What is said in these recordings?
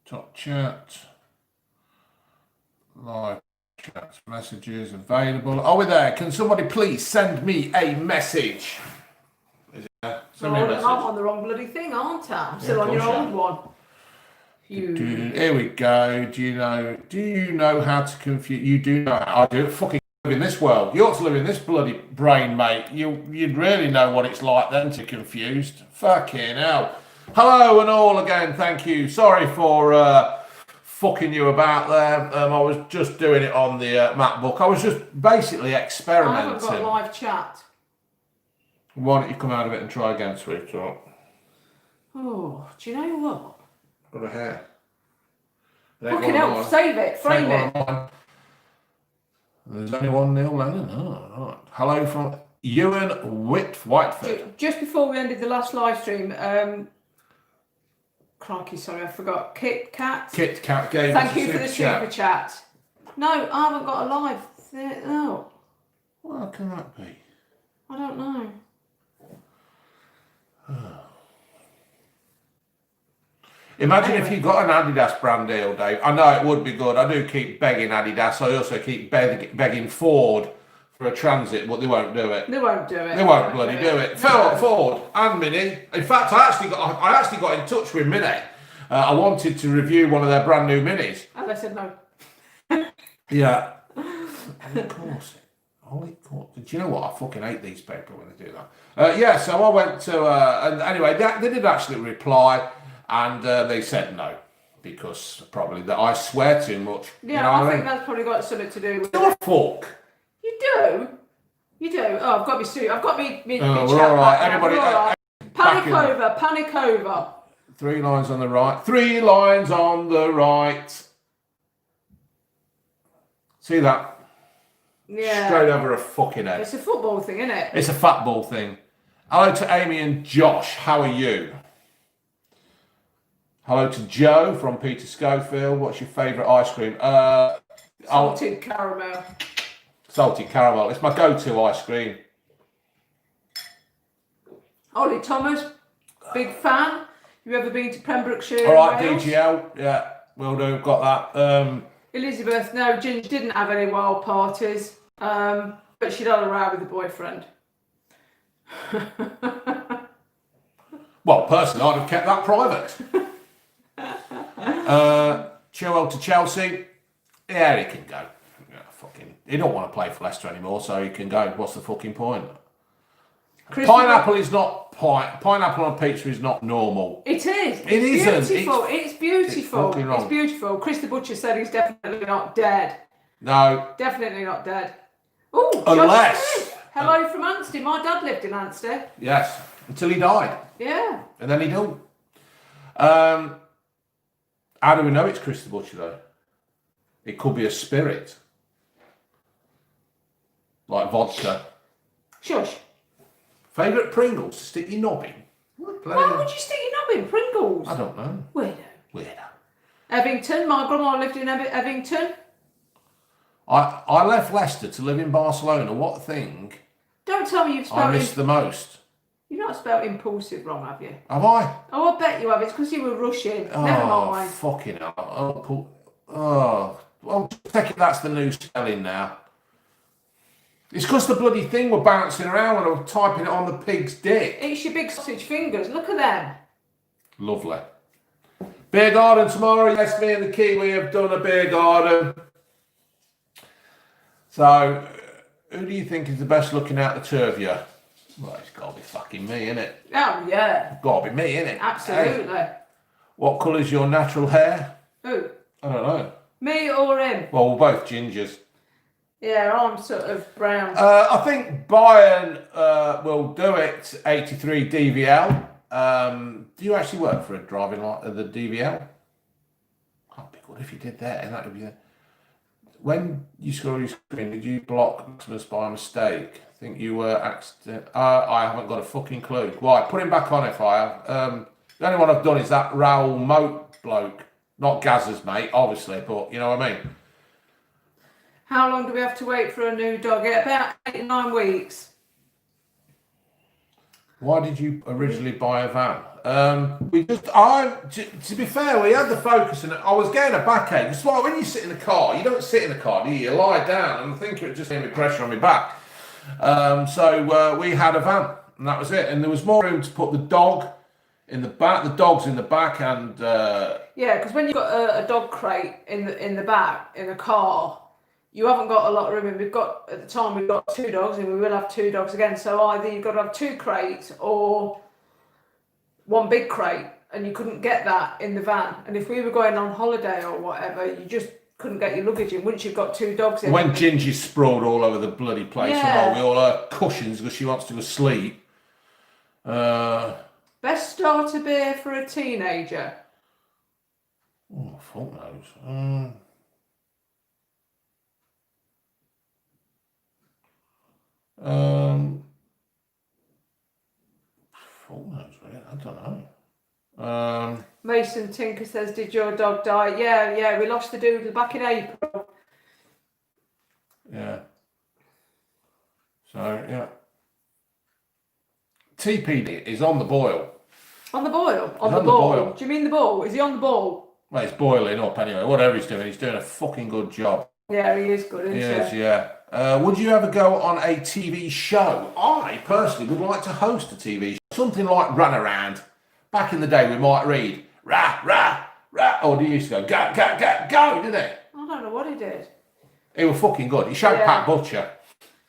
Top chat. Live chat. Messages available. Are we there? Can somebody please send me a message? Is it there? Send me a message. I'm on the wrong bloody thing, aren't I? I'm still on your old one. Here we go. Do you know how to confuse? You do know how. I do. Fucking live in this world. You ought to live in this bloody brain, mate. You'd really know what it's like then to confused. Fucking hell. Hello and all again. Thank you. Sorry for fucking you about there. I was just doing it on the MacBook. I was just basically experimenting. I haven't got a live chat. Why don't you come out of it and try again, sweetheart? Oh, do you know what? Got a hair. Fucking hell, save it, frame it. There's only one Neil Lennon. Oh, right. Hello from Ewan Whiteford. Just before we ended the last live stream, crikey, sorry, I forgot. Kit Kat gave Thank you for the super chat. No, I haven't got a live. No. Well, how can that be? I don't know. Imagine if you got an Adidas brand deal, Dave. I know it would be good. I do keep begging Adidas. I also keep begging Ford for a Transit, but they won't do it. They won't do it. They won't bloody do it. Ford and Mini. In fact, I actually got in touch with Mini. I wanted to review one of their brand new Minis. And they said no. Yeah. Of course. Holy court. Do you know what? I fucking hate these people when they do that. Yeah, so I went to, and anyway, they did actually reply, and they said no, because probably that I swear too much. Yeah, you know I think that's probably got something to do with it. You're fuck. You do? You do? Oh, I've got me suit. I've got me we're all right. Everybody, panic over. 3 lines on the right. 3 lines on the right. See that? Yeah. Straight over a fucking head. It's a football thing, isn't it? It's a fat ball thing. Hello to Amy and Josh. How are you? Hello to Joe from Peter Schofield. What's your favourite ice cream? Salted caramel. Salted caramel. It's my go-to ice cream. Ollie Thomas, big fan. You ever been to Pembrokeshire? All right, DGL. Yeah, will do. Got that. Elizabeth, no, Ginger didn't have any wild parties, but she'd had a row with a boyfriend. Well, personally, I'd have kept that private. Chilwell to Chelsea. Yeah, he can go. Yeah, he don't want to play for Leicester anymore, so he can go. What's the fucking point? Pineapple is not pineapple on pizza is not normal. It is. It isn't. Beautiful. It's beautiful. It's beautiful. Chris the Butcher said he's definitely not dead. No. Definitely not dead. Oh, unless. Hello from Anstey. My dad lived in Anstey. Yes, until he died. Yeah. And then he don't. How do we know it's Chris the Butcher though? It could be a spirit, like vodka. Shush. Favourite Pringles to stick your knob in? Why would you stick your knob in Pringles? I don't know. Weirdo. Evington. My grandma lived in Evington. I left Leicester to live in Barcelona. What thing? Don't tell me you've spelled I missed the most. You've not spelled impulsive wrong, have you? Have I? Oh, I bet you have. It's because you were rushing. Oh, never mind. Fucking hell. Well, take it that's the new spelling now. It's because the bloody thing were bouncing around when I was typing it on the pig's dick. It's your big sausage fingers. Look at them. Lovely. Beer garden tomorrow. Yes, me and the Kiwi have done a beer garden. So, who do you think is the best looking out the two of you? Well, it's got to be fucking me, innit? Oh, yeah. Got to be me, innit? Absolutely. Hey, what colour's your natural hair? Who? I don't know. Me or him? Well, we're both gingers. Yeah, I'm sort of brown. I think Bayern will do it. 83 DVL. Do you actually work for a driving the DVL? That'd be good if you did that. And that would be. When you score your screen, did you block Maximus by mistake? I think you were accident. I haven't got a fucking clue. Why? Put him back on if I have. The only one I've done is that Raoul Moat bloke. Not Gazza's mate, obviously, but you know what I mean. How long do we have to wait for a new dog? About 8 to 9 weeks. Why did you originally buy a van? To be fair, we had the Focus, and I was getting a backache. It's like when you sit in the car, you don't sit in the car, do you? You lie down, and I think it just gave me pressure on my back. So we had a van, and that was it. And there was more room to put the dog in the back. The dog's in the back, and yeah, because when you've got a dog crate in the back in a car, you haven't got a lot of room. And we've got two dogs, and we will have two dogs again. So either you've got to have two crates or one big crate, and you couldn't get that in the van. And if we were going on holiday or whatever, you just couldn't get your luggage in once you've got two dogs in. When Gingy's sprawled all over the bloody place, Yeah. and all her cushions because she wants to go sleep. Best starter beer for a teenager. Oh, fuck knows. Fuck knows, really. I don't know. Mason Tinker says, "Did your dog die?" Yeah. We lost the doodle back in April. Yeah. So yeah. TPD is on the boil. On the boil? On He's the ball? boil. Do you mean the ball? Is he on the ball? Well, it's boiling up anyway. Whatever he's doing a fucking good job. Yeah, he is good, isn't he? Yes, yeah. Would you ever go on a TV show? I personally would like to host a TV show. Something like Runaround. Back in the day, we might read, rah, rah, rah. Or he used to go, go, didn't he? I don't know what he did. He was fucking good. He showed Yeah. Pat Butcher.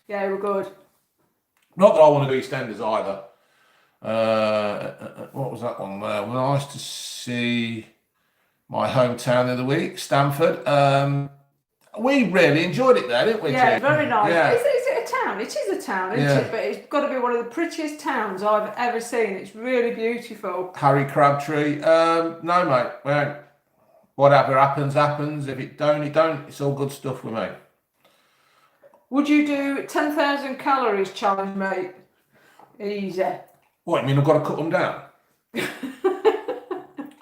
Yeah, he was good. Not that I want to do EastEnders either. What was that one? Well, nice to see my hometown the other week, Stamford. We really enjoyed it there, didn't we? Yeah, Jim? very nice. Yeah. Is it a town? It is a town, isn't Yeah. it? But it's got to be one of the prettiest towns I've ever seen. It's really beautiful. Harry Crabtree. No, mate. We don't. Whatever happens, happens. If it don't, it don't. It's all good stuff with me. Would you do 10,000 calories challenge, mate? Easy. What, you mean I've got to cut them down?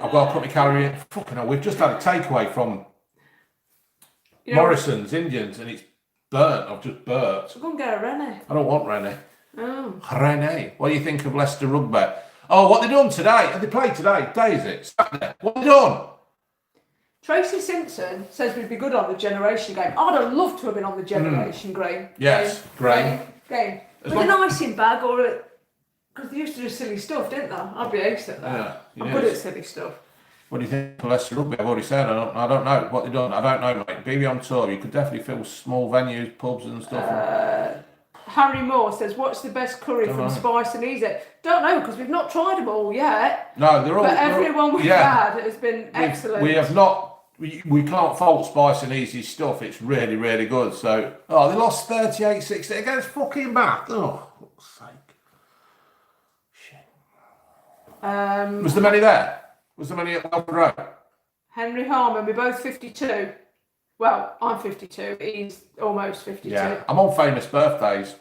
I've got to cut my calorie in. Fucking hell, we've just had a takeaway from Morrison's Indians and it's burnt. I've just burnt. Go and get a Rennie. I don't want Rennie. Oh. Rennie. What do you think of Leicester Rugby? Oh, what they done today? Have they played today? Day is it? Saturday. What they done? Tracy Simpson says we'd be good on the Generation game. I'd have loved to have been on the Generation game. Yes, great. Game. As With an icing bag or because they used to do silly stuff, didn't they? I'd be ace at that. Yeah, I'm good at silly stuff. What do you think of Leicester Rugby? I've already said I don't know what they've done. I don't know, mate. BB on tour. You could definitely fill small venues, pubs and stuff. Harry Moore says, "What's the best curry from Spice and Easy?" Don't know because we've not tried them all yet. No, they're all. But everyone we've had has been We've- excellent. We have not. We can't fault Spice and Easy stuff. It's really, really good. So, they lost 38-60 against fucking Bath. Oh, for fuck's sake. Shit. Was there many there? Was there many at Welford Road? Henry Harmon, we're both 52. Well, I'm 52. He's almost 52. Yeah, I'm on famous birthdays.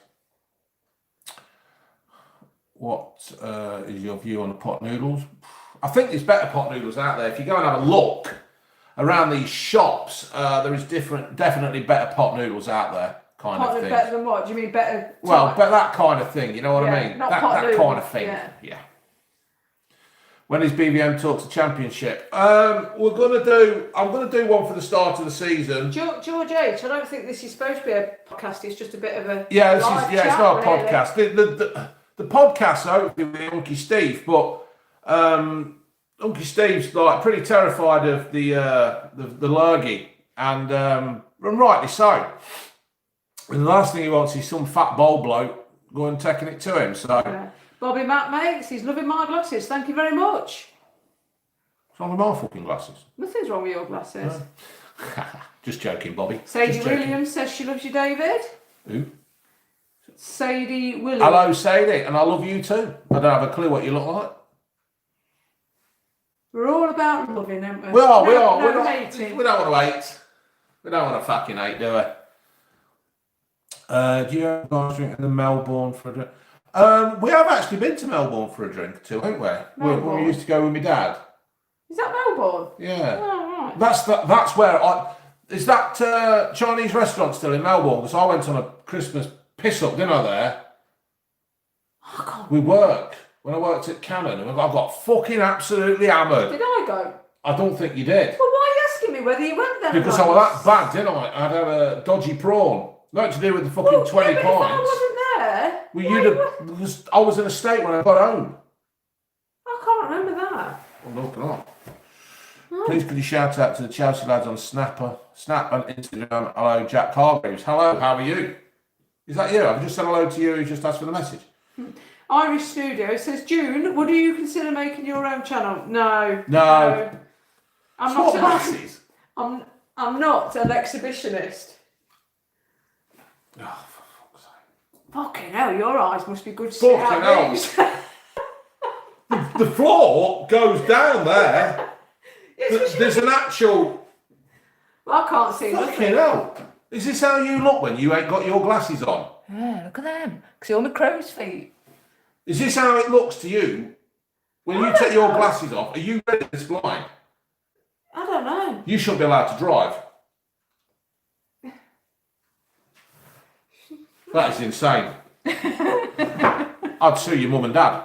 What is your view on the pot noodles? I think there's better pot noodles out there. If you go and have a look around these shops, there is definitely better pot noodles out there. Kind Pot of thing. better than what? Do you mean better? Well, but that kind of thing. You know what Yeah, I mean? not That pot kind noodles, of thing. yeah. When is BBM Talks the Championship? I'm gonna do one for the start of the season. George H, I don't think this is supposed to be a podcast. It's just a bit of a live It's chat, not a really. podcast. The podcast hopefully with Unky Steve, but Unky Steve's like pretty terrified of the lurgy, and rightly so. And the last thing he wants is some fat bowl bloke going taking it to him. So Yeah. Bobby Matt makes, he's loving my glasses. Thank you very much. what's wrong with my fucking glasses? Nothing's wrong with your glasses. Just joking, Bobby. Sadie Just joking. Williams says she loves you, David. Who? Sadie Williams. Hello, Sadie, and I love you too. I don't have a clue what you look like. We're all about loving, aren't we? We are. No We hating. don't want to hate. We don't want to fucking hate, do we? Do you have guys drinking in Melbourne for a drink? We have actually been to Melbourne for a drink too, haven't we? When we used to go with my dad. Is that Melbourne? Yeah. Oh, right. That's where is that Chinese restaurant still in Melbourne? Because I went on a Christmas piss up dinner there. I can't. We worked when I worked at Canon, and I got fucking absolutely hammered. Did I go? I don't think you did. Well, why are you asking me whether you went there? Because I was that bad, didn't I? I'd had a dodgy prawn. Nothing to do with the fucking 20 yeah, but if pints. I wasn't there. Well, I was in a state when I got home. I can't remember that. Well, look it up. Please could you shout out to the Chelsea lads on Snap on Instagram. Hello, Jack Hargreaves. Hello, how are you? Is that you? I've just said hello to you. You just asked for the message. Irish Studio says, June, would you consider making your own channel? No. I'm What not. glasses? I'm not an exhibitionist. Oh, for fuck's sake. Fucking hell, your eyes must be good to see Fucking out these. The floor goes down there. There's an actual. Well, I can't see Fucking nothing. hell. Is this how you look when you ain't got your glasses on? Yeah, look at them. See all my crow's feet. Is this how it looks to you when you take your glasses off? Are you ready to blind? I don't know. You shouldn't be allowed to drive. That is insane. I'd sue your mum and dad.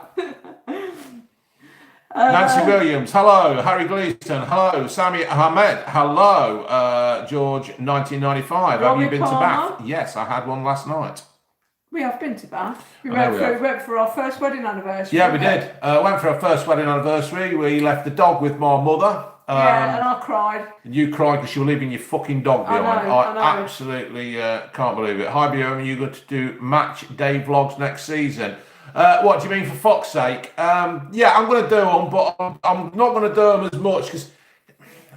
Nancy Williams, hello. Harry Gleason, hello. Sami Ahmed, hello. George, 1995. Have Robbie you been Palmer? to Bath? Yes, I had one last night. We have been to Bath. We I know went for our first wedding anniversary. Yeah, we did. Went for our first wedding anniversary. We left the dog with my mother. Yeah, and I cried. You cried because you were leaving your fucking dog behind. I know. Absolutely can't believe it. Hi, Bjorn, you're going to do match day vlogs next season. What do you mean, for fuck's sake? Yeah, I'm going to do them, but I'm not going to do them as much because,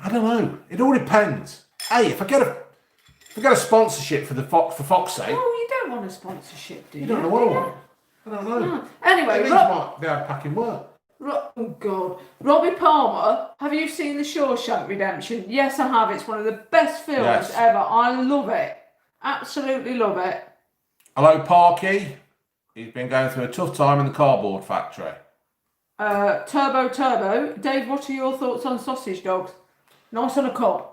I don't know, it all depends. Hey, if I get a sponsorship for fuck's sake. Oh, you don't want a sponsorship, do you? You don't know what I want. I don't know. No. Anyway, It means I might be able to pack in work. oh God, Robbie Palmer. Have you seen The Shawshank Redemption? Yes, I have. It's one of the best films Yes. ever. I love it. Absolutely love it. Hello, Parky. He's been going through a tough time in the cardboard factory. Turbo. Dave, what are your thoughts on sausage dogs? Nice on a cob.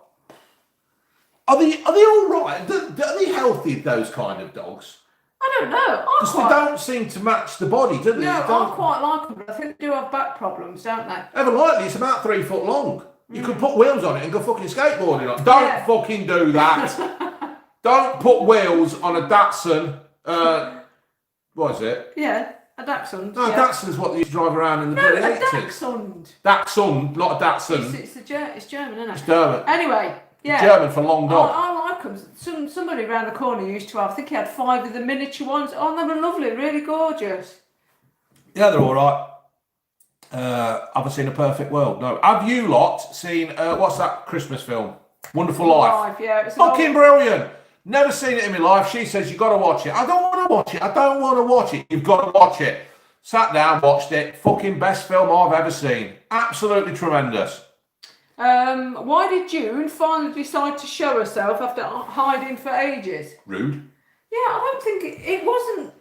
Are they all right? Are they healthy, those kind of dogs? I don't know. Because they don't seem to match the body, do they? No, They I don't. quite like them, but I think they do have back problems, don't they? Ever likely, it's about 3 foot long. You could put wheels on it and go fucking skateboarding on. Don't Yeah. fucking do that. Don't put wheels on a Datsun. What is it? Yeah, a Dachshund. No, yeah. Datsun's what they used to drive around in the No, bloody a 80s. Dachshund. Datsun, not a Datsun. It's German, isn't it? German. Anyway, yeah. German for long dog. I like them. Somebody around the corner used to have, I think he had 5 of the miniature ones. Oh, they were lovely, really gorgeous. Yeah, they're all right. Have I seen A Perfect World? No. Have you lot seen, what's that Christmas film? Wonderful Life. Yeah, it's Fucking brilliant. Never seen it in my life. She says, you've got to watch it. I don't want to watch it. I don't want to watch it. You've got to watch it. Sat down, watched it. Fucking best film I've ever seen. Absolutely tremendous. Why did June finally decide to show herself after hiding for ages? Rude. Yeah, I don't think it wasn't.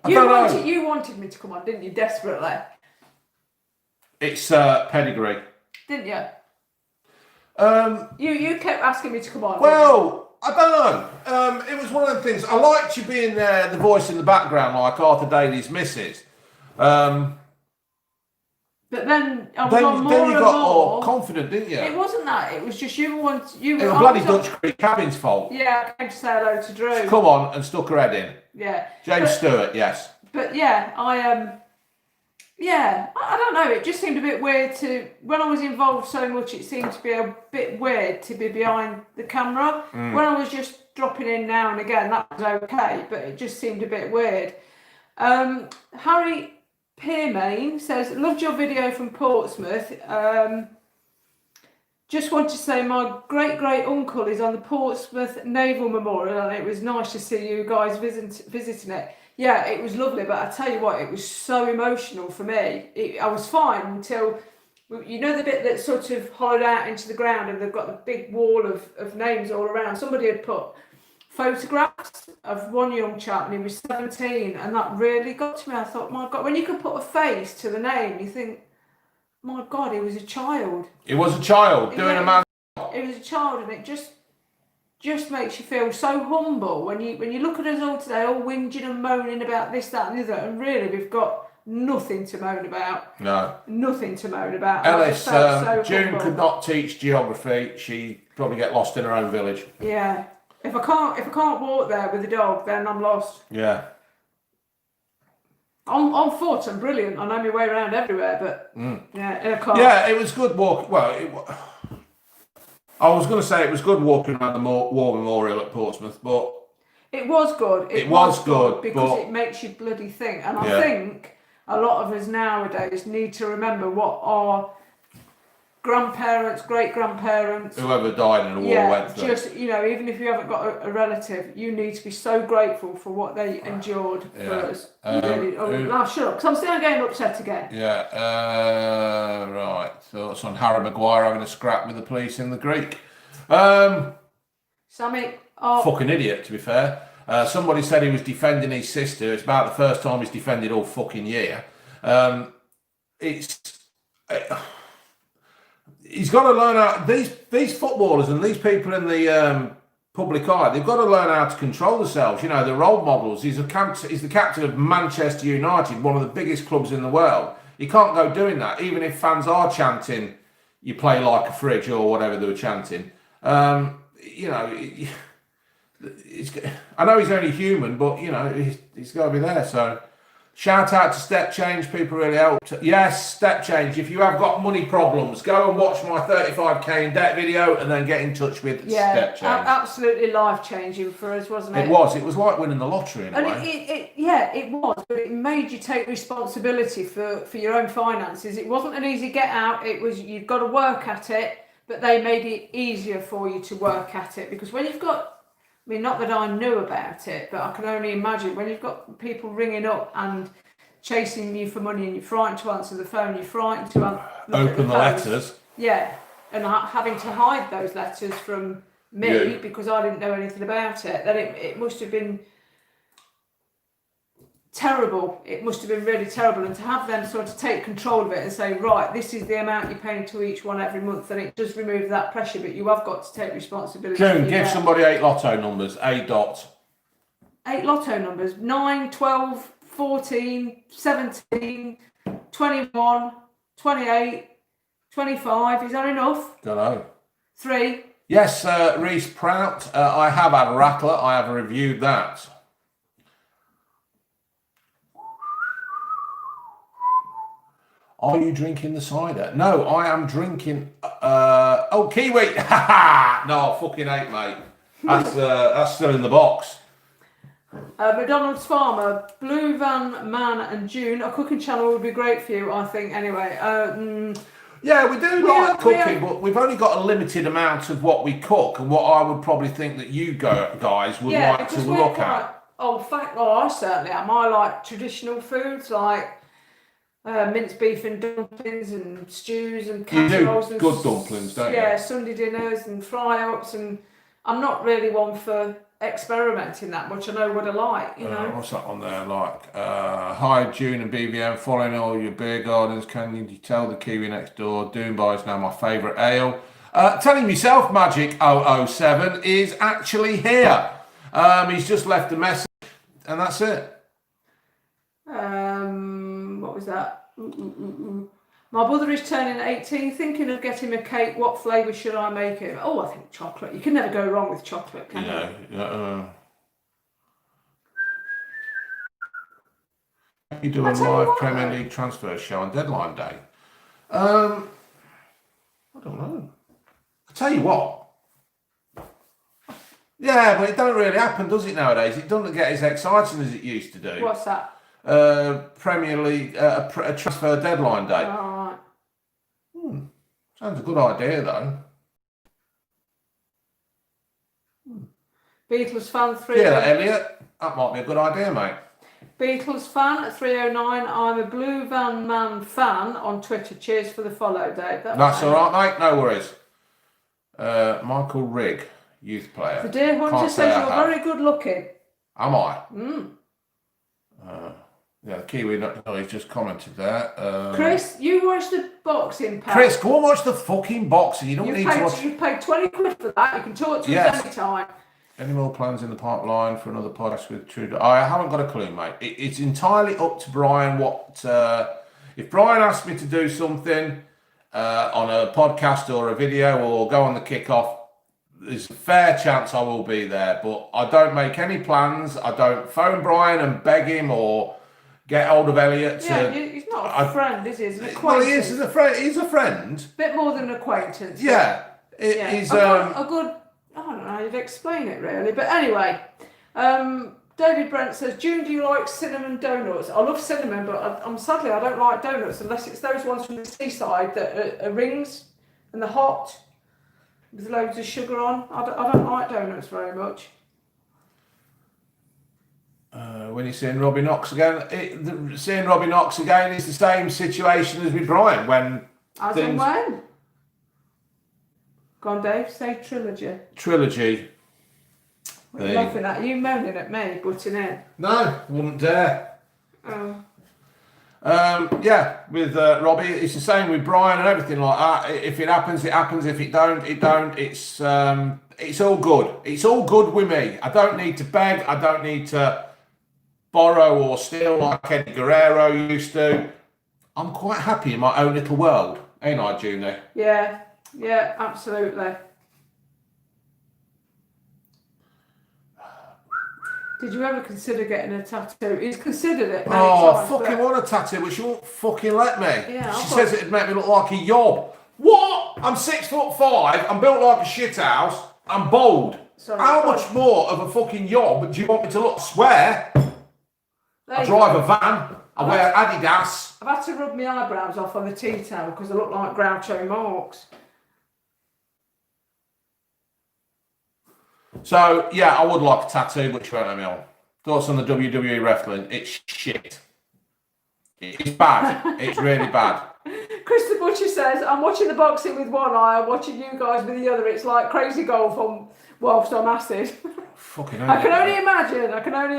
I don't know. You wanted me to come on, didn't you? Desperately, It's pedigree. didn't you? You kept asking me to come on. Well, I don't know. It was one of the things. I liked you being there, the voice in the background, like Arthur Daly's missus. But then I was Then on more you and got more. all confident, didn't you? It wasn't that. It was just you were. It was bloody Dutch Creek Cabin's fault. Yeah, I came to say hello to Drew. Come on and stuck her head in. Yeah. James Stewart, yes. But yeah, I don't know. It just seemed a bit weird to when I was involved so much. It seemed to be a bit weird to be behind the camera. When I was just dropping in now and again, that was okay. But it just seemed a bit weird. Harry Pearmain says, loved your video from Portsmouth. Just want to say my great uncle is on the Portsmouth Naval Memorial, and it was nice to see you guys visiting it. Yeah, it was lovely, but I tell you what, it was so emotional for me. I was fine until, you know, the bit that sort of hollowed out into the ground and they've got the big wall of names all around. Somebody had put photographs of one young chap and he was 17, and that really got to me. I thought, my God, when you can put a face to the name, you think, my God, he was a child. It was a child doing a man. It was a child, and it just just makes you feel so humble when you look at us all today, all whinging and moaning about this, that, and the other, and really we've got nothing to moan about. No. Nothing to moan about. And I Ellis, just felt so June humble. could not teach geography. She'd probably get lost in her own village. Yeah. If I can't walk there with the dog, then I'm lost. Yeah. On foot, I'm brilliant. I know my way around everywhere, but yeah, in a car. Yeah, it was good walk. Well, I was going to say it was good walking around the War Memorial at Portsmouth, but it was good. It was good, because but- it makes you bloody think. And Yeah. I think a lot of us nowadays need to remember what our grandparents, great grandparents, whoever died in the war went through. just even if you haven't got a relative, you need to be so grateful for what they endured for Yeah. us. Really. Shut up, because I'm still getting upset again. Yeah, right. Thoughts on Harry Maguire having a scrap with the police in the Greek? Sammy, Fucking idiot, to be fair. Somebody said he was defending his sister. It's about the first time he's defended all fucking year. He's got to learn how. These footballers and these people in the public eye, they've got to learn how to control themselves. You know, the role models. He's the captain of Manchester United, one of the biggest clubs in the world. You can't go doing that, even if fans are chanting, "You play like a fridge" or whatever they were chanting. You know, I know he's only human, but you know he's got to be there. So, shout out to Step Change. People really helped. Yes, Step Change. If you have got money problems, go and watch my 35k in debt video, and then get in touch with Step Change. Absolutely life changing for us, wasn't it? It was. It was like winning the lottery in a And way. it was, but it made you take responsibility for your own finances. It wasn't an easy get out. It was, you've got to work at it, but they made it easier for you to work at it, because when you've got, I mean, not that I knew about it, but I can only imagine when you've got people ringing up and chasing you for money, and you're frightened to answer the phone, you're frightened to Open the post. letters. Yeah, and having to hide those letters from me because I didn't know anything about it. Then it must have been terrible. It must have been really terrible, and to have them sort of take control of it and say, right, this is the amount you're paying to each one every month, then it does remove that pressure, but you have got to take responsibility. June, give somebody 8 lotto numbers. 8 dots. 8 lotto numbers: 9, 12, 14, 17, 21, 28, 25. Is that enough? Don't know. 3. Yes, Reese Prout. I have had a rattler. I have reviewed that. Are you drinking the cider? No, I am drinking. Kiwi. No, I fucking hate, mate. That's still in the box. McDonald's Farmer, Blue Van Man and June. A cooking channel would be great for you, I think. Anyway, Yeah, we do like we cooking, have- but we've only got a limited amount of what we cook, and what I would probably think that you guys would like to because we're look quite at. I certainly am. I like traditional foods like minced beef and dumplings and stews and You do casseroles and good dumplings, don't you? Yeah, Sunday dinners and fry-ups, and I'm not really one for experimenting that much. I know what I like, you know. What's that on there? Like, hi June and BBM, following all your beer gardens. Can you tell the Kiwi next door? Doombar is now my favourite ale. Telling myself Magic 007 is actually here. He's just left a message, and that's it. What was that? My brother is turning 18, thinking of getting a cake. What flavour should I make it? Oh, I think chocolate. You can never go wrong with chocolate, can you? You do a I tell you live what, Premier though. League transfer show on deadline day. I don't know. I tell you what. Yeah, but it don't really happen, does it, nowadays? It doesn't get as exciting as it used to do. What's that? Premier League, a transfer deadline day. All right. Sounds a good idea, though. Beatles fan 309. Yeah, Elliot, that might be a good idea, mate. Beatles fan at 309. I'm a Blue Van Man fan on Twitter. Cheers for the follow, Dave. That's all right, mate. No worries. Michael Rigg, youth player. The Deer Hunter Can't say says I you're have. very good looking. Am I? Yeah, the Kiwi, he's just commented there. Chris, you watch the boxing pack. Chris, go and watch the fucking boxing. You don't need to watch. You've paid 20 quid for that. You can talk to us anytime. Any more plans in the pipeline for another podcast with Trudeau? I haven't got a clue, mate. It's entirely up to Brian. If Brian asks me to do something on a podcast or a video or go on the kickoff, there's a fair chance I will be there. But I don't make any plans. I don't phone Brian and beg him or get hold of Elliot. He's not a friend, is he? He's an acquaintance. Well, he is a friend. He's a friend. Bit more than an acquaintance. Yeah. He's a good. I don't know how you'd explain it really, but anyway, David Brent says, June, do you like cinnamon donuts? I love cinnamon, but I'm sadly I don't like donuts unless it's those ones from the seaside that are rings and they're hot with loads of sugar on. I don't like donuts very much. When you're seeing Robbie Knox again, seeing Robbie Knox again is the same situation as with Brian when. As in when? Go on, Dave, say trilogy. Trilogy. What are you laughing at? Are you moaning at me, butting in? No, wouldn't dare. Oh. Yeah, with Robbie, it's the same with Brian and everything like that. If it happens, it happens. If it don't, it don't. It's all good. It's all good with me. I don't need to beg. I don't need to borrow or steal like Eddie Guerrero used to. I'm quite happy in my own little world, ain't I, Junie? Yeah, absolutely. Did you ever consider getting a tattoo? He's considered it many times. Fucking want a tattoo, but she won't fucking let me. Yeah, she says it'd make me look like a yob. What? I'm 6'5". I'm built like a shithouse. I'm bald. How much more of a fucking yob do you want me to look? I swear. I drive a van. I wear Adidas. I've had to rub my eyebrows off on the tea towel because I look like Groucho Marx. So, yeah, I would like a tattoo, but you won't let me on. Thoughts on the WWE wrestling? It's shit. It's bad. It's really bad. Chris the Butcher says, I'm watching the boxing with one eye, I'm watching you guys with the other. It's like crazy golf whilst on acid. Fucking I can only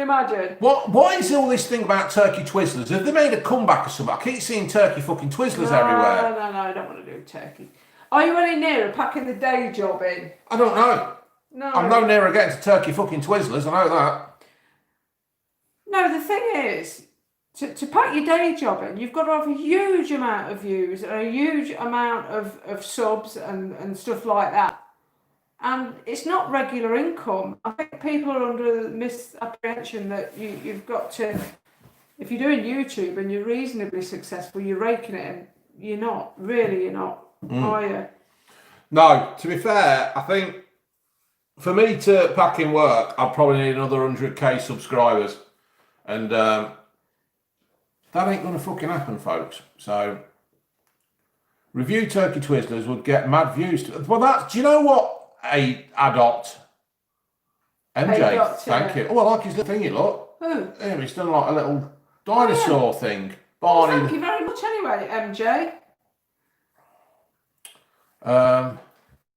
imagine. What is all this thing about turkey twizzlers? Have they made a comeback or something? I keep seeing turkey fucking twizzlers everywhere. No, I don't want to do turkey. Are you any nearer packing the day job in? I don't know. No. I'm no nearer getting to turkey fucking twizzlers, I know that. No, the thing is, to pack your day job in, you've got to have a huge amount of views and a huge amount of subs and stuff like that. And it's not regular income. I think people are under the misapprehension that you've got to, if you're doing YouTube and you're reasonably successful, you're raking it in. You're not, are you? No, to be fair, I think for me to pack in work, I'll probably need another 100k subscribers. And that ain't going to fucking happen, folks. So, review turkey twizzlers would get mad views. Do you know what? Adopt. MJ, thank you. Oh, I like his little thingy, look. Who? Yeah, he's done like a little dinosaur thing. Barney. Well, thank you very much anyway, MJ.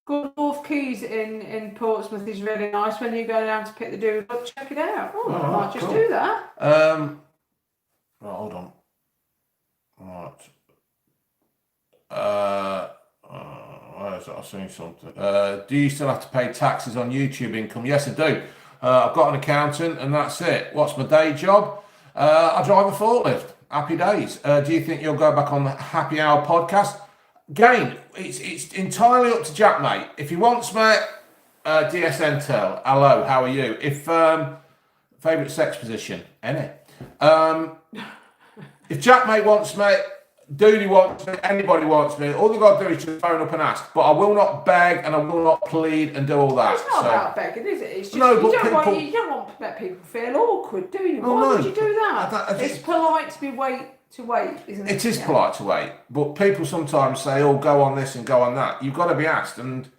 Good North Keys in Portsmouth is really nice. When you go down to pick the dude up, check it out. I might just do that. Right, hold on. Right. I've seen something. Do you still have to pay taxes on YouTube income? Yes, I do. I've got an accountant and that's it. What's my day job? I drive a forklift. Happy days. Do you think you'll go back on the Happy Hour podcast? Again, it's entirely up to Jack, mate. If he wants me, DSN tell. Hello, how are you? If favourite sex position, any. If Jack, mate, wants me, Doody wants me, anybody wants me, all they've got to do is just phone up and ask. But I will not beg and I will not plead and do all that. It's not about begging, is it? It's just no, you don't want to make people feel awkward, do you? Why would you do that? It's polite to wait, isn't it? It is polite to wait, but people sometimes say, "Oh, go on this and go on that." You've got to be asked, and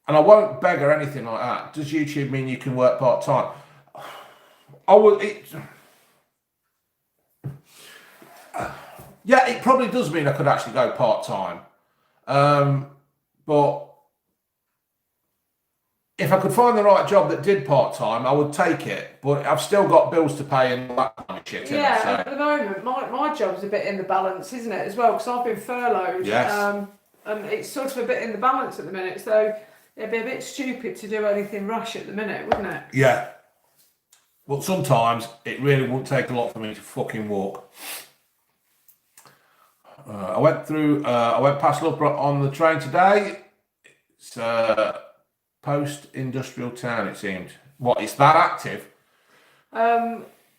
I won't beg or anything like that. Does YouTube mean you can work part time? Yeah, it probably does mean I could actually go part time, but if I could find the right job that did part time, I would take it. But I've still got bills to pay and all that kind of shit. Yeah, So, at the moment, my job's a bit in the balance, isn't it, as well? Because I've been furloughed. Yes. And it's sort of a bit in the balance at the minute. So it'd be a bit stupid to do anything rash at the minute, wouldn't it? yeah. Well, sometimes it really wouldn't take a lot for me to fucking walk. I went past Loughborough on the train today. It's post-industrial town, it seemed. What, it's that active?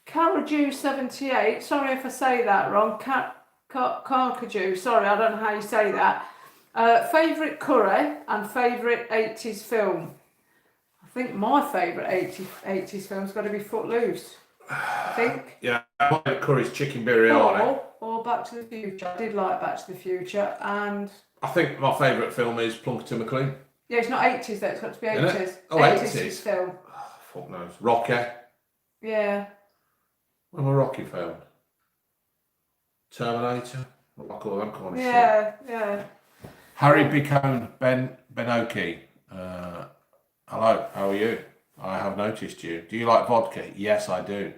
Carajou 78. Sorry if I say that wrong. Carcajou. Sorry, I don't know how you say that. Favourite curry and favourite 80s film. I think my favourite 80s film's got to be Footloose. I think. Yeah, my favourite curry's chicken biryani. Or Back to the Future. I did like Back to the Future, and I think my favourite film is Plunkerton McLean. yeah, it's not 80s though. It's got to be 80s. Isn't it? Oh, 80s film. Oh, fuck knows. Rocky. Yeah. When was Rocky filmed? Terminator. I like all them kind of shit. Yeah. Harry Bicone Benoki. Hello, how are you? I have noticed you. Do you like vodka? Yes, I do.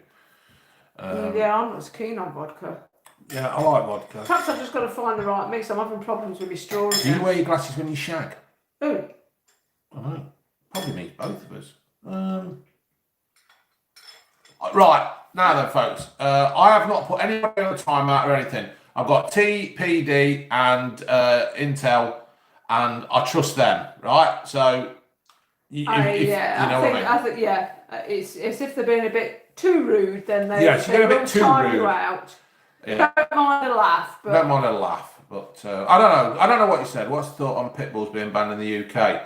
Yeah, I'm not as keen on vodka. Yeah, I like vodka. Perhaps I've just got to find the right mix. I'm having problems with my straws. Do you wear your glasses when you shag? Ooh. I don't know. Probably means both of us. Right, now then, folks. I have not put anybody on a timeout or anything. I've got TPD and Intel, and I trust them, right? So, you know what I mean? It's if they're being a bit too rude, then they Yes, you're being a bit too time rude. you out. Yeah. Don't mind a laugh, but Don't mind a laugh, but I don't know. I don't know what you said. What's the thought on pit bulls being banned in the UK?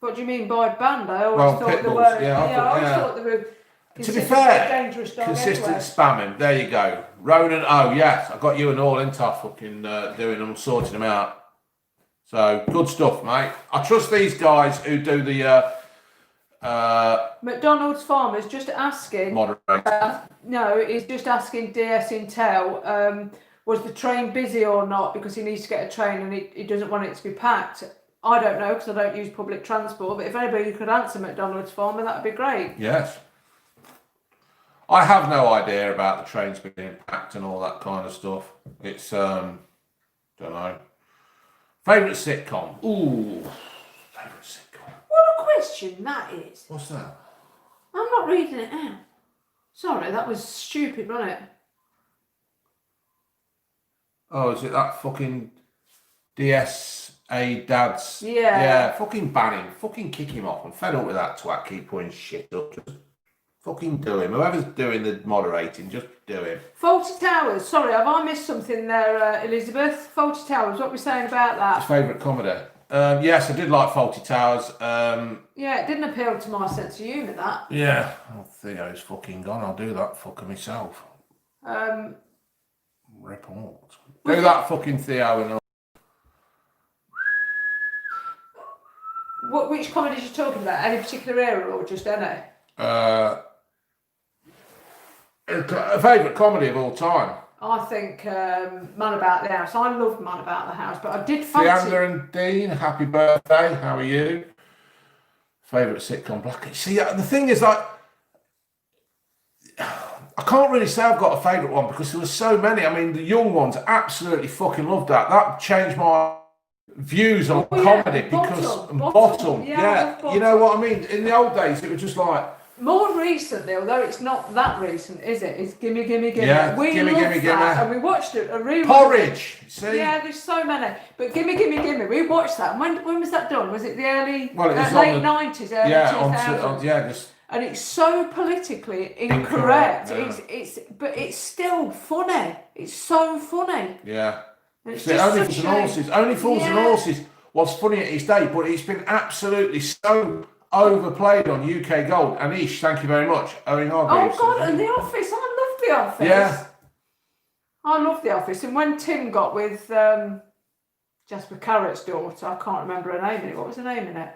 what do you mean by banned? I always Well, thought pit they bulls, were. yeah, I I always thought- thought they were. To be considered fair, a dangerous dog consistent anyway. spamming. There you go. Ronan, oh yes, I got you and all into fucking doing them, sorting them out. So, good stuff, mate. I trust these guys who do the McDonald's farmers just asking. moderator. No, he's just asking DS Intel, was the train busy or not, because he needs to get a train and he doesn't want it to be packed. I don't know because I don't use public transport, but if anybody could answer McDonald's farmer, that would be great. Yes. I have no idea about the trains being packed and all that kind of stuff. It's, don't know. Favourite sitcom? Ooh, favourite sitcom. What a question that is. What's that? I'm not reading it out. Sorry, that was stupid, wasn't it? Oh, is it that fucking DSA dads? Yeah. Yeah, fucking ban him. Fucking kick him off. I'm fed up with that twat. Keep putting shit up. Just fucking do him. Whoever's doing the moderating, just do him. Faulty Towers. Sorry, have I missed something there, Elizabeth? Faulty Towers, what were we saying about His that? favourite comedy? Yes, I did like Faulty Towers. Yeah, it didn't appeal to my sense of humour, that. Yeah. Oh, Theo's fucking gone. I'll do that fucker myself. Report. Do that fucking Theo and Which comedies are you talking about? Any particular era or just any? a favourite comedy of all time. I think Man About the House. I loved Man About the House, but I did fancy... Leander and Dean, happy birthday. How are you? Favourite sitcom, Blackie. See, the thing is, like, I can't really say I've got a favourite one because there were so many. I mean, the young ones absolutely fucking loved that. That changed my views on comedy because Bottom. Yeah, you know what I mean? In the old days, it was just like, more recently, although it's not that recent, is it? It's Gimme Gimme Gimme. Yeah, we Gimme loved Gimme that, Gimme. and we watched it. A rewatch. Porridge. See? Yeah, there's so many. But Gimme Gimme Gimme, we watched that. And when was that done? Was it the early, Well, it was late on the- 90s, early Yeah, 2000s? just And it's so politically incorrect. Incorrect, But it's still funny. It's so funny. yeah. And it's See, just Only such Fools and a- Horses. Only Fools and Yeah. Horses was funny at its day, but it's been absolutely so overplayed on UK Gold. Anish, thank you very much. Owen Oh Hargreaves. God, and The Office. I love The Office. Yeah. I love The Office. And when Tim got with Jasper Carrot's daughter, I can't remember her name in it. What was her name in it?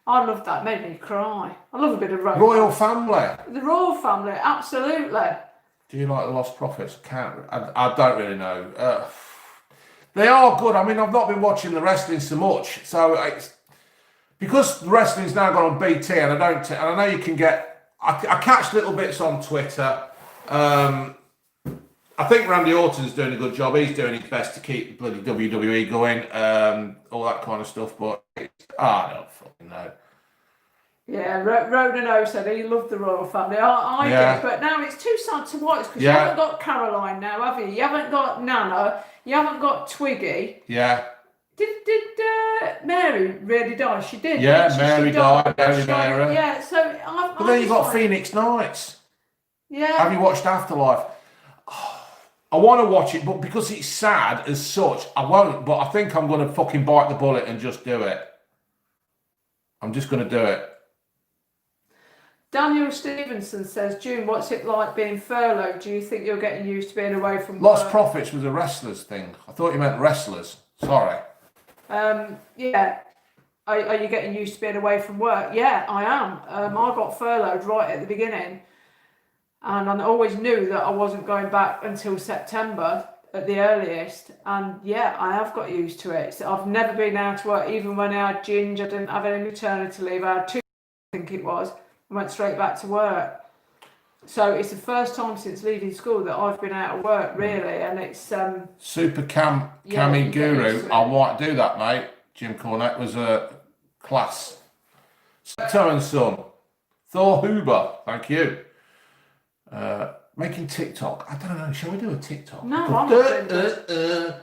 I loved that. It made me cry. I love a bit of romance. Royal Family. The Royal Family, absolutely. Do you like The Lost Prophets? I don't really know. They are good. I mean, I've not been watching the wrestling so much, so it's because the wrestling's now gone on BT, and I know you can get I catch little bits on Twitter. I think Randy Orton's doing a good job. He's doing his best to keep bloody WWE going, all that kind of stuff. But I don't fucking know. Yeah, Ronan O said he loved the royal family. I Yeah. did, but now it's too sad to watch because Yeah. you haven't got Caroline now, have you? You haven't got Nana. You haven't got Twiggy. Yeah, Did Mary really die? She did. Yeah, didn't she? Mary She died, Mary Mary Mara. Yeah, so I've. but then you've got Phoenix Nights. Yeah. Have you watched Afterlife? I want to watch it, but because it's sad as such, I won't. But I think I'm going to fucking bite the bullet and just do it. I'm just going to do it. Daniel Stevenson says, June, what's it like being furloughed? Do you think you're getting used to being away from Lost work? Profits was a wrestlers thing. I thought you meant wrestlers. Sorry. Yeah. Are you getting used to being away from work? Yeah, I am. I got furloughed right at the beginning. And I always knew that I wasn't going back until September at the earliest. And yeah, I have got used to it. So I've never been out to work. Even when I had Ginge, I didn't have any maternity leave. I had 2, I think it was. I went straight back to work. So it's the first time since leaving school that I've been out of work, really. And it's... Super Cami Yeah, you get used Guru. to it. I might do that, mate. Jim Cornette was a class. Secto and Son. Thor Huber. Thank you. Making TikTok. I don't know. Shall we do a TikTok? No, I'm not doing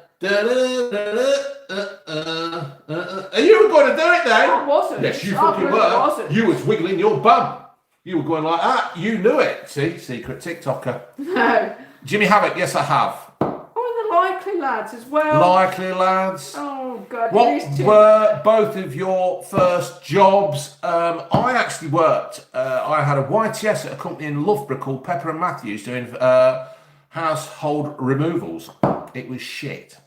Are you going to do it then? I wasn't. Yes, you I fucking really were. wasn't. You was wiggling your bum. You were going like that. You knew it. See, secret TikToker. No. Jimmy Havoc. Yes, I have. Oh, the Likely Lads as well. Likely Lads. Oh, God. What These two- were both of your first jobs? I actually worked. I had a YTS at a company in Loughborough called Pepper and Matthews doing household removals. It was shit.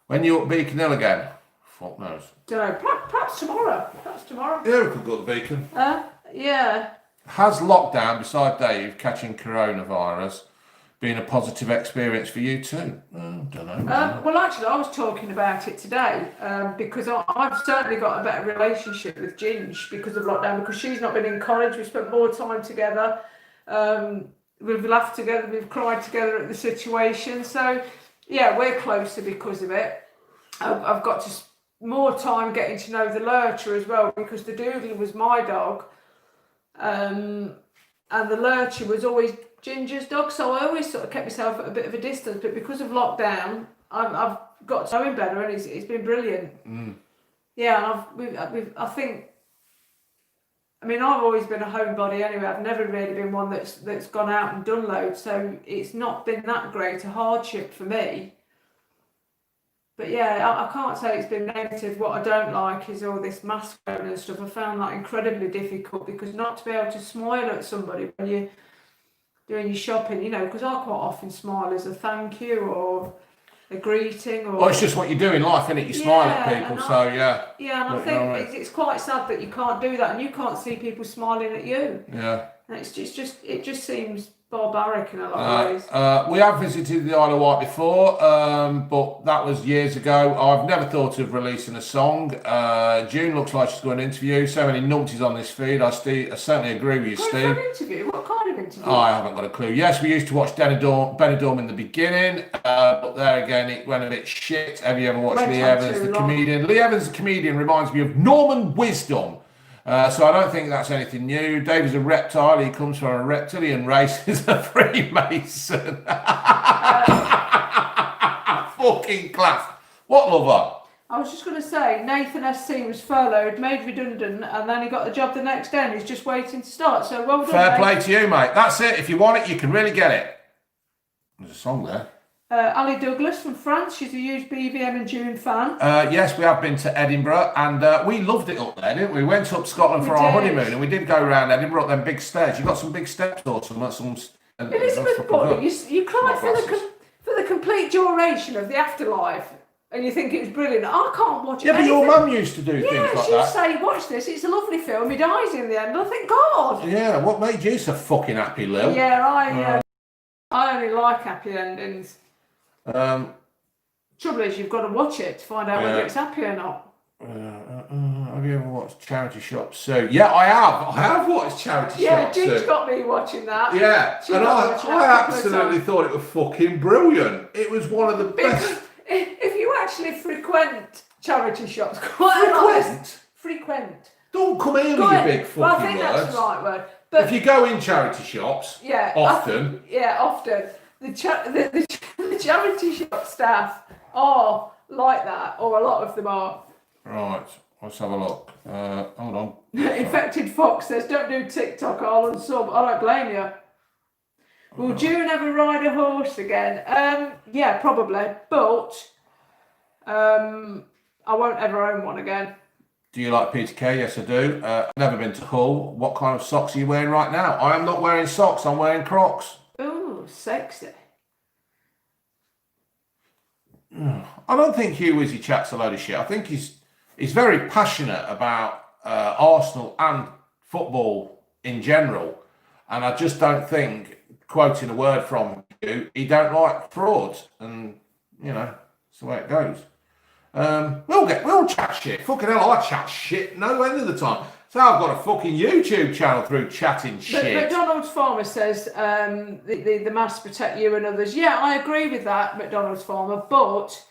When you're at Beacon Hill again, fuck knows. Don't know. Perhaps tomorrow. Yeah, we could go to Beacon. Yeah. Has lockdown, beside Dave catching coronavirus, been a positive experience for you too? Don't know. Well, actually, I was talking about it today because I've certainly got a better relationship with Ginge because of lockdown, because she's not been in college. We spent more time together. We've laughed together. We've cried together at the situation. So, yeah, we're closer because of it. I've got more time getting to know the Lurcher as well, because the Doodle was my dog. And the Lurcher was always Ginger's dog, so I always sort of kept myself at a bit of a distance. But because of lockdown, I've got to know him better, and it's been brilliant. Yeah, and I think. I mean, I've always been a homebody anyway. I've never really been one that's gone out and done loads, so it's not been that great a hardship for me. But yeah, I can't say it's been negative. What I don't like is all this mask wearing and stuff. I found that incredibly difficult, because not to be able to smile at somebody when you're doing your shopping, because I quite often smile as a thank you or a greeting. Or Well, it's just what you do in life, isn't it? You smile at Yeah, people, and so yeah. Yeah, and I Look, you know, think it's quite sad that you can't do that, and you can't see people smiling at you. Yeah. And it just seems barbaric in a lot of ways. We have visited the Isle of Wight before, but that was years ago. I've never thought of releasing a song. June looks like she's going to interview. So many numpties on this feed. I certainly agree with you, Going Steve. for an interview? What kind of interview? I haven't got a clue. Yes, we used to watch Benidorm in the beginning, but there again, it went a bit shit. Have you ever watched Went Lee on Evans, too the long. comedian? Lee Evans, the comedian, reminds me of Norman Wisdom. So I don't think that's anything new. Dave is a reptile. He comes from a reptilian race. He's a Freemason. Fucking class. What lover? I was just going to say, Nathan SC was furloughed, made redundant, and then he got the job the next day, and he's just waiting to start. So well done, Fair mate. play to you, mate. That's it. If you want it, you can really get it. There's a song there. Ali Douglas from France, she's a huge BVM and June fan. Yes, we have been to Edinburgh, and we loved it up there, didn't we? We went up Scotland for We our did. honeymoon, and we did go around Edinburgh up them big stairs. You got some big steps or some. Elizabeth Boyd, you cried for the complete duration of the Afterlife, and you think it was brilliant. I can't watch it. Yeah, but your anything- mum used to do Yeah, things like she'd that. say, watch this, it's a lovely film, he dies in the end. I think, God. Yeah, what made you so fucking happy, Lil? Yeah, I only like happy endings. Um, Trouble is, you've got to watch it to find out whether Yeah. it's happy or not. Have you ever watched Charity Shop Sue? Yeah, I have. I have watched Charity Yeah, Shop Jinx Sue. got me watching that. Yeah, She and got me watching I that a couple of absolutely times. thought it was fucking brilliant. It was one of the Because best. if you actually frequent charity shops, quite a lot. Frequent. Don't come in with Go your ahead. big fucking Well, I think words. that's the right word. But If you go in charity shops, yeah, often. often the charity shop staff are like that, or a lot of them are. Right, let's have a look. Hold on. Infected Fox says, "Don't do TikTok, I'll unsub." I don't blame you. Will June ever ride a horse again? Yeah, probably, but I won't ever own one again. Do you like Peter Kay? Yes, I do. Never been to Hull. What kind of socks are you wearing right now? I am not wearing socks. I'm wearing Crocs. Ooh, sexy. I don't think Hugh Wizzy chats a load of shit. I think he's very passionate about Arsenal and football in general, and I just don't think, quoting a word from Hugh, he don't like frauds, and you know that's the way it goes. We'll chat shit. Fucking hell, I chat shit no end of the time. So I've got a fucking YouTube channel through chatting shit. McDonald's Farmer says the masks protect you and others. Yeah, I agree with that, McDonald's Farmer, but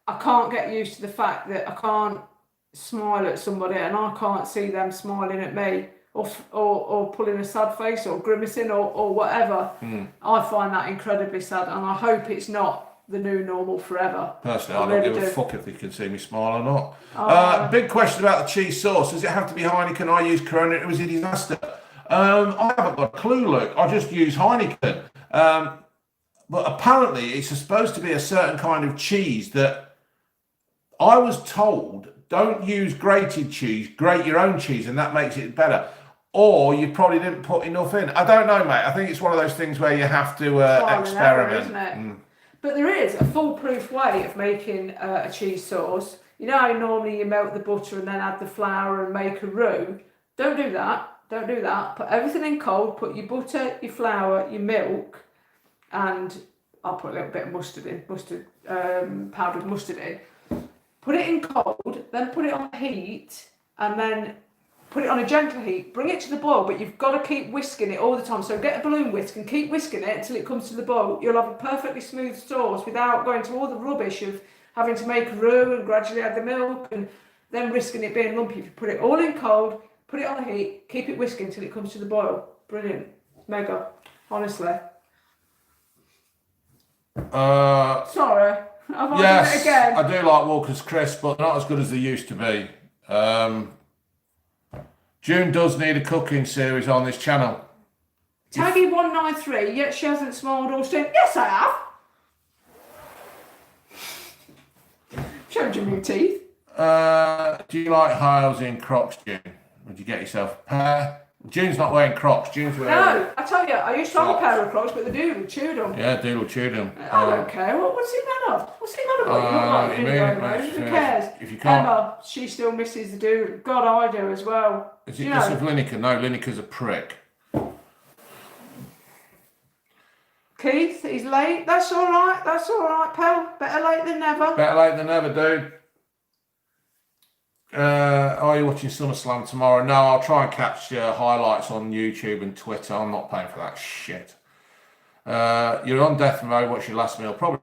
I can't get used to the fact that I can't smile at somebody and I can't see them smiling at me or pulling a sad face or grimacing or whatever. I find that incredibly sad, and I hope it's not the new normal forever. Personally, I don't give a fuck if they can see me smile or Oh. not. Big question about the cheese sauce. Does it have to be Heineken? I use Corona. It was a disaster. I haven't got a clue, Luke. I just use Heineken. But apparently, it's supposed to be a certain kind of cheese that I was told, don't use grated cheese, grate your own cheese, and that makes it better. Or you probably didn't put enough in. I don't know, mate. I think it's one of those things where you have to Trial and experiment. error, isn't it? But there is a foolproof way of making a cheese sauce. You know how normally you melt the butter and then add the flour and make a roux? Don't do that. Don't do that. Put everything in cold. Put your butter, your flour, your milk, and I'll put a little bit of mustard in, powdered mustard in. Put it in cold, then put it on heat, and then put it on a gentle heat. Bring it to the boil, but you've got to keep whisking it all the time. So get a balloon whisk and keep whisking it until it comes to the boil. You'll have a perfectly smooth sauce without going to all the rubbish of having to make a roux and gradually add the milk and then risking it being lumpy. If you put it all in cold, put it on the heat, keep it whisking until it comes to the boil. Brilliant. Mega. Honestly. Sorry. I've done it again. I do like Walker's Crisp, but they're not as good as they used to be. June does need a cooking series on this channel. Taggy193, yet she hasn't smiled or said, yes, I have. Showed your new teeth. Do you like heels in Crocs, June? Would you get yourself a pair? June's not wearing Crocs. June's wearing... No, I tell you, I used to have a pair of Crocs, but the dude chewed them. Yeah, Doodle chewed them. I don't care. What's he mad of? What's he mad about? Who cares? If you can't... Emma, she still misses the dude. God, I do as well. Is it because of Lineker? No, Lineker's a prick. Keith, he's late. That's all right. That's all right, pal. Better late than never. Better late than never, dude. Are you watching SummerSlam tomorrow? No, I'll try and catch highlights on YouTube and Twitter. I'm not paying for that shit. You're on death row. What's your last meal? Probably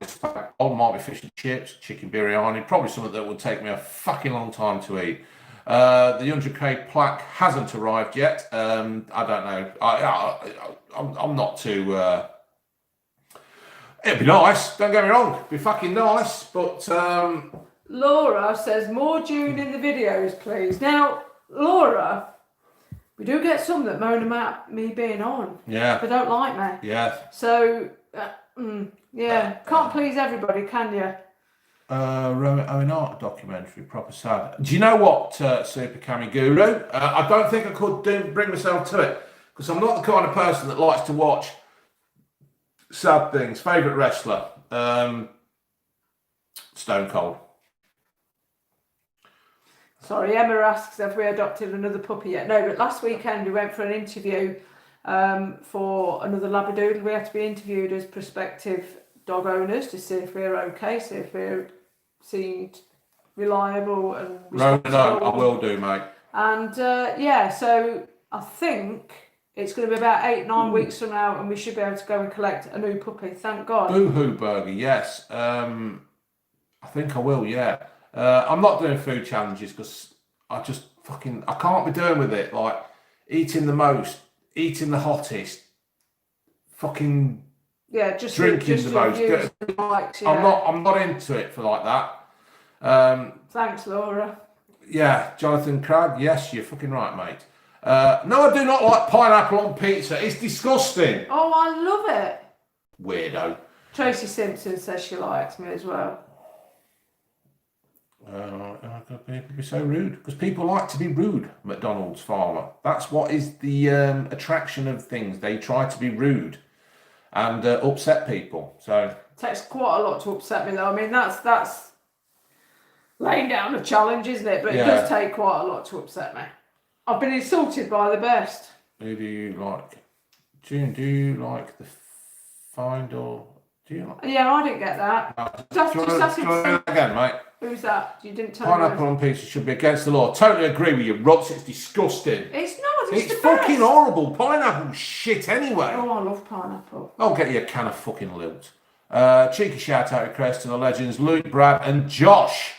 might be fish and chips, chicken biryani. Probably something that would take me a fucking long time to eat. The 100k plaque hasn't arrived yet. I don't know. I'm not too. It'd be nice. Don't get me wrong. It'd be fucking nice, but. Laura says, more June in the videos, please. Now, Laura, we do get some that moan about me being on. Yeah. They don't like me. Yeah. So, yeah. Can't please everybody, can you? Rowan Owen Art documentary, proper sad. Do you know what, Super Kami Guru? I don't think I could bring myself to it, because I'm not the kind of person that likes to watch sad things. Favourite wrestler? Stone Cold. Sorry, Emma asks if we adopted another puppy yet. No, but last weekend we went for an interview for another Labradoodle. We had to be interviewed as prospective dog owners to see if we're okay, see if we're seen reliable and No, responsible. I will do, mate. And so I think it's going to be about 8-9 weeks from now, and we should be able to go and collect a new puppy. Thank God. Boohoo burger, yes. I think I will, yeah. I'm not doing food challenges because I can't be doing with it. Like eating the most, eating the hottest, fucking Just drinking just the most. views and likes, yeah. I'm not into it for like that. Thanks, Laura. Yeah, Jonathan Cragg, yes, you're fucking right, mate. No, I do not like pineapple on pizza. It's disgusting. Oh, I love it. Weirdo. Tracy Simpson says she likes me as well. People be so rude because people like to be rude. McDonald's farmer. That's what is the attraction of things. They try to be rude and upset people. So It takes quite a lot to upset me, though. I mean, that's laying down a challenge, isn't it? But it does take quite a lot to upset me. I've been insulted by the best. who do you like? June, do you like the find or do you like? Yeah, I didn't get that. Just Do you want ask to him do it again, mate? Who's that? You didn't tell me. Pineapple on pizza should be against the law. Totally agree with you, Ruts. It's disgusting. It's not. It's It's the fucking best. horrible. Pineapple shit anyway. Oh, I love pineapple. I'll get you a can of fucking lilt. Cheeky shout out request to the legends Luke, Brad, and Josh.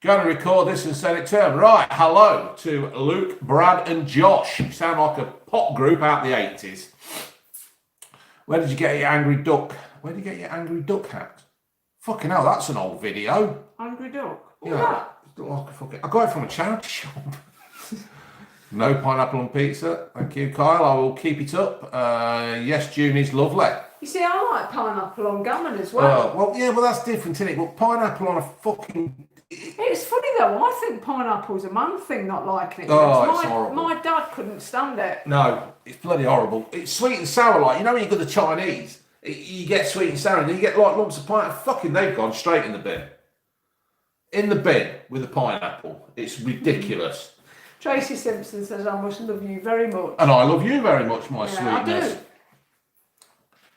Going to record this and send it to them. Right, hello to Luke, Brad, and Josh. You sound like a pop group out the 80s. Where did you get your angry duck? Where did you get your angry duck hat? Fucking hell, that's an old video. Angry duck. What's Yeah, that? it's like a fucking. I got it from a charity shop. No pineapple on pizza. Thank you, Kyle. I will keep it up. Yes, June is lovely. You see, I like pineapple on gammon as well. Well, yeah, well, that's different, isn't it? But pineapple on a fucking. It's funny though. I think pineapple's a man thing, not liking it. Oh, it's horrible. My dad couldn't stand it. No, it's bloody horrible. It's sweet and sour, like, you know when you go to Chinese, you get sweet and sour and then you get like lumps of pineapple. Fucking, they've gone straight in the bin. In the bin with the pineapple. It's ridiculous. Tracy Simpson says, I must love you very much. And I love you very much, my Yeah, sweetness. I do.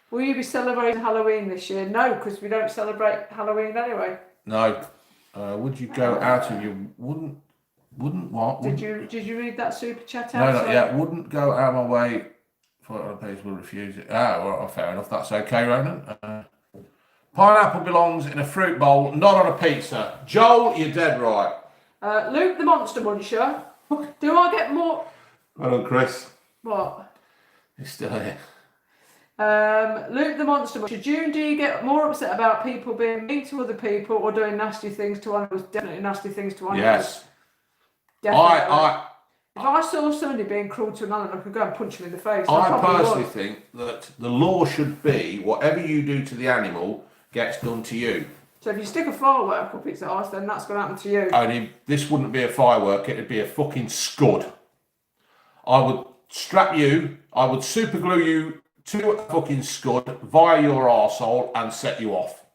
Will you be celebrating Halloween this year? No, because we don't celebrate Halloween anyway. No. Would you go out of your wouldn't what? Did you read that super chat No, out? not yet. Wouldn't go out of my way for other people will refuse it. Well, fair enough. That's okay, Ronan. Pineapple belongs in a fruit bowl, not on a pizza. Joel, you're dead right. Luke the Monster Muncher. Do I get more? Hello, Chris. What? He's still here. Luke the Monster Muncher. June, do you get more upset about people being mean to other people or doing nasty things to animals? Definitely nasty things to animals. Yes. Definitely. If I saw somebody being cruel to an animal, I could go and punch him in the face. I personally think that the law should be whatever you do to the animal gets done to you. So if you stick a firework up its arse, then that's going to happen to you. Only this wouldn't be a firework, it'd be a fucking scud. I would strap you, I would super glue you to a fucking scud via your arsehole and set you off.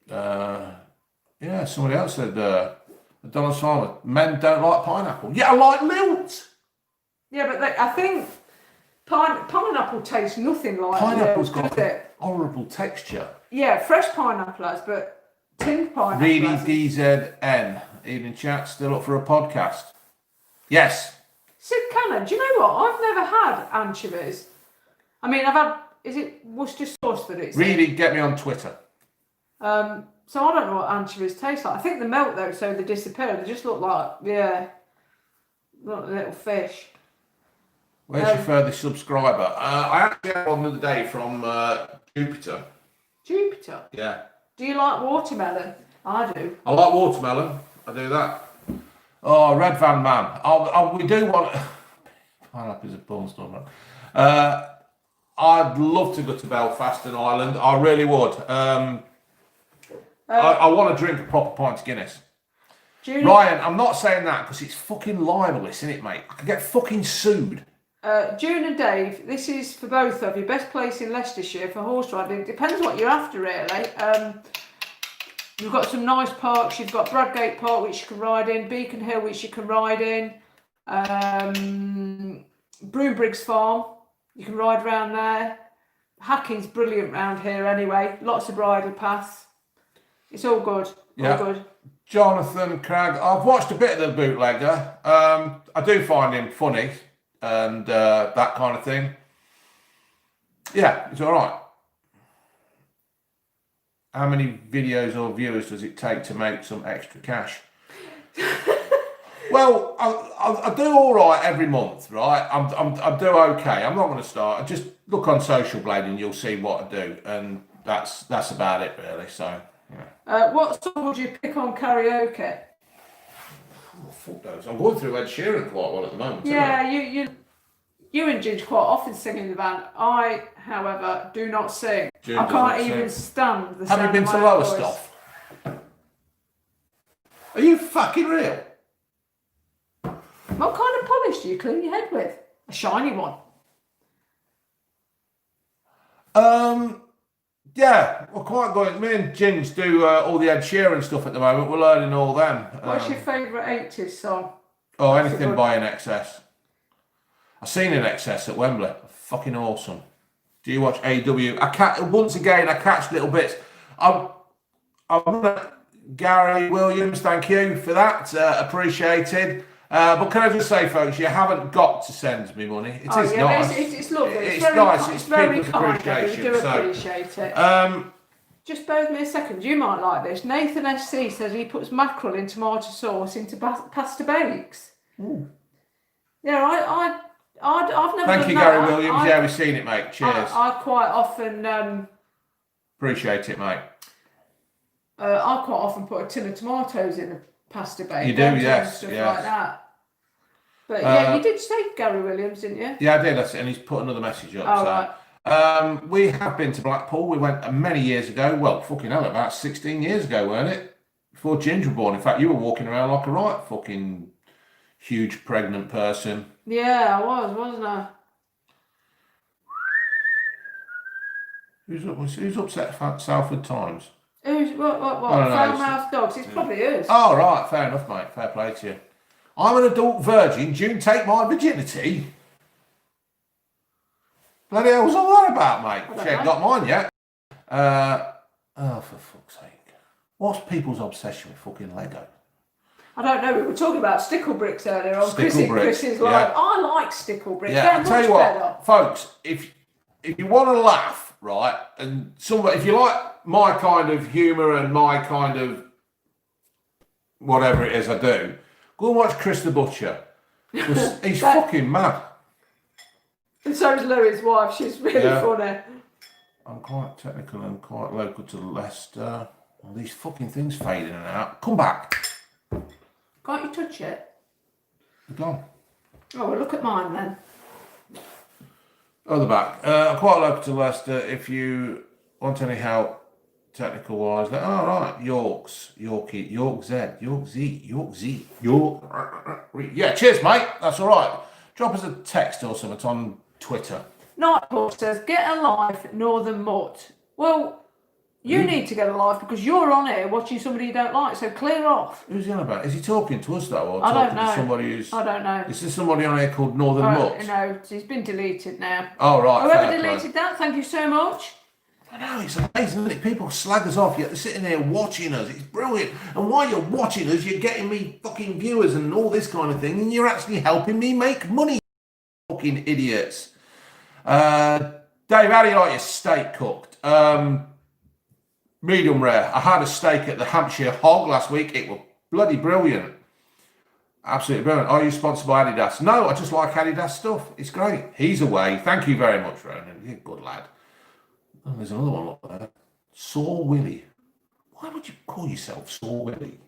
Yeah, somebody else said, Donald Farmer, men don't like pineapple. Yeah, I like lilt. Yeah, but I think pineapple tastes nothing like Pineapple's milk, got does it? horrible texture. Yeah, fresh pineapple has, but tinned pineapple Really, has. DZN. Evening chat, still up for a podcast? Yes. Sid Cannon, do you know what? I've never had anchovies. I mean, I've had, is it Worcester sauce that it's in? Really, get me on Twitter. So I don't know what anchovies taste like. I think they melt though, so they disappear. They just look like, look like little fish. Where's your furthest subscriber? I actually had one the other day from Jupiter. Jupiter. Yeah. Do you like watermelon? I do. I like watermelon. I do that. Oh, Red Van Man. We do want... Pineapple's a porn star, man. I'd love to go to Belfast and Ireland. I really would. I want to drink a proper pint of Guinness. June, Ryan, I'm not saying that because it's fucking libelous, isn't it, mate? I could get fucking sued. June and Dave, this is for both of you. Best place in Leicestershire for horse riding. Depends what you're after, really. You've got some nice parks. You've got Bradgate Park, which you can ride in. Beacon Hill, which you can ride in. Brewbriggs Farm, you can ride around there. Hacking's brilliant round here anyway. Lots of bridle paths. It's all good. Yeah. All good. Jonathan Cragg. I've watched a bit of the bootlegger. I do find him funny and that kind of thing. Yeah, it's all right. How many videos or viewers does it take to make some extra cash? Well, I do all right every month, right? I do okay. I'm not going to start. Just look on Social Blade and you'll see what I do, and that's about it really. So, yeah. What song would you pick on karaoke? Oh, fuck those. I'm going through Ed Sheeran quite well at the moment. Yeah, you and Ginge quite often sing in the band. I, however, do not sing. Ginge I can't doesn't even sing. stand the Have sound you been of to my lower voice. stuff? Are you fucking real? What kind of polish do you clean your head with? A shiny one. Yeah, we're quite good. Me and Ginge do all the Ed Sheeran stuff at the moment. We're learning all them. What's your favourite 80s song? Oh, That's a anything good- by INXS. I've seen INXS at Wembley. Fucking awesome. Do you watch AW? Once again, I catch little bits. I'm Gary Williams, thank you for that. Appreciated. But can I just say, folks, you haven't got to send me money. It is nice. It's lovely. It's very nice. ki- It's very people's kind of you. We appreciation, do so- appreciate it. Just bear with me a second. You might like this. Nathan SC says he puts mackerel in tomato sauce into pasta bakes. Yeah, I've never. Thank done you, that. Gary Williams. Yeah, we've seen it, mate. Cheers. I quite often. Appreciate it, mate. I quite often put a tin of tomatoes in a pasta bake. You do, and yes, stuff yes. like that. But yeah, you did say Gary Williams, didn't you? Yeah, I did. And he's put another message up. Oh, so. right. We have been to Blackpool. We went many years ago. Well, fucking hell, about 16 years ago, weren't it? Before Ginger was born. In fact, you were walking around like a right fucking huge pregnant person. Yeah, I was, wasn't I? Who's upset at Salford Times? Who's what? I don't know. Foul-mouthed dogs. It's probably us. Oh, right. Fair enough, mate. Fair play to you. I'm an adult virgin. June, take my virginity. Bloody hell, what's all that about, mate? don't She ain't know. got mine yet. Oh, for fuck's sake. What's people's obsession with fucking Lego? I don't know. We were talking about stickle bricks earlier on. Stickle bricks, Chris's yeah. like, I like stickle bricks. Yeah, They're I tell much you what, better. folks, if you want to laugh, right, and if you like my kind of humour and my kind of whatever it is I do, go and watch Chris the Butcher. 'Cause he's fucking mad. And so is Louis' wife. She's really Yeah. funny. I'm quite technical and quite local to Leicester. All these fucking things fade in and out. Come back. Can't you touch it? They're gone. Oh, well, look at mine then. Oh, the back. I'm quite local to Leicester. If you want any help, technical wise, oh, right. Yorkie, York Z, York Z, York. Yeah, cheers, mate. That's all right. Drop us a text or something on Twitter. Nighthawk says, get a life, Northern Mutt. Well, you need to get a life because you're on here watching somebody you don't like, so clear off. Who's he on about? Is he talking to us though, or I talking don't know. to somebody who's? I don't know. Is there somebody on here called Northern Mutt? No, it's been deleted now. Oh right. Whoever fair play. deleted that, thank you so much. I know, it's amazing, isn't it? People slag us off, yet they're sitting there watching us. It's brilliant. And while you're watching us, you're getting me fucking viewers and all this kind of thing, and you're actually helping me make money, fucking idiots. Dave, how do you like your steak cooked? Medium rare. I had a steak at the Hampshire Hog last week. It was bloody brilliant. Absolutely brilliant. Are you sponsored by Adidas? No, I just like Adidas stuff. It's great. He's away. Thank you very much, Ronan. You're a good lad. Oh, there's another one up there. Sore Willy. Why would you call yourself Sore Willy?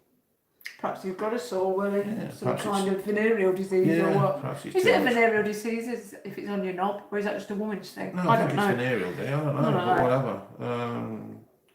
Perhaps you've got a sore willy, some perhaps kind of venereal disease or Yeah, what. perhaps it's Is too it a much. venereal disease if it's on your knob, or is that just a woman's thing? No, I I don't think know. it's venereal, dear. I don't know, I don't but know. whatever.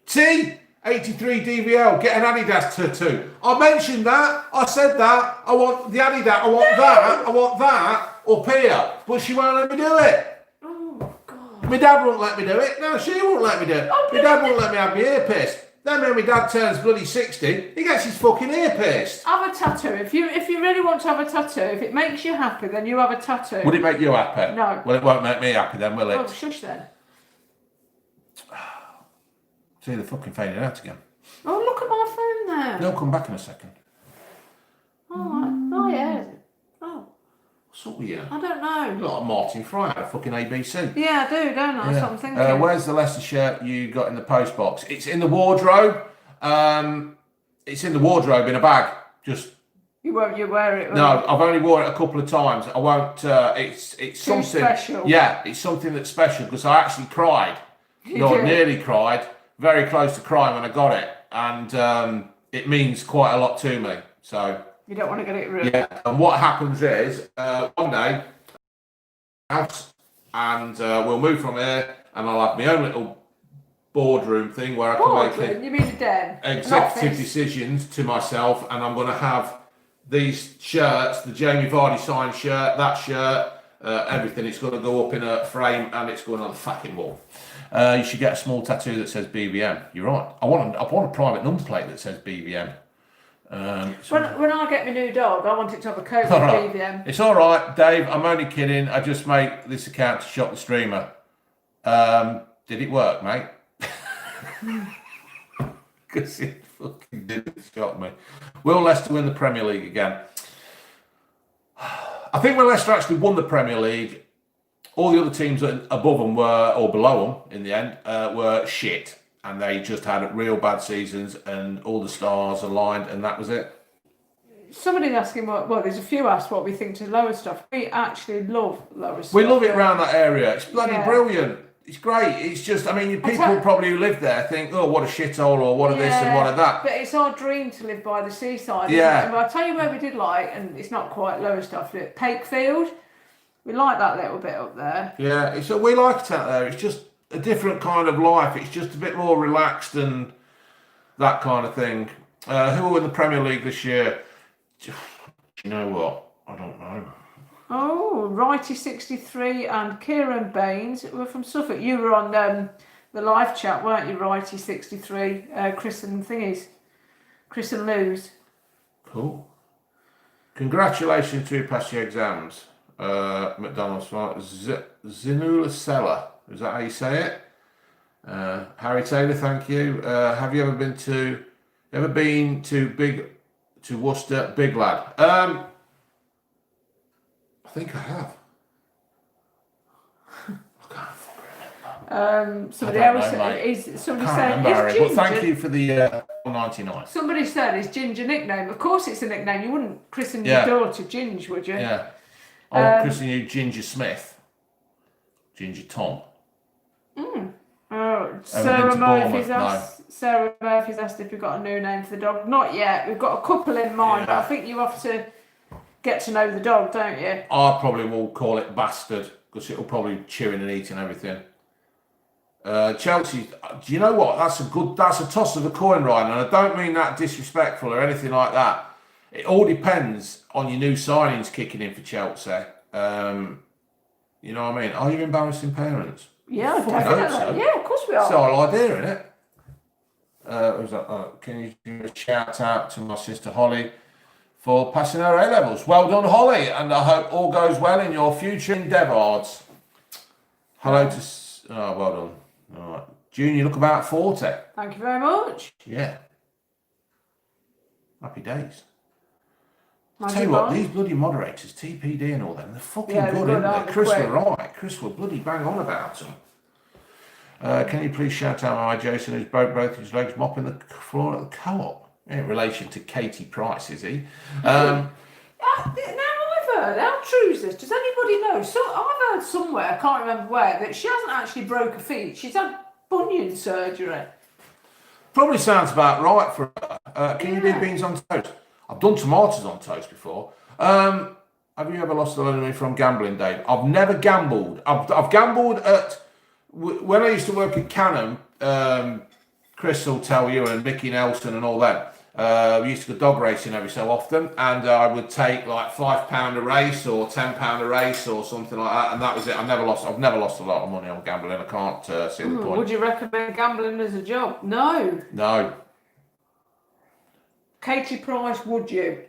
T83 DVL, get an Adidas tattoo. I mentioned that. I said that. I want the Adidas. I want that. I want that up here. But she won't let me do it. Oh, God. My dad won't let me do it. No, she won't let me do it. Oh, My dad won't let me have my ear pierced. Then when my dad turns bloody 60, he gets his fucking ear pierced. Have a tattoo. If you really want to have a tattoo, if it makes you happy, then you have a tattoo. Would it make you happy? No. Well, it won't make me happy then, will it? Oh, shush then. See, they're fucking fading out again. Oh, look at my phone there. They'll come back in a second. Oh yeah. Oh, What's up with you? I don't know. You look like Martin Fry out of fucking ABC. Yeah, I do, don't I? That's what I'm thinking. Where's the Leicester shirt you got in the post box? It's in the wardrobe. It's in the wardrobe in a bag. Just You wear it. no. I've only worn it a couple of times. I won't. It's something special. Yeah, it's something that's special because I actually cried. did? Nearly cried. Very close to crying when I got it, and it means quite a lot to me. So You don't want to get it ruined. yeah. And what happens is one day, house, and we'll move from here, and I'll have my own little boardroom thing where I can make Boardroom? You mean a den? An executive office? decisions to myself, and I'm going to have these shirts, the Jamie Vardy signed shirt, that shirt, everything. It's going to go up in a frame, and it's going on the fucking wall. You should get a small tattoo that says BBM. You're right. I want a private number plate that says BBM. When I get my new dog, I want it to have a coat with All right. BBM. It's all right, Dave. I'm only kidding. I just make this account to shock the streamer. Did it work, mate? Because it fucking didn't shock me. Will Leicester win the Premier League again? I think when Leicester actually won the Premier League, all the other teams above them were, or below them in the end, were shit. And they just had real bad seasons and all the stars aligned and that was it. Somebody's asking there's a few asked what we think to lower stuff. We actually love lower stuff. We love it around that area. It's bloody Yeah. brilliant. It's great. It's just, I mean, people tell- probably who live there think, oh, what a shithole, or what a this and what a that. But it's our dream to live by the seaside. Yeah. Isn't it? And I'll tell you where we did like, and it's not quite lower stuff, but Pakefield. We like that little bit up there. Yeah, we like it out there. It's just a different kind of life. It's just a bit more relaxed and that kind of thing. Who will win the Premier League this year? Do you know what? I don't know. Oh, Righty63 and Kieran Baines were from Suffolk. You were on the live chat, weren't you, Righty63? Chris and Lou's. Cool. Congratulations to you passed your exams. McDonald's Zinula Seller. Is that how you say it? Harry Taylor, thank you. Have you ever been to Worcester? Big lad. I think I have. I can't remember. Somebody I don't else know, mate. somebody Can't said remember, Harry, is but Ginger. thank you for the 99. Somebody said is Ginger nickname. Of course, it's a nickname. You wouldn't christen Yeah. your daughter Ginge, would you? Yeah. I'm christening you Ginger Smith. Ginger Tom. Oh, been Sarah to Murphy's Bournemouth? asked. Sarah Murphy's asked if we've got a new name for the dog. Not yet. We've got a couple in mind, but I think you have to get to know the dog, don't you? I probably will call it Bastard because it'll probably chewing and eating everything. Chelsea, do you know what? That's a toss of a coin, Ryan, and I don't mean that disrespectful or anything like that. It all depends on your new signings kicking in for Chelsea. You know what I mean? Are you embarrassing parents? Yeah, Fucking hope definitely. so. Yeah, of course we are. It's the whole idea, isn't it? Can you do a shout out to my sister Holly for passing her A-levels? Well done, Holly, and I hope all goes well in your future endeavours. Hello to... Oh, well done. All right. June, you look about 40. Thank you very much. Yeah. Happy days. Magic Tell you what, Bond. these bloody moderators, TPD and all them, they're fucking Yeah, they're good, good, aren't aren't they? they? Chris Quick. were right. Chris will bloody bang on about them. Can you please shout out my Jason who's broke both his legs mopping the floor at the co-op? In relation to Katie Price, is he? Now I've heard, how true is this? Does anybody know? So I've heard somewhere, I can't remember where, that she hasn't actually broke a feet. She's had bunion surgery. Probably sounds about right for her. Can you do beans on toast? I've done tomatoes on toast before. Have you ever lost a lot of money from gambling, Dave? I've never gambled. I've gambled at... When I used to work at Canham, Chris will tell you, and Mickey Nelson and all that, we used to go dog racing every so often, and I would take like £5 a race or £10 a race or something like that, and that was it. I've never lost a lot of money on gambling. I can't see the point. Would you recommend gambling as a job? No. No. Katie Price, would you?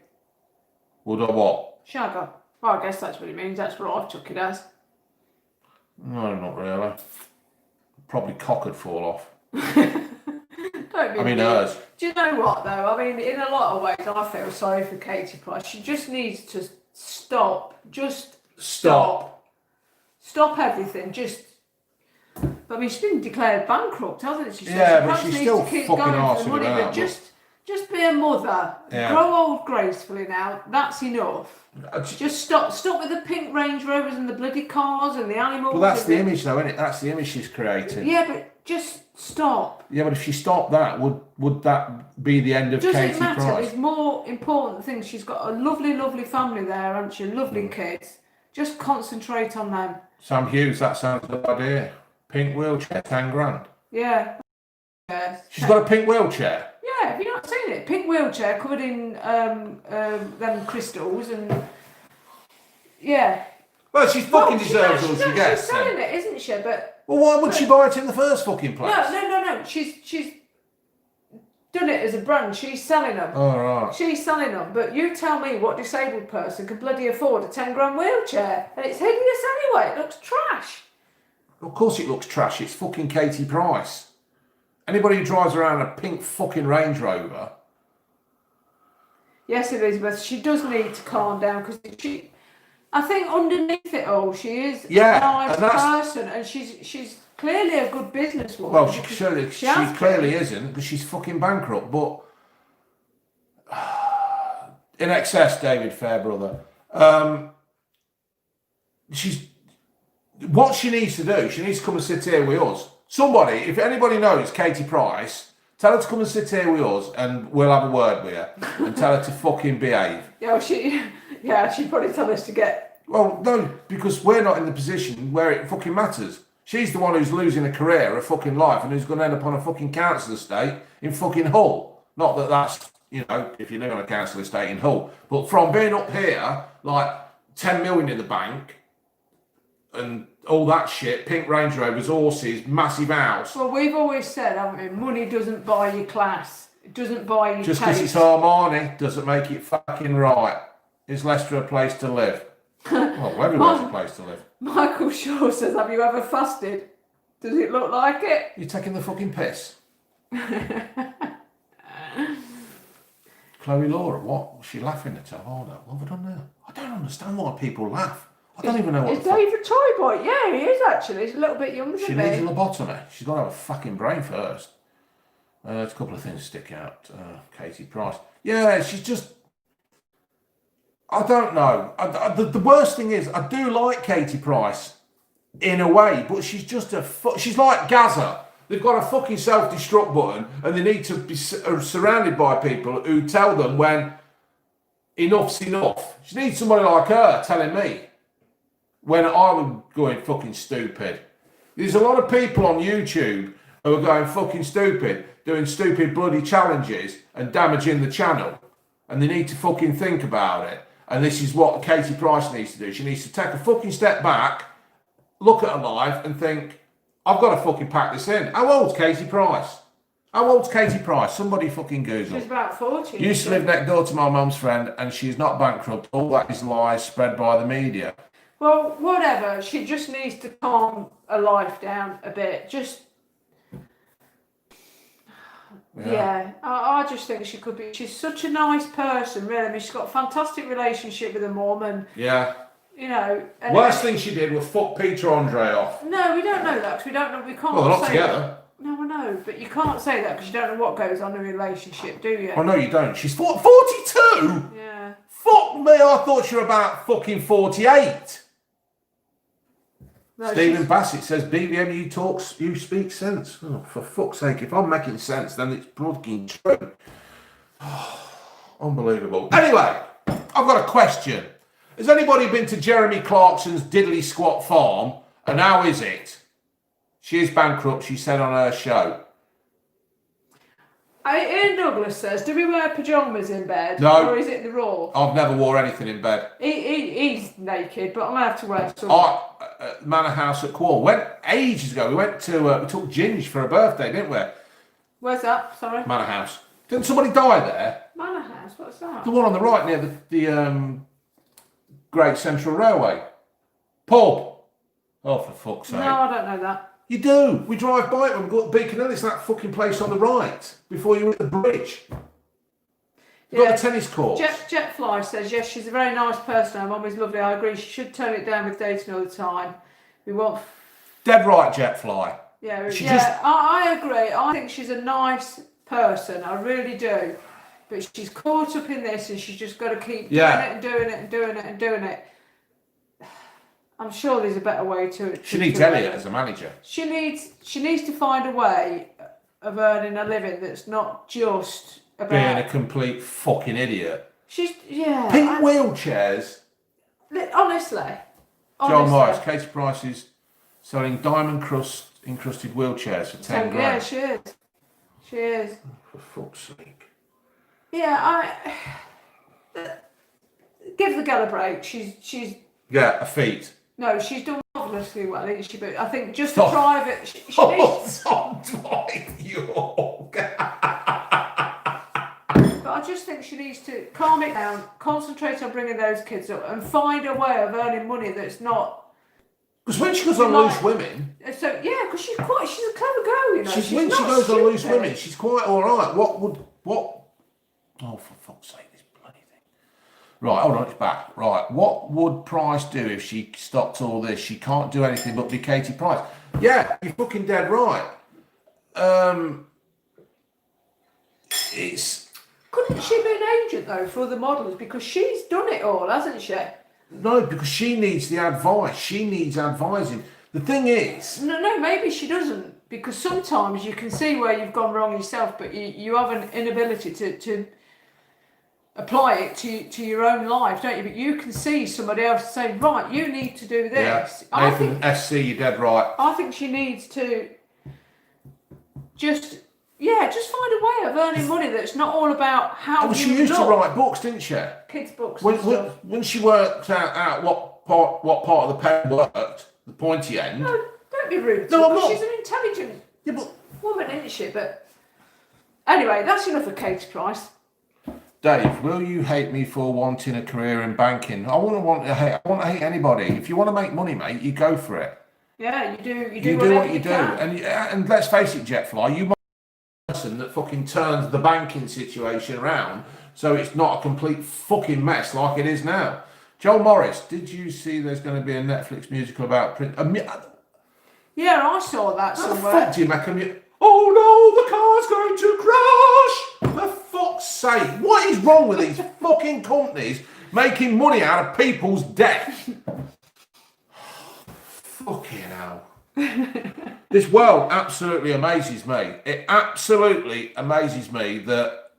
Would I what? Shagger. Well, I guess that's what it means. That's what I've took it as. No, not really. Probably cock would fall off. Don't be I mean, mean. hers. Do you know what though? I mean, in a lot of ways, I feel sorry for Katie Price. She just needs to stop. Just Stop. Stop everything. Just. I mean, she's been declared bankrupt, hasn't she? So Yeah, she but perhaps she's needs still to keep fucking going for arsing the money, about, but just be a mother. Yeah. Grow old gracefully now. That's enough. Uh, Just stop with the pink Range Rovers and the bloody cars and the animals. Well, that's and the image, though, isn't it? That's the image she's created. Yeah, but just stop. Yeah, but if she stopped that, would that be the end of Doesn't Katie matter. Price? There's more important things. She's got a lovely, lovely family there, hasn't she? Lovely kids. Just concentrate on them. Sam Hughes, that sounds a good idea. Pink wheelchair, 10 grand. Yeah. Yeah. She's got a pink wheelchair. Yeah, have you not seen it? Pink wheelchair covered in them crystals and yeah. Well, she fucking Well, deserves all she gets. She's selling it, isn't she? But Well, why would she buy it in the first fucking place? no. She's done it as a brand. She's selling them. Oh, right. She's selling them. But you tell me what disabled person can bloody afford a 10 grand wheelchair? And it's hideous anyway. It looks trash. Of course it looks trash. It's fucking Katie Price. Anybody who drives around a pink fucking Range Rover. Yes, Elizabeth, she does need to calm down because I think underneath it all, she is a nice person and she's clearly a good businesswoman. Well, she has clearly isn't because she's fucking bankrupt. But in excess, David Fairbrother. What she needs to do, she needs to come and sit here with us. Somebody, if anybody knows Katie Price, tell her to come and sit here with us and we'll have a word with her and tell her to fucking behave. She'd probably tell us to get... Well, no, because we're not in the position where it fucking matters. She's the one who's losing a career, a fucking life, and who's going to end up on a fucking council estate in fucking Hull. Not that that's, if you live on a council estate in Hull. But from being up here, like 10 million in the bank, and all that shit, pink Range Rovers, horses, massive house. Well, we've always said, haven't we, money doesn't buy you class. It doesn't buy you Just because it's Armani doesn't make it fucking right. Is Leicester a place to live? Well, everywhere's a place to live. Michael Shaw says, have you ever fasted? Does it look like it? You're taking the fucking piss. Chloe Laura, what? Was she laughing at her? Oh no, what have I done now? I don't understand why people laugh. I don't even know what It's David Toyboy. Yeah, he is actually. He's a little bit younger she than me. needs a lobotomy. She's got to have a fucking brain first. There's a couple of things stick out. Katie Price. Yeah, she's just... I don't know. The worst thing is, I do like Katie Price in a way, but she's just she's like Gaza. They've got a fucking self-destruct button and they need to be surrounded by people who tell them when enough's enough. She needs somebody like her telling me when I'm going fucking stupid. There's a lot of people on YouTube who are going fucking stupid, doing stupid bloody challenges and damaging the channel. And they need to fucking think about it. And this is what Katie Price needs to do. She needs to take a fucking step back, look at her life and think, I've got to fucking pack this in. How old's Katie Price? How old's Katie Price? Somebody fucking Google. She's about 40. Used to live next door to my mum's friend and she's not bankrupt. All that is lies spread by the media. Well, whatever. She just needs to calm her life down a bit. Just... Yeah, I just think she could be. She's such a nice person, really. I mean, she's got a fantastic relationship with her mum, and Worst thing she did was fuck Peter Andre off. No, we don't know that because we don't know. We can't. Well, they're not say together. That. No, I know, but you can't say that because you don't know what goes on in a relationship, do you? Well, no, you don't. She's 42. Yeah. Fuck me! I thought she was about fucking 48. No, Stephen Bassett says, BBM, you speak sense. Oh, for fuck's sake, if I'm making sense, then it's fucking true. Oh, unbelievable. Anyway, I've got a question. Has anybody been to Jeremy Clarkson's Diddley Squat farm? And how is it? She is bankrupt, she said on her show. Ian Douglas says, do we wear pyjamas in bed? No. Or is it the raw? I've never wore anything in bed. He's naked, but I'm going to have to wear some. Manor House at Quorn. Went ages ago. We went to, we took Ginge for her birthday, didn't we? Where's that? Sorry? Manor House. Didn't somebody die there? Manor House, what's that? The one on the right near the Great Central Railway. Pub. Oh, for fuck's sake. No, I don't know that. You do. We drive by it when we go to Beacon Hill. It's that fucking place on the right before you hit the bridge. You've got the tennis court. Jetfly says, yes, she's a very nice person. Her mum is lovely. I agree. She should tone it down with dating all the time. We want... Dead right, Jetfly. I agree. I think she's a nice person. I really do. But she's caught up in this and she's just got to keep doing it and doing it and doing it and doing it. I'm sure there's a better way to it. She needs Elliot as a manager. She needs to find a way of earning a living that's not just about being a complete fucking idiot. Pink wheelchairs. Honestly. Joel Morris, Katie Price is selling diamond encrusted wheelchairs for 10 grand. Yeah, she is. She is. For fuck's sake. Yeah, give the girl a break. She's a feat. No, she's done marvellously well, isn't she? But I think just a private. She needs. But I just think she needs to calm it down, concentrate on bringing those kids up, and find a way of earning money that's not. Because when she goes on Loose Women, so yeah, because she's a clever girl, you know. When she goes on Loose Women, she's quite all right. What? Oh, for fuck's sake, this bloody thing. Right, hold on, it's back. Right, what would Price do if she stopped all this? She can't do anything but be Katie Price. Yeah, you're fucking dead right. Couldn't she be an agent though for other models? Because she's done it all, hasn't she? No, because she needs the advice. She needs advising. The thing is... No, maybe she doesn't. Because sometimes you can see where you've gone wrong yourself, but you have an inability to apply it to your own life, don't you? But you can see somebody else say, right, you need to do this. Yeah. Nathan SC, you're dead right. I think she needs to just find a way of earning money that's not all about how she used to write books, didn't she? Kids' books when she worked out what part of the pen worked, the pointy end. No, don't be rude. No, I'm not. She's an intelligent woman, isn't she? But anyway, that's enough of Katie Price. Dave, will you hate me for wanting a career in banking? I want to hate anybody. If you want to make money, mate, you go for it. Yeah, you do. You do what you do, and let's face it, Jetfly, you might be the person that fucking turns the banking situation around, so it's not a complete fucking mess like it is now. Joel Morris, did you see there's going to be a Netflix musical about Prince? Yeah, I saw that somewhere. How the fuck do you make a oh no, the car's going to crash! For fuck's sake, what is wrong with these fucking companies making money out of people's death? Fucking hell. This world absolutely amazes me. It absolutely amazes me that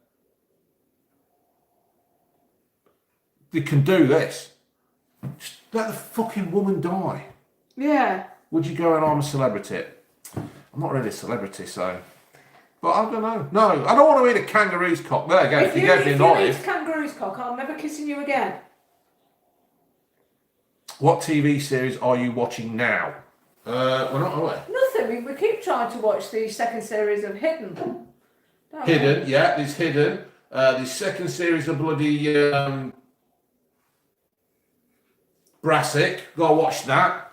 they can do this. Just let the fucking woman die. Yeah. Would you go and I'm a celebrity? I'm not really a celebrity, so... But I don't know. No, I don't want to eat a kangaroo's cock. There you go. If you gave me an olive. If you eat kangaroo's cock, I'm never kissing you again. What TV series are you watching now? We're not aware. Nothing. We keep trying to watch the second series of Hidden. Hidden, yeah, there's Hidden. The second series of bloody Brassic. Go watch that.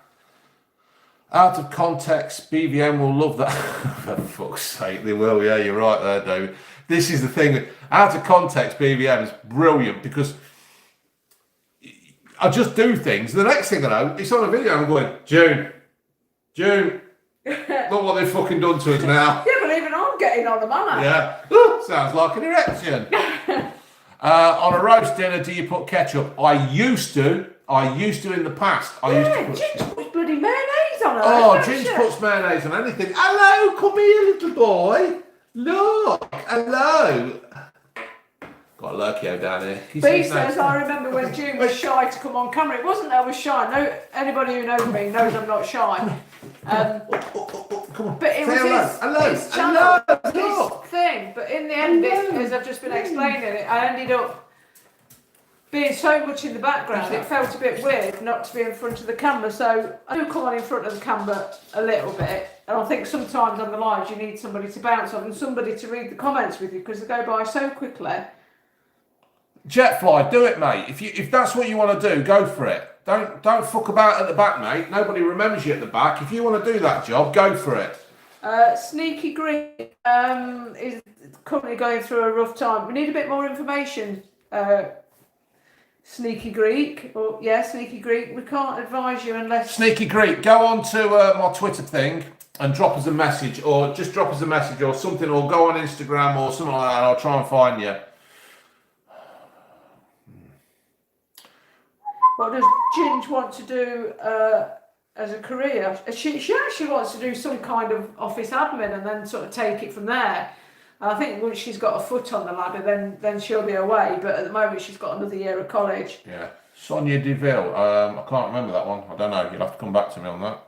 Out of context, BVM will love that. For fuck's sake, they will. Yeah, you're right there, David. This is the thing. Out of context, BVM is brilliant because I just do things. The next thing I know, it's on a video and I'm going, June, look what they've fucking done to us now. Yeah, but even I'm getting on the manner. Yeah. Ooh, sounds like an erection. On a roast dinner, do you put ketchup? I used to in the past. Ginge puts bloody mayonnaise on her. Oh, Ginge puts mayonnaise on anything. Hello, come here, little boy. Look, hello. Got a Lurkio down here. B says, I remember when June was shy to come on camera. It wasn't that I was shy. No, anybody who knows me knows I'm not shy. Come on. But it was his channel, his thing. But in the end, as I've just been explaining it, I ended up being so much in the background, it felt a bit weird not to be in front of the camera. So I do come on in front of the camera a little bit. And I think sometimes on the lives you need somebody to bounce off and somebody to read the comments with you because they go by so quickly. Jetfly, do it, mate. If that's what you want to do, go for it. Don't fuck about at the back, mate. Nobody remembers you at the back. If you want to do that job, go for it. Sneaky Greek is currently going through a rough time. We need a bit more information. Sneaky Greek, Sneaky Greek. We can't advise you unless. Sneaky Greek, go on to my Twitter thing and drop us a message, or just drop us a message or something, or go on Instagram or something like that. I'll try and find you. What does Ginge want to do as a career? She actually wants to do some kind of office admin and then sort of take it from there. And I think once she's got a foot on the ladder, then she'll be away. But at the moment, she's got another year of college. Yeah. Sonia Deville. I can't remember that one. I don't know. You'll have to come back to me on that.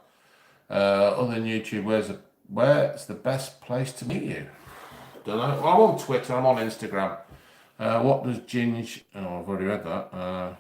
Other than YouTube, where's the best place to meet you? Don't know. Well, I'm on Twitter. I'm on Instagram. What does Ginge... Oh, I've already read that.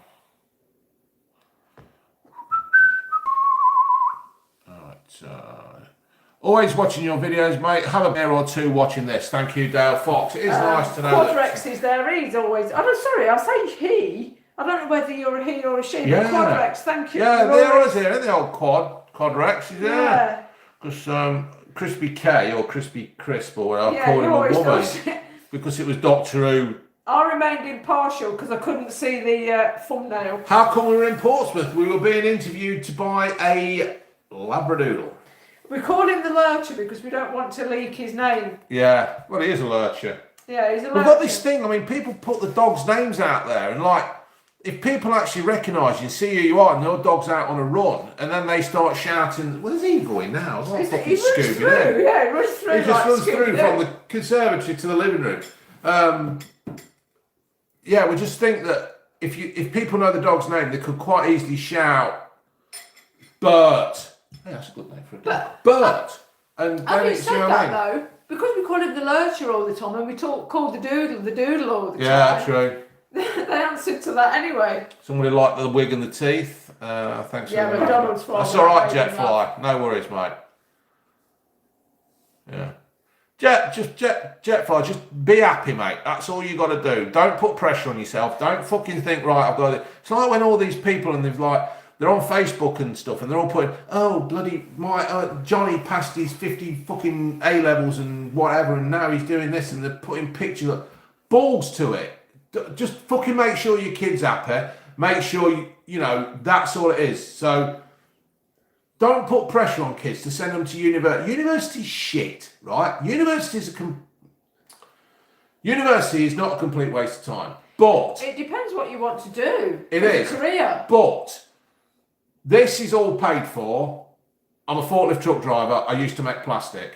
Always watching your videos, mate. Have a beer or two watching this. Thank you, Dale Fox. It is nice to know. Quadrex is there. He's always. Sorry, I say he. I don't know whether you're a he or a she. Yeah. But Quadrex, thank you. Yeah, they're always here, aren't they, old Quadrex? He's there. Yeah. Because Crispy K or Crispy Crisp or whatever, I Yeah, called you him a always woman. thought- Because it was Doctor Who. I remained impartial because I couldn't see the thumbnail. How come we were in Portsmouth? We were being interviewed to buy a Labradoodle. We call him the Lurcher because we don't want to leak his name. Yeah, well, he is a lurcher. Yeah, he's a Lurcher. We've got this thing, I mean, people put the dogs' names out there, and like, if people actually recognise you and see who you are, and your dog's out on a run, and then they start shouting, where's he going now? It's like He fucking runs Scooby-Doo. through. Yeah, he runs through. He just like runs through Scooby-Doo. from the conservatory to the living room. Yeah, we just think that if people know the dog's name, they could quite easily shout, Bert. Hey, that's a good name for a dog. Bert. And then Having it's, said you know what I mean? that though, because we call him the Lurcher all the time, and we call the Doodle all the Yeah, time. true. They answered to that anyway. Somebody like the wig and the teeth. Thanks Yeah, for that. McDonald's fly. That's all right, Jetfly. No worries, mate. Yeah. Jetfly, just be happy, mate. That's all you got to do. Don't put pressure on yourself. Don't fucking think, right, I've got it. It's like when all these people and they're on Facebook and stuff, and they're all putting, oh, bloody, Johnny passed his 50 fucking A-levels and whatever, and now he's doing this, and they're putting pictures of balls to it. Just fucking make sure your kid's happy. Make sure, you know, that's all it is. So, don't put pressure on kids to send them to university. University's shit, right? University is not a complete waste of time. But... It depends what you want to do. It as is. a career. But... This is all paid for. I'm a forklift truck driver. I used to make plastic.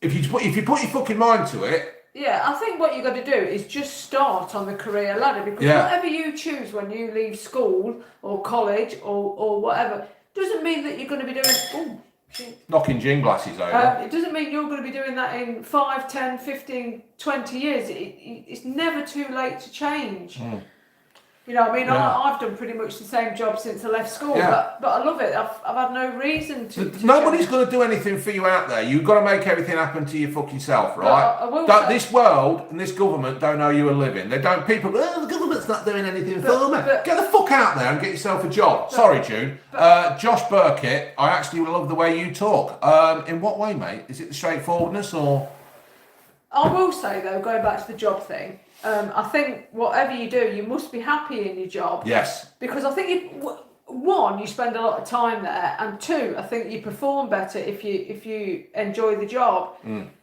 If you put your fucking mind to it. Yeah, I think what you got to do is just start on the career ladder, because whatever you choose when you leave school or college or whatever doesn't mean that you're going to be doing. Knocking gin glasses over. It doesn't mean you're going to be doing that in 5, 10, 15, 20 years. It's never too late to change. You know, I mean, Yeah. I've done pretty much the same job since I left school, Yeah. but I love it. I've had no reason to Nobody's change. going to do anything for you out there. You've got to make everything happen to your fucking self, But right? I will say- This world and this government don't know you are living. They don't. People, the government's not doing anything for me. but- Get the fuck out there and get yourself a job. Sorry, June. Josh Burkett, I actually love the way you talk. In what way, mate? Is it the straightforwardness or? I will say though, going back to the job thing, I think whatever you do, you must be happy in your job. Yes. Because I think one, you spend a lot of time there, and two, I think you perform better if you enjoy the job.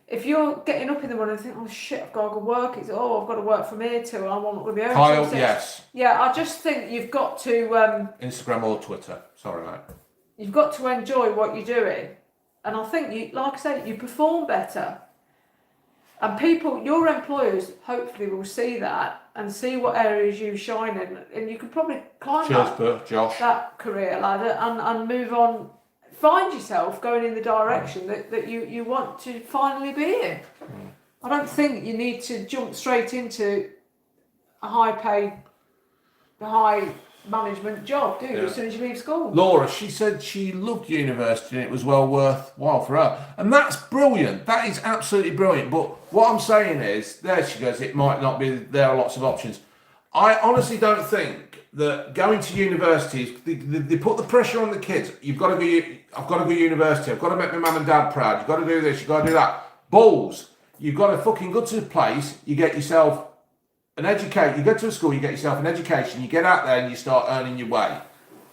If you're getting up in the morning and think, oh shit, I've got to go work. It's I've got to work from here till I want to be home. Kyle, till 6. yes. Yeah, I just think you've got to Instagram or Twitter. Sorry, mate. you've got to enjoy what you're doing, and I think you, like I said, you perform better. And people, your employers, hopefully will see that and see what areas you shine in, and you can probably climb Josh. that career ladder and move on. Find yourself going in the direction that you want to finally be in. I don't think you need to jump straight into a high management job, do you, as soon as you leave school? Laura, she said she loved university and it was well worthwhile for her. And that's brilliant. That is absolutely brilliant. But what I'm saying is, there she goes, it might not be, there are lots of options. I honestly don't think that going to universities, they put the pressure on the kids. You've got to go. I've got to go to university. I've got to make my mum and dad proud. You've got to do this. You've got to do that. Balls. You've got to fucking go to a place. You get yourself an education. You go to a school. You get yourself an education. You get out there and you start earning your way.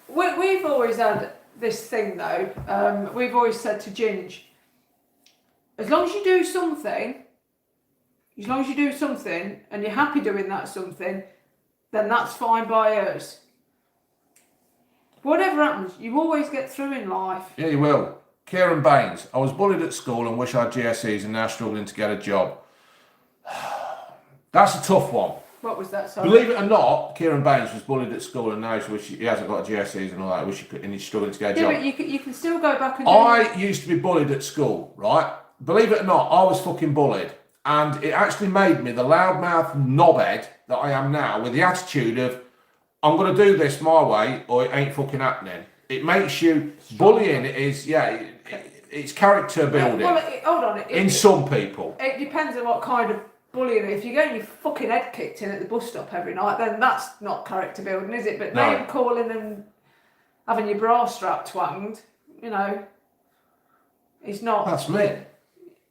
We've always had this thing though. We've always said to Ginge, as long as you do something, and you're happy doing that something, then that's fine by us. Whatever happens, you always get through in life. Yeah, you will. Kieran Baines. I was bullied at school and wish I had GCSEs and now struggling to get a job. That's a tough one. What was that? Sorry. Believe it or not, Kieran Baines was bullied at school and now he hasn't got a GCSEs and all that. And he's struggling to get a job. Yeah, but you can still go back and do I used to be bullied at school, right? Believe it or not, I was fucking bullied. And it actually made me the loudmouth knobhead that I am now, with the attitude of, I'm going to do this my way or it ain't fucking happening. It makes you, bullying is, it's character building. Well, hold on. In some people. It depends on what kind of bullying. If you're getting your fucking head kicked in at the bus stop every night, then that's not character building, is it? But No. name calling and having your bra strap twanged, is not. That's me.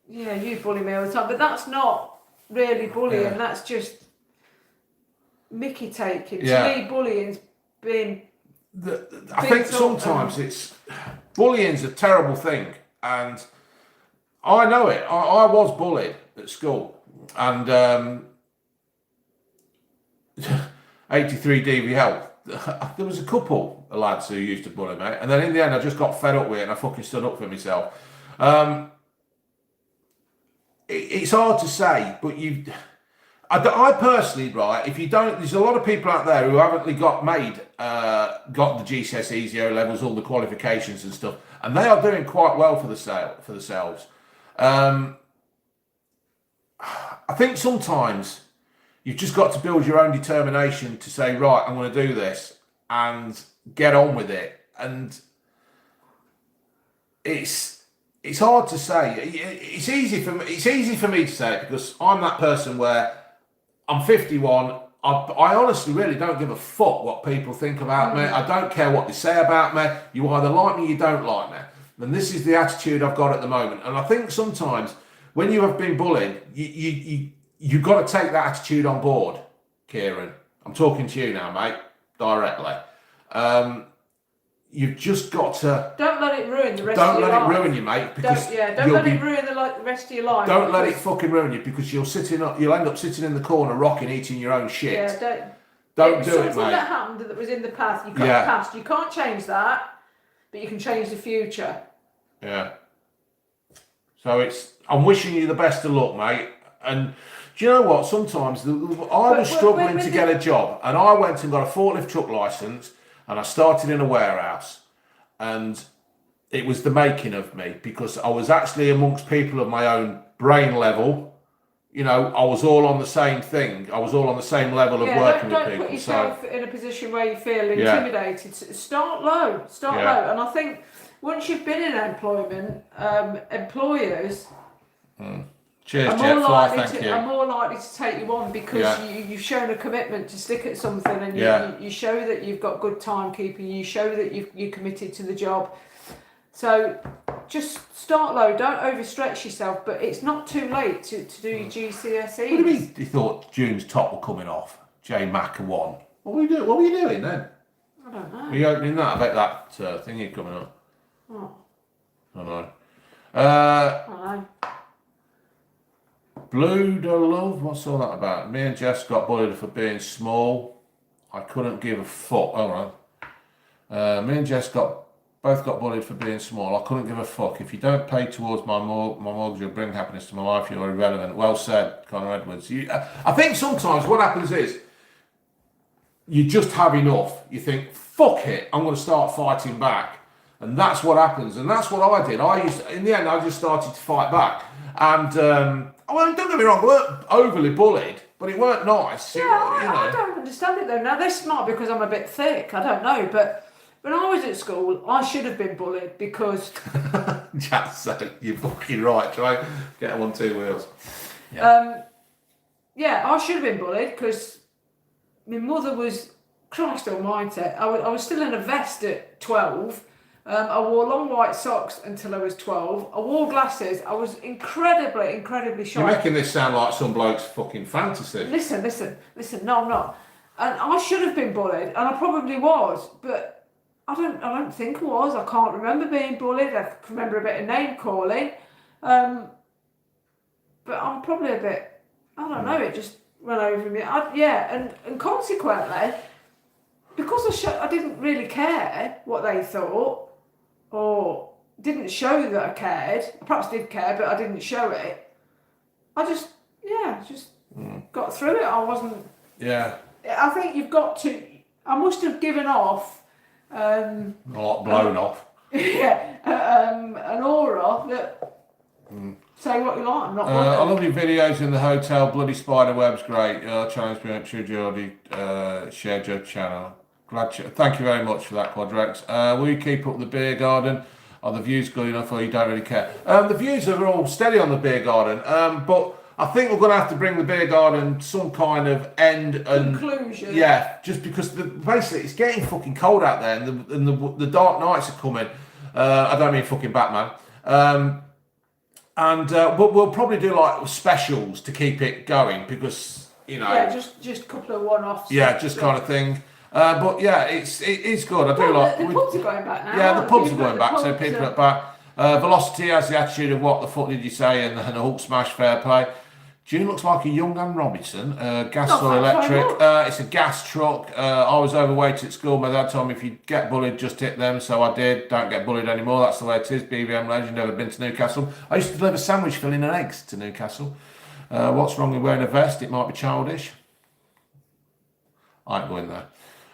Yeah, you bully me all the time, but that's not really bullying. Yeah. That's just Mickey taking. Yeah. To me, bullying's being. I think sometimes bullying's a terrible thing, and I know it. I was bullied at school, and 83 DVL. There was a couple of lads who used to bully me, and then in the end, I just got fed up with it, and I fucking stood up for myself. It's hard to say, but I personally, right, if you don't, there's a lot of people out there who haven't got the GCSEs, the O levels, all the qualifications and stuff, and they are doing quite well for themselves. I think sometimes you've just got to build your own determination to say, right, I'm going to do this and get on with it. And it's hard to say. It's easy for me to say it because I'm that person where I'm 51. I honestly really don't give a fuck what people think about me. I don't care what they say about me. You either like me or you don't like me. And this is the attitude I've got at the moment. And I think sometimes when you have been bullied, you've got to take that attitude on board, Kieran. I'm talking to you now, mate, directly. You've just got to... Don't let it ruin the rest of your life. Don't let it ruin you, mate. Because don't let it ruin the rest of your life. Don't let it fucking ruin you because you'll end up sitting in the corner rocking, eating your own shit. Yeah, don't do it, mate. Something that happened that was in the past, you can't change that, but you can change the future. Yeah. So I'm wishing you the best of luck, mate. And do you know what? Sometimes I was struggling to get a job, and I went and got a forklift truck license, and I started in a warehouse, and it was the making of me because I was actually amongst people of my own brain level. I was all on the same thing. I was all on the same level of working with people. Don't put yourself in a position where you feel intimidated. Start low, and I think once you've been in employment, employers. Cheers, I'm Jet Fly, thank you. I'm more likely to take you on because you've shown a commitment to stick at something, and you show that you've got good timekeeping. You show that you're committed to the job. So just start low. Don't overstretch yourself. But it's not too late to do your GCSEs. What do you mean? You thought June's top were coming off? J Mac 1. What were you doing? What were you doing then? I don't know. Were you opening that? I bet that thingy coming up. Oh. I don't know. I don't know. Blue to Love, what's all that about? Me and Jess got bullied for being small. I couldn't give a fuck. All right. Me and Jess both got bullied for being small. I couldn't give a fuck. If you don't pay towards my mortgage or bring happiness to my life, you're irrelevant. Well said, Connor Edwards. I think sometimes what happens is you just have enough. You think, fuck it, I'm going to start fighting back. And that's what happens. And that's what I did. In the end, I just started to fight back. And, don't get me wrong, I weren't overly bullied, but it weren't nice. I don't understand it though. Now, this might be because I'm a bit thick, I don't know. But when I was at school, I should have been bullied because... You're fucking right. Try and get them on two wheels. I should have been bullied because my mother was, Christ almighty, I was still in a vest at 12. I wore long white socks until I was 12. I wore glasses. I was incredibly shy. You're making this sound like some bloke's fucking fantasy. Listen. No, I'm not. And I should have been bullied, and I probably was, but I don't think I was. I can't remember being bullied. I can remember a bit of name calling, but I'm probably a bit. I don't know. It just went over me. And consequently, because I didn't really care what they thought, or didn't show that I cared. I perhaps did care, but I didn't show it. I just got through it. I wasn't. Yeah. I think you've got to. I must have given off. A lot blown off. An aura that. Say what you like. I'm not. I love your videos in the hotel. Bloody spider web's great. Challenge me, Geordie. Shared your channel. Thank you very much for that, Quadrex. Will you keep up the beer garden? Are the views good enough, or you don't really care? The views are all steady on the beer garden, but I think we're going to have to bring the beer garden some kind of end and conclusion. Yeah, just because basically it's getting fucking cold out there, and the dark nights are coming. I don't mean fucking Batman. But we'll probably do like specials to keep it going because Yeah, just a couple of one-offs. Yeah, just kind of thing. But yeah, it is good. I do like. The pubs are going back now. Yeah, the pubs are going The back, so pubs people are- are back. Velocity has the attitude of what the fuck did you say, and a Hulk smash, fair play. June looks like a young Anne Robinson. Gas Oh, or thanks very electric. It's a gas truck. I was overweight at school. My dad told me if you get bullied, just hit them. So I did. Don't get bullied anymore. That's the way it is. BBM legend. Never been to Newcastle. I used to deliver sandwich filling and eggs to Newcastle. What's wrong with wearing a vest? It might be childish. I ain't going there.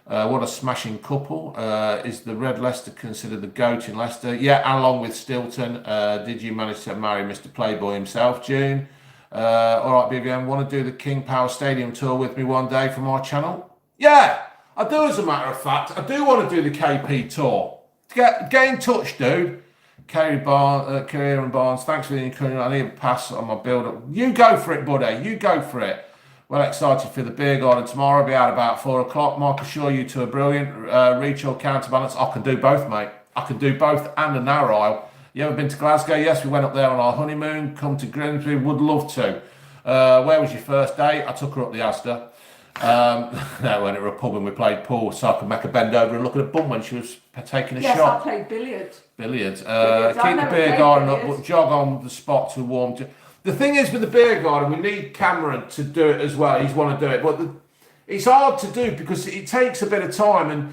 What a smashing couple. Is the Red Leicester considered the GOAT in Leicester? Yeah, along with Stilton. Did you manage to marry Mr. Playboy himself, June? All right, BBM, want to do the King Power Stadium tour with me one day for my channel? Yeah, I do, as a matter of fact. I do want to do the KP tour. Get in touch, dude. Kerry and Barnes, thanks for the encouragement. I need a pass on my build-up. You go for it, buddy. You go for it. Well excited for the beer garden tomorrow. I'll be out about 4 o'clock. Mark, assure you to a brilliant reach or counterbalance. I can do both, mate. I can do both and a narrow aisle. You ever been to Glasgow? Yes, we went up there on our honeymoon. Come to Grimsby, would love to. Where was your first date? I took her up the Asda. No, when it was a pub and we played pool, so I could make a bend over and look at a bum when she was taking a Yes, shot. I played billiards. Billiards. Billiards. Keep I've the never beer played garden up, billiards. but jog on the spot to warm. The thing is with the beer garden, we need Cameron to do it as well. He's want to do it, but it's hard to do because it takes a bit of time, and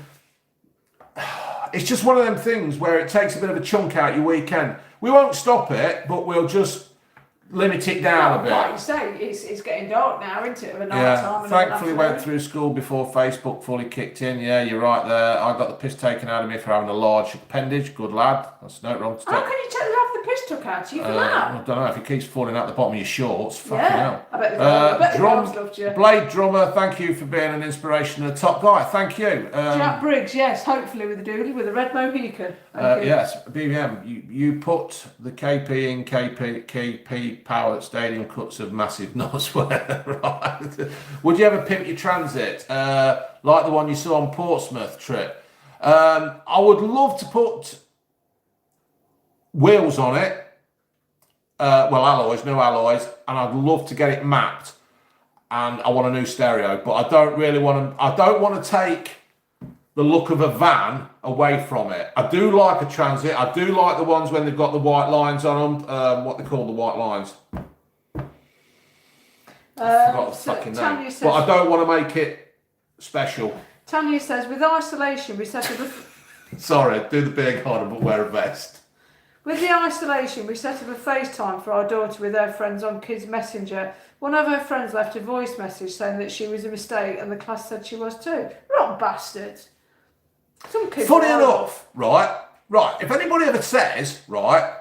it's just one of them things where it takes a bit of a chunk out your weekend. We won't stop it, but we'll just limit it down a bit. Like you say, it's getting dark now, isn't it? Of a night Yeah, time and thankfully an went afternoon. through school before Facebook fully kicked in. Yeah, you're right there. I got the piss taken out of me for having a large appendage. Good lad. That's no wrong to How take. can you have the piss took out of you for I that? don't know if it keeps falling out the bottom of your shorts. Fucking Yeah, hell. I bet the girls loved you. Blade Drummer, thank you for being an inspiration and a top guy. Thank you. Jack Briggs, yes, hopefully with a doodle with a red Mohican. Thank you. Yes, BBM, you put the KP in KP Power Stadium cuts of massive nuts. Right? Would you ever pimp your transit like the one you saw on Portsmouth trip? I would love to put wheels on it. Well, alloys, no alloys, and I'd love to get it mapped. And I want a new stereo, but I don't really want to. I don't want to take the look of a van away from it. I do like a transit. I do like the ones when they've got the white lines on them. What they call the white lines. I forgot the fucking Tanya name. says, But I don't want to make it special. Tanya says, with isolation, we set up a Sorry, do the beer garden, but wear a vest. With the isolation, we set up a FaceTime for our daughter with her friends on Kids Messenger. One of her friends left a voice message saying that she was a mistake and the class said she was too. Not bastards. Some kids Funny are enough, right, if anybody ever says, right,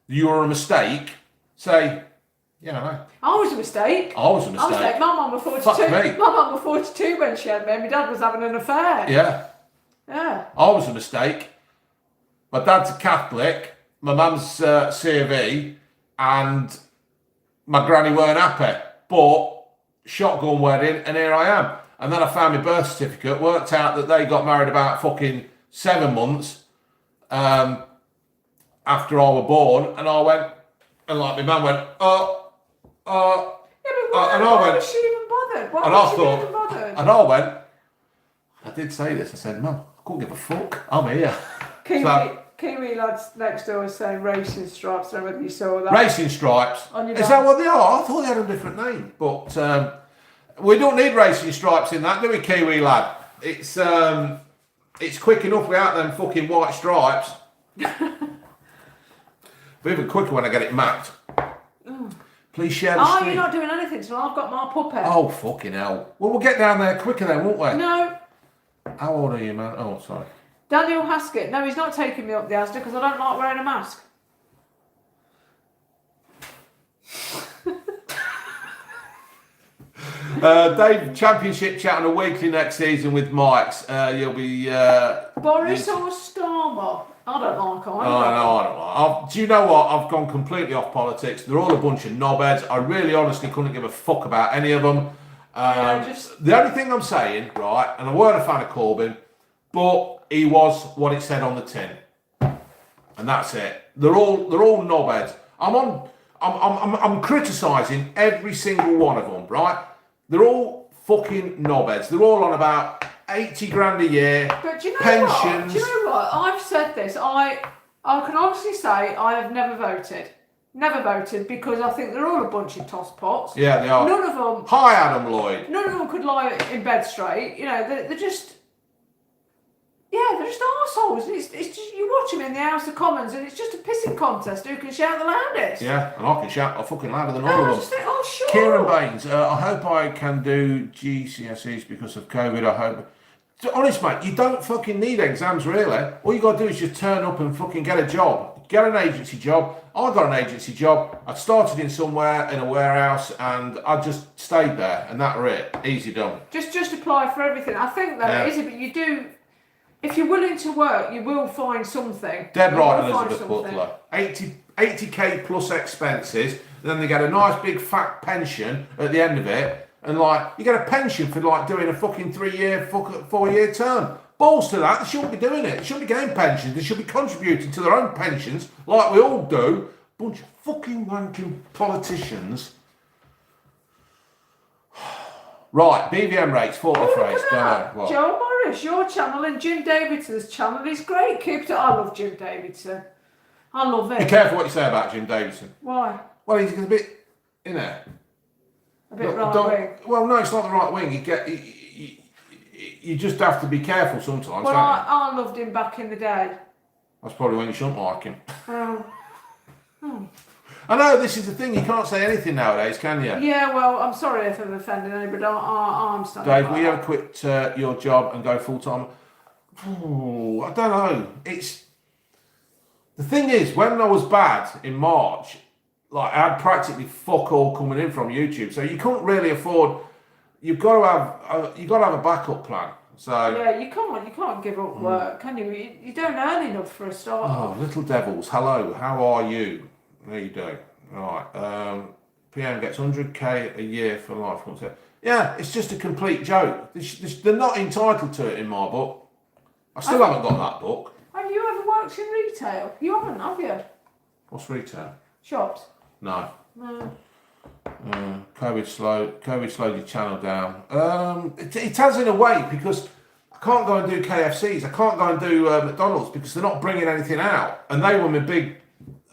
you're a mistake, say, yeah, I know. I was a mistake. I was a mistake. My mum was 42. Fuck me. My mum was 42 when she had me and my dad was having an affair. Yeah, Yeah. I was a mistake. My dad's a Catholic, my mum's C of E, and my granny weren't happy. But shotgun wedding, and here I am. And then I found my birth certificate, worked out that they got married about fucking 7 months after I were born, and I went, and like my mum went, Yeah, but why, and I why went, was she even bothered? Why and I was she thought, even bothered? and I went, I did say this, I said, Mum, I couldn't give a fuck, I'm here. Kiwi lads next door was saying racing stripes. I don't know whether you saw that. Racing Stripes. On your Is back. that what they are? I thought they had a different name. But we don't need racing stripes in that, do we, Kiwi lad? It's quick enough without them fucking white stripes. But even quicker when I get it mapped. Please share the Oh, screen. you're not doing anything, so I've got my puppet. Oh, fucking hell. Well, we'll get down there quicker then, won't we? No, How old are you, man? Oh, sorry. Daniel Haskett. No, he's not taking me up the Asda because I don't like wearing a mask. Dave, Championship chat on a weekly next season with Mike's. You'll be... Boris or Starmer? I don't like either. I don't know. Do you know what? I've gone completely off politics. They're all a bunch of knobheads. I really honestly couldn't give a fuck about any of them. The only thing I'm saying, right, and I weren't a fan of Corbyn, but he was what it said on the tin. And that's it. They're all knobheads. I'm criticising every single one of them, right? They're all fucking knobheads. They're all on about 80 grand a year. But do you know pensions. what? Do you know what? I've said this. I can honestly say I have never voted. Never voted because I think they're all a bunch of tosspots. Yeah, they are. None of them. Hi, Adam Lloyd. None of them could lie in bed straight. You know, they're just. Yeah, they're just arseholes. It's just, you watch them in the House of Commons and it's just a pissing contest who can shout the loudest. Yeah, and I can shout. I'm fucking louder than No, all I of just them. think, oh, sure. Kieran Baines, I hope I can do GCSEs because of COVID. I hope. Honest, mate, you don't fucking need exams, really. All you got to do is just turn up and fucking get a job. Get an agency job. I got an agency job. I started in somewhere in a warehouse and I just stayed there and that were it. Easy done. Just apply for everything. I think that it is, but you do. If you're willing to work, you will find something. Dead You right, will find Elizabeth something. Butler. 80k plus expenses. Then they get a nice big fat pension at the end of it. And like, you get a pension for like doing a fucking 4-year term. Balls to that, they shouldn't be doing it. They shouldn't be getting pensions. They should be contributing to their own pensions like we all do. Bunch of fucking wanking politicians. Right, BVM rates, Oh, photo look phrase. at Don't that. know what. Joe Morris, your channel and Jim Davidson's channel is great. Keep it. I love Jim Davidson. I love Be it. careful what you say about Jim Davidson. Why? Well, he's a bit, you know. A bit Don't- right wing. Well, no, it's not the right wing. You just have to be careful sometimes. Well, don't you? I loved him back in the day. That's probably when you shouldn't like him. Oh. I know this is the thing. You can't say anything nowadays, can you? Yeah, well, I'm sorry if I've offended anybody. I'm standing Dave, by will you that. ever quit your job and go full time? Ooh, I don't know. It's the thing is, when I was bad in March, like I had practically fuck all coming in from YouTube, so you couldn't really afford. You've got to have a backup plan. So Yeah, you can't give up work, can you? You don't earn enough for a start. oh, little devils, hello, how are you? There you do. Right. PM gets 100k a year for life. Yeah, it's just a complete joke. They're not entitled to it in my book. I still haven't got that book. Have you ever worked in retail? You haven't, have you? What's retail? Shops? No. No. COVID slowed your channel down. It has in a way because I can't go and do KFCs. I can't go and do McDonald's because they're not bringing anything out. And they were my big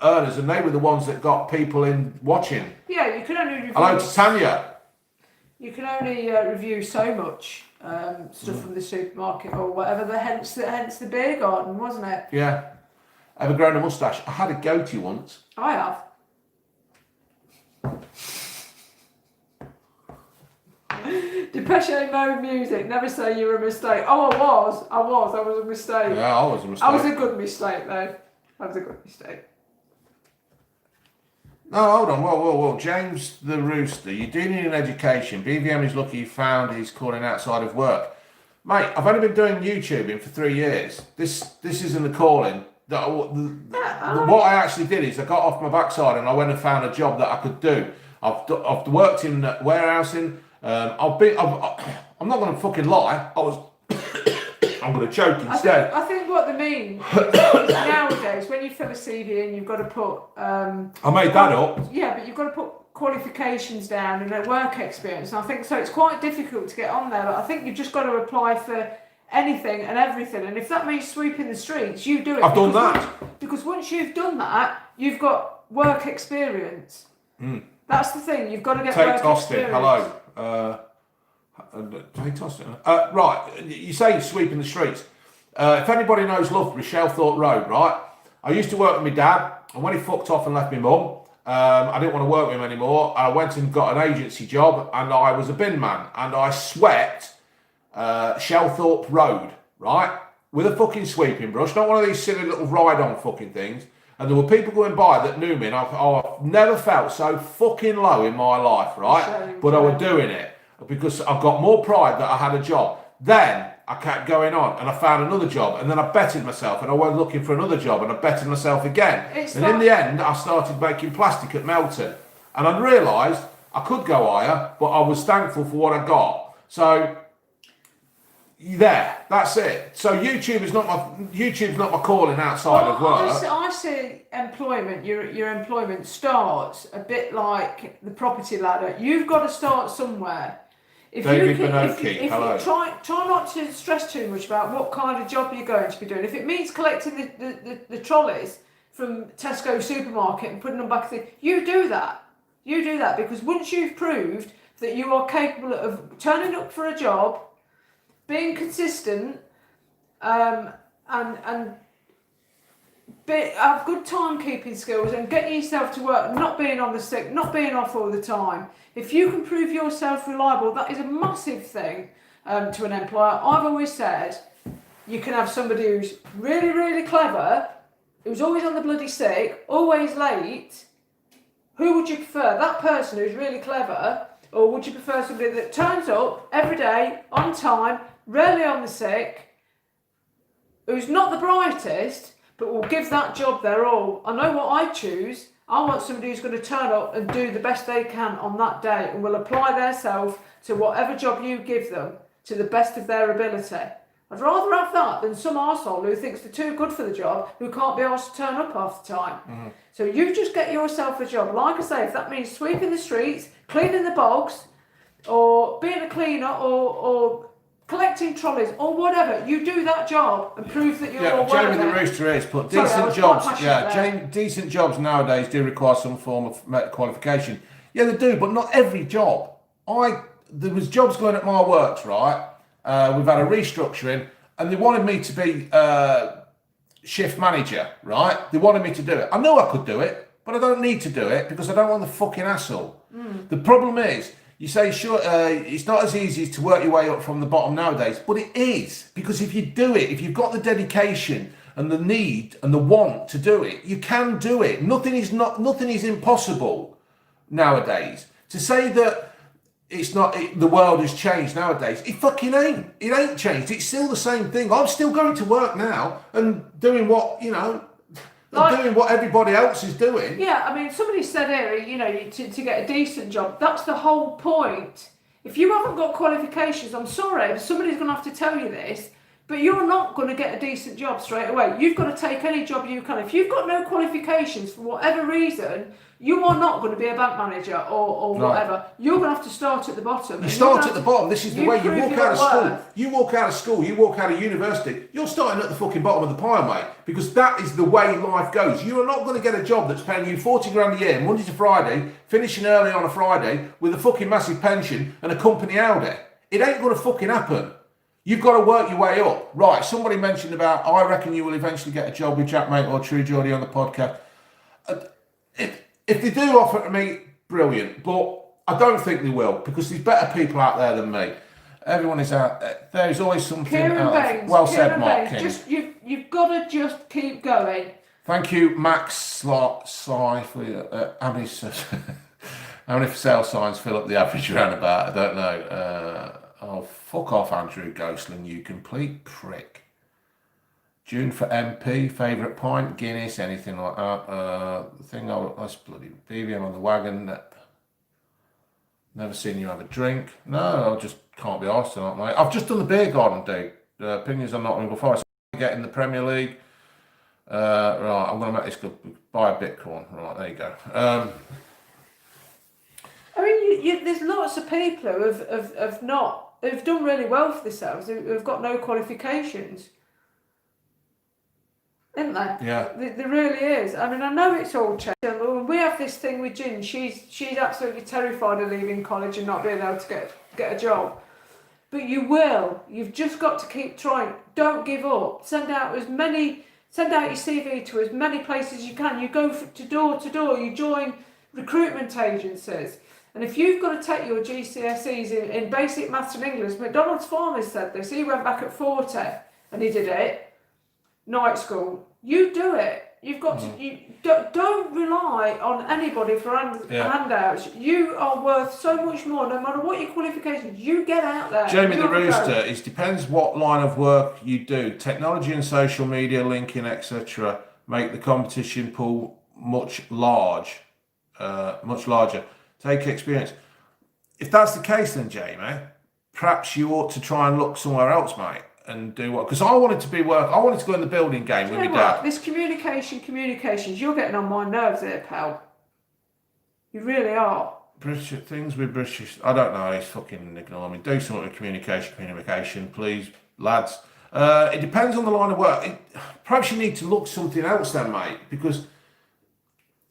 earners and they were the ones that got people in watching. Yeah, you can only review. Hello to Tanya. You can only review so much stuff from the supermarket or whatever. Hence the beer garden, wasn't it? Yeah. Ever grown a moustache? I had a goatee once. I have. Depeche Mode music. Never say you're a mistake. Oh, I was a mistake. Yeah, I was a mistake. I was a good mistake though. I was a good mistake. No, hold on. Whoa. James the Rooster, you're dealing in education. BVM is lucky you found he's calling outside of work. Mate, I've only been doing YouTubing for 3 years. This isn't a calling. What I actually did is I got off my backside and I went and found a job that I could do. I've worked in warehousing. I'm not going to fucking lie. I'm going to choke instead. I think what they mean is nowadays, when you fill a CV in, you've got to put. I made that up. Yeah, but you've got to put qualifications down and a work experience. And I think so. It's quite difficult to get on there. But I think you've just got to apply for anything and everything. And if that means sweeping the streets, you do it. I've done that. Because once you've done that, you've got work experience. That's the thing. You've got to get work Austin, experience. hello. Tate Austin. Right, you say sweeping the streets. If anybody knows Loughborough, Shelthorpe Road, right? I used to work with my dad, and when he fucked off and left me mum, I didn't want to work with him anymore. I went and got an agency job, and I was a bin man, and I swept Shelthorpe Road, right? With a fucking sweeping brush, not one of these silly little ride-on fucking things. And there were people going by that knew me, and I've never felt so fucking low in my life, right? But I was doing it because I've got more pride that I had a job. Then I kept going on, and I found another job, and then I bettered myself, and I went looking for another job, and I bettered myself again. In the end, I started making plastic at Melton, and I realised I could go higher, but I was thankful for what I got. So that's it. So YouTube's not my calling outside of work. I see employment. Your employment starts a bit like the property ladder. You've got to start somewhere. If David you Benoki, hello. Try not to stress too much about what kind of job you're going to be doing. If it means collecting the trolleys from Tesco supermarket and putting them back, you do that. You do that because once you've proved that you are capable of turning up for a job, being consistent, and have good timekeeping skills and getting yourself to work, not being on the sick, not being off all the time. If you can prove yourself reliable, that is a massive thing to an employer. I've always said you can have somebody who's really, really clever, who's always on the bloody sick, always late. Who would you prefer? That person who's really clever, or would you prefer somebody that turns up every day, on time, rarely on the sick, who's not the brightest, but will give that job their all? I know what I choose. I want somebody who's going to turn up and do the best they can on that day and will apply themselves to whatever job you give them to the best of their ability. I'd rather have that than some arsehole who thinks they're too good for the job, who can't be asked to turn up half the time. Mm-hmm. So you just get yourself a job. Like I say, if that means sweeping the streets, cleaning the bogs, or being a cleaner, or collecting trolleys, or whatever, you do that job and prove that you're all Jamie the Rooster is put decent jobs. Decent jobs nowadays do require some form of qualification. Yeah, they do, but not every job. There was jobs going at my works, right? We've had a restructuring, and they wanted me to be shift manager, right? They wanted me to do it. I know I could do it, but I don't need to do it because I don't want the fucking hassle. The problem is, you say, sure, it's not as easy to work your way up from the bottom nowadays, but it is, because if you do it, if you've got the dedication and the need and the want to do it, you can do it. Nothing is impossible nowadays. To say that it's not, the world has changed nowadays, it fucking ain't. It ain't changed. It's still the same thing. I'm still going to work now and doing what, doing what everybody else is doing. Yeah, I mean, somebody said here, to get a decent job, that's the whole point. If you haven't got qualifications, I'm sorry, somebody's going to have to tell you this, but you're not going to get a decent job straight away. You've got to take any job you can. If you've got no qualifications for whatever reason, you are not going to be a bank manager or whatever. You're going to have to start at the bottom. You start at the bottom. This is the way you walk out of school. You walk out of school, you walk out of university, you're starting at the fucking bottom of the pile, mate, because that is the way life goes. You are not going to get a job that's paying you 40 grand a year, Monday to Friday, finishing early on a Friday, with a fucking massive pension and a company Audi. It ain't going to fucking happen. You've got to work your way up. Right, somebody mentioned about, I reckon you will eventually get a job with Jack Mate or True Geordie on the podcast. If they do offer it to me, brilliant. But I don't think they will, because there's better people out there than me. Everyone is out there. There's always something Kieran out there. Baines, Well Kieran said, Mark Baines. King. You've got to just keep going. Thank you, Max Sly, for how many for sale signs fill up the average roundabout? I don't know. Fuck off, Andrew Ghostland, you complete prick. June for MP, favourite pint, Guinness, anything like that. That's bloody BBM on the wagon. Never seen you have a drink. No, I just can't be arsed tonight, mate. I've just done the beer garden, Duke. Opinions on Nottingham Forest. Get in the Premier League. Right, I'm going to make this good. Buy a Bitcoin. Right, there you go. I mean, there's lots of people who've done really well for themselves, who've got no qualifications. Isn't there? Yeah. There really is. I mean, I know it's all changed. We have this thing with Ginny. She's absolutely terrified of leaving college and not being able to get a job. But you will. You've just got to keep trying. Don't give up. Send out your CV to as many places as you can. You go to door. You join recruitment agencies. And if you've got to take your GCSEs in basic maths and English, McDonald's Farmers said this. He went back at 40 and he did it. Night school. You do it. You've got to. You don't rely on anybody for handouts. You are worth so much more, no matter what your qualifications. You get out there. Jamie the Rooster. It depends what line of work you do. Technology and social media, linking, etc., make the competition pool much larger. Take experience. If that's the case, then Jamie, perhaps you ought to try and look somewhere else, mate. And do what? Because I wanted to go in the building game with my dad. This communications, you're getting on my nerves here, pal. You really are. British things with British. I don't know. He's fucking ignoring me. Do something with communication, please, lads. It depends on the line of work. Perhaps you need to look something else then, mate. Because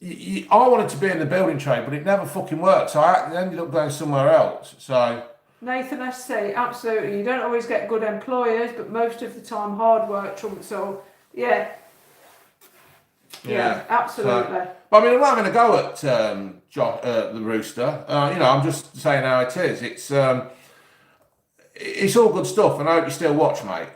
I wanted to be in the building trade, but it never fucking worked. So I ended up going somewhere else. So. Nathan SC, absolutely. You don't always get good employers, but most of the time hard work trumps all. Yeah, absolutely. But I mean, I'm not going to go at the Rooster. I'm just saying how it is. It's all good stuff, and I hope you still watch, mate.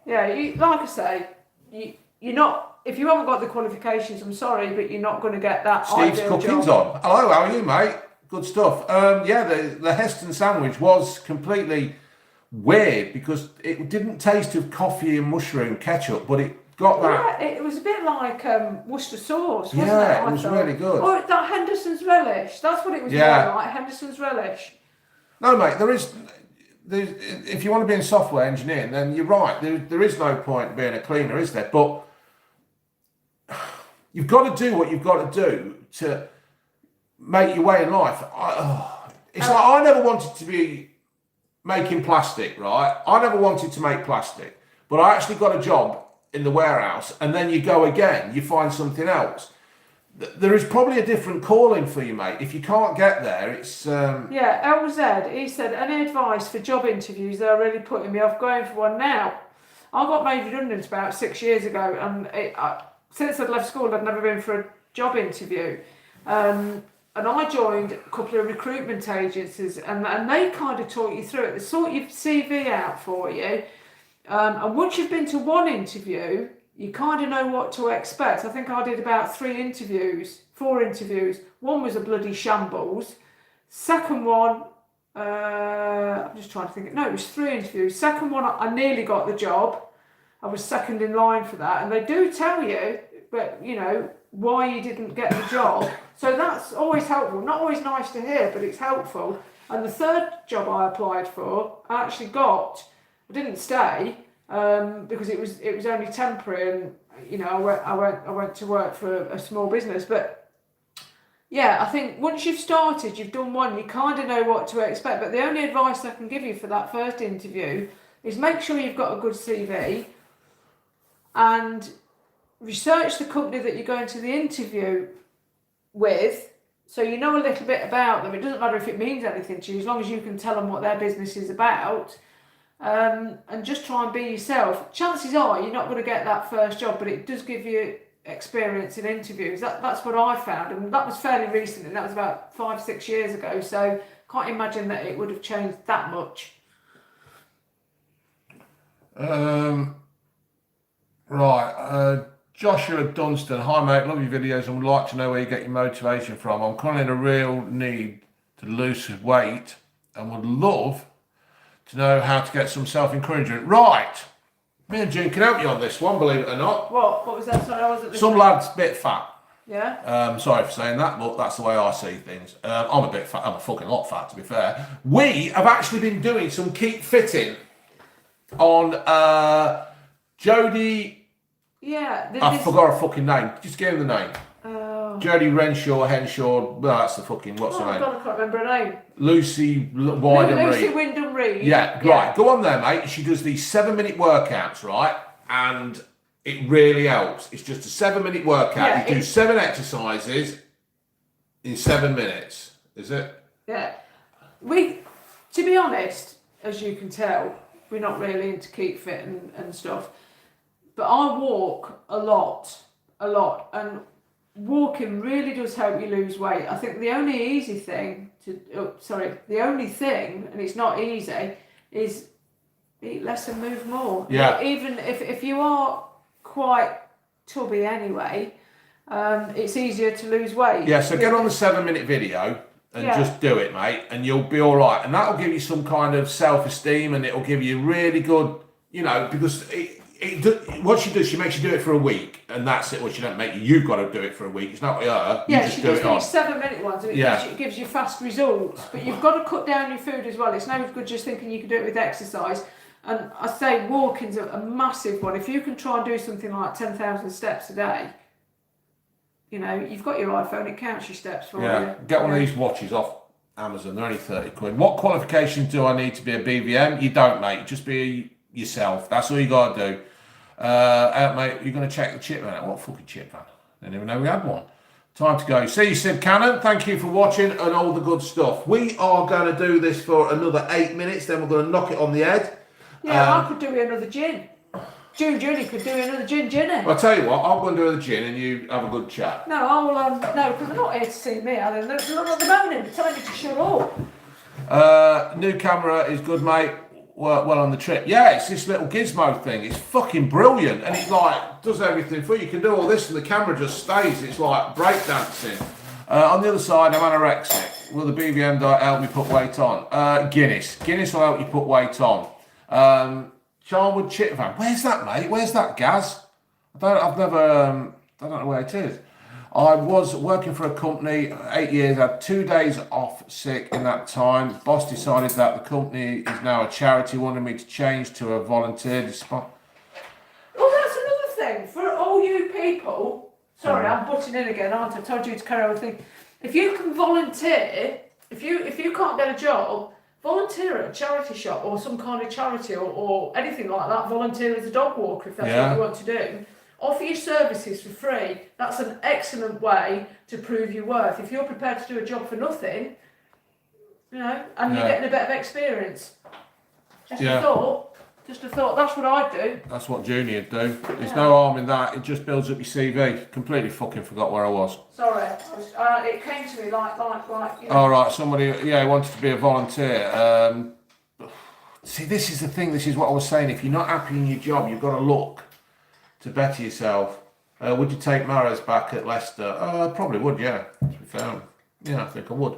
Like I say, you're not. If you haven't got the qualifications, I'm sorry, but you're not going to get that. Steve's cooking's on. Hello, how are you, mate? Good stuff. The Heston sandwich was completely weird because it didn't taste of coffee and mushroom ketchup, but it got that. Yeah, it was a bit like Worcester sauce, wasn't it? Yeah, it was really good. Or that Henderson's relish. That's what it was like, Henderson's relish. No, mate, if you want to be in software engineering, then you're right. There is no point being a cleaner, is there? But you've got to do what you've got to do to make your way in life. I never wanted to be making plastic, right? I never wanted to make plastic, but I actually got a job in the warehouse, and then you go again, you find something else. There is probably a different calling for you, mate. If you can't get there, it's... LZ, he said, any advice for job interviews? They're really putting me off going for one now. I got made redundant about 6 years ago, and since I'd left school, I'd never been for a job interview. And I joined a couple of recruitment agencies, and they kind of talk you through it. They sort your CV out for you. And once you've been to one interview, you kind of know what to expect. I think I did about 4 interviews. One was a bloody shambles. Second one, I'm just trying to think. No, it was 3 interviews. Second one, I nearly got the job. I was second in line for that. And they do tell you, but why you didn't get the job. So that's always helpful. Not always nice to hear, but it's helpful. And the third job I applied for, I actually got. I didn't stay because it was only temporary, and I went to work for a small business. But yeah, I think once you've started, you've done one, you kind of know what to expect. But the only advice I can give you for that first interview is make sure you've got a good CV and research the company that you're going to the interview with, so you know a little bit about them. It doesn't matter if it means anything to you, as long as you can tell them what their business is about, and just try and be yourself. Chances are you're not going to get that first job, but it does give you experience in interviews. That's what I found, and that was fairly recent, and that was about 5-6 years ago, so can't imagine that it would have changed that much. Joshua Dunstan, hi mate, love your videos and would like to know where you get your motivation from. I'm currently in a real need to lose weight and would love to know how to get some self-encouragement. Right, me and June can help you on this one, believe it or not. What was that? Sorry, I wasn't listening. Some lad's a bit fat. Yeah. Sorry for saying that, but that's the way I see things. I'm a bit fat. I'm a fucking lot fat, to be fair. We have actually been doing some keep fitting on Jodie. Yeah. I forgot her fucking name. Just give him the name. Oh. Jodie Renshaw, Henshaw. Well, that's the fucking what's Oh her name? God, I can't remember her name. Lucy Wyndham Lucy Reed. Wyndham Reed. Yeah, right. Go on there, mate. She does these 7-minute workouts, right? And it really helps. It's just a 7-minute workout. Yeah, You do 7 exercises in 7 minutes. Is it? Yeah. To be honest, as you can tell, we're not really into keep fit and stuff. But I walk a lot. And walking really does help you lose weight. I think the only thing, and it's not easy, is eat less and move more. Yeah. Even if you are quite tubby anyway, it's easier to lose weight. Yeah, so get on the 7-minute video and Yeah. just do it, mate, and you'll be all right. And that'll give you some kind of self-esteem, and it'll give you really good, because what she does, she makes you do it for a week, and that's it. What she don't make you, you've got to do it for a week. It's not her. You Yeah, just she do does it on. these 7-minute ones, and it gives you fast results. But you've got to cut down your food as well. It's no good just thinking you can do it with exercise. And I say walking's a massive one. If you can try and do something like 10,000 steps a day, you've got your iPhone, it counts your steps for you. Yeah, get one of these watches off Amazon. They're only 30 quid. What qualifications do I need to be a BVM? You don't, mate. Just be yourself. That's all you got to do. Mate, you're going to check the chip van out. What fucking chip van? I didn't even know we had one. Time to go. See you, Sid Cannon. Thank you for watching and all the good stuff. We are going to do this for another 8 minutes. Then we're going to knock it on the head. Yeah, I could do another gin. Ginny could do another ginny. I'll tell you what, I'm going to do the gin and you have a good chat. No, I will. No, because they're not here to see me. They're not at the moment. They're telling me to shut up. New camera is good, mate. Well on the trip. Yeah, it's this little gizmo thing. It's fucking brilliant, and it does everything for you. You can do all this, and the camera just stays. It's like breakdancing. On the other side, I'm anorexic. Will the BVM diet help me put weight on? Guinness will help you put weight on. Charnwood Chip Van. Where's that, mate? Where's that, Gaz? I don't know where it is. I was working for a company 8 years, had 2 days off sick in that time. Boss decided that the company is now a charity, wanted me to change to a volunteer despite. Well, that's another thing for all you people. Sorry, I'm butting in again, aren't I? I told you to carry on with things. If you can volunteer, if you can't get a job, volunteer at a charity shop or some kind of charity or anything like that. Volunteer as a dog walker if that's what you want to do. Offer your services for free. That's an excellent way to prove your worth. If you're prepared to do a job for nothing, and you're getting a bit of experience. Just a thought. That's what I'd do. That's what Junior'd do. There's no harm in that. It just builds up your CV. Completely fucking forgot where I was. Sorry, it came to me like. All right, somebody, wanted to be a volunteer. See, this is the thing. This is what I was saying. If you're not happy in your job, you've got to look to better yourself. Would you take Mahrez back at Leicester? Probably would, yeah. To be fair, yeah, I think I would.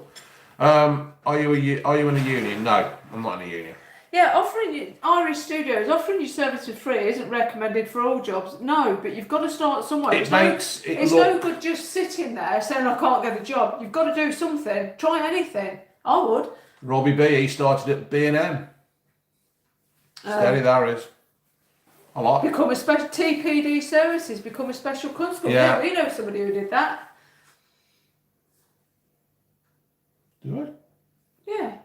Are you in a union? No, I'm not in a union. Yeah, offering you Irish Studios, offering your service for free isn't recommended for all jobs. No, but you've got to start somewhere. It's no good just sitting there saying I can't get a job. You've got to do something. Try anything. I would. Robbie B, he started at B&M. Steady there is. I like it. Become a special TPD services. Become a special constable. Yeah. We know somebody who did that. Do I? Yeah.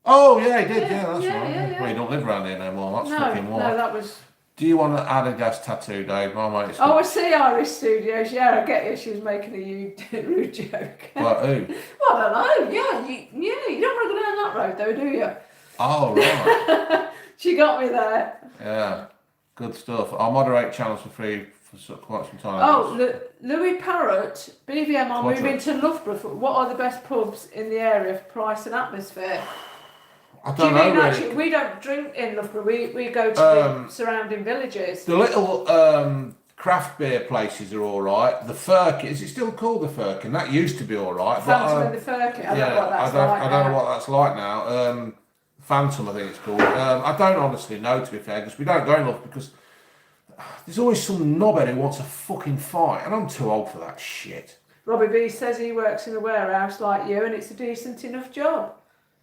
Oh, yeah, he did. Yeah, that's right. Yeah. Well, you don't live around here no more. That's fucking No, why. that was. Do you want an Adidas tattoo, Dave? My mate's Oh, I see Irish Studios. Yeah, I get you. She was making a rude joke. What, who? Well, I don't know. Yeah, you don't want to go down that road, though, do you? Oh, right. She got me there. Yeah, good stuff. I'll moderate channels for free for quite some time. Oh, Louis Parrott, BVM are Quadra. moving to Loughborough. What are the best pubs in the area for price and atmosphere? I Do you don't know, mean really. actually, we don't drink in Loughborough, we go to the surrounding villages. The little craft beer places are all right. The Firkin, is it still called the Firkin? That used to be all right. Phantom and the Firkin, I don't know what that's like I don't know what that's like now. Phantom, I think it's called. I don't honestly know, to be fair, because we don't go enough because there's always some knobhead who wants a fucking fight, and I'm too old for that shit. Robbie B says he works in a warehouse like you, and it's a decent enough job.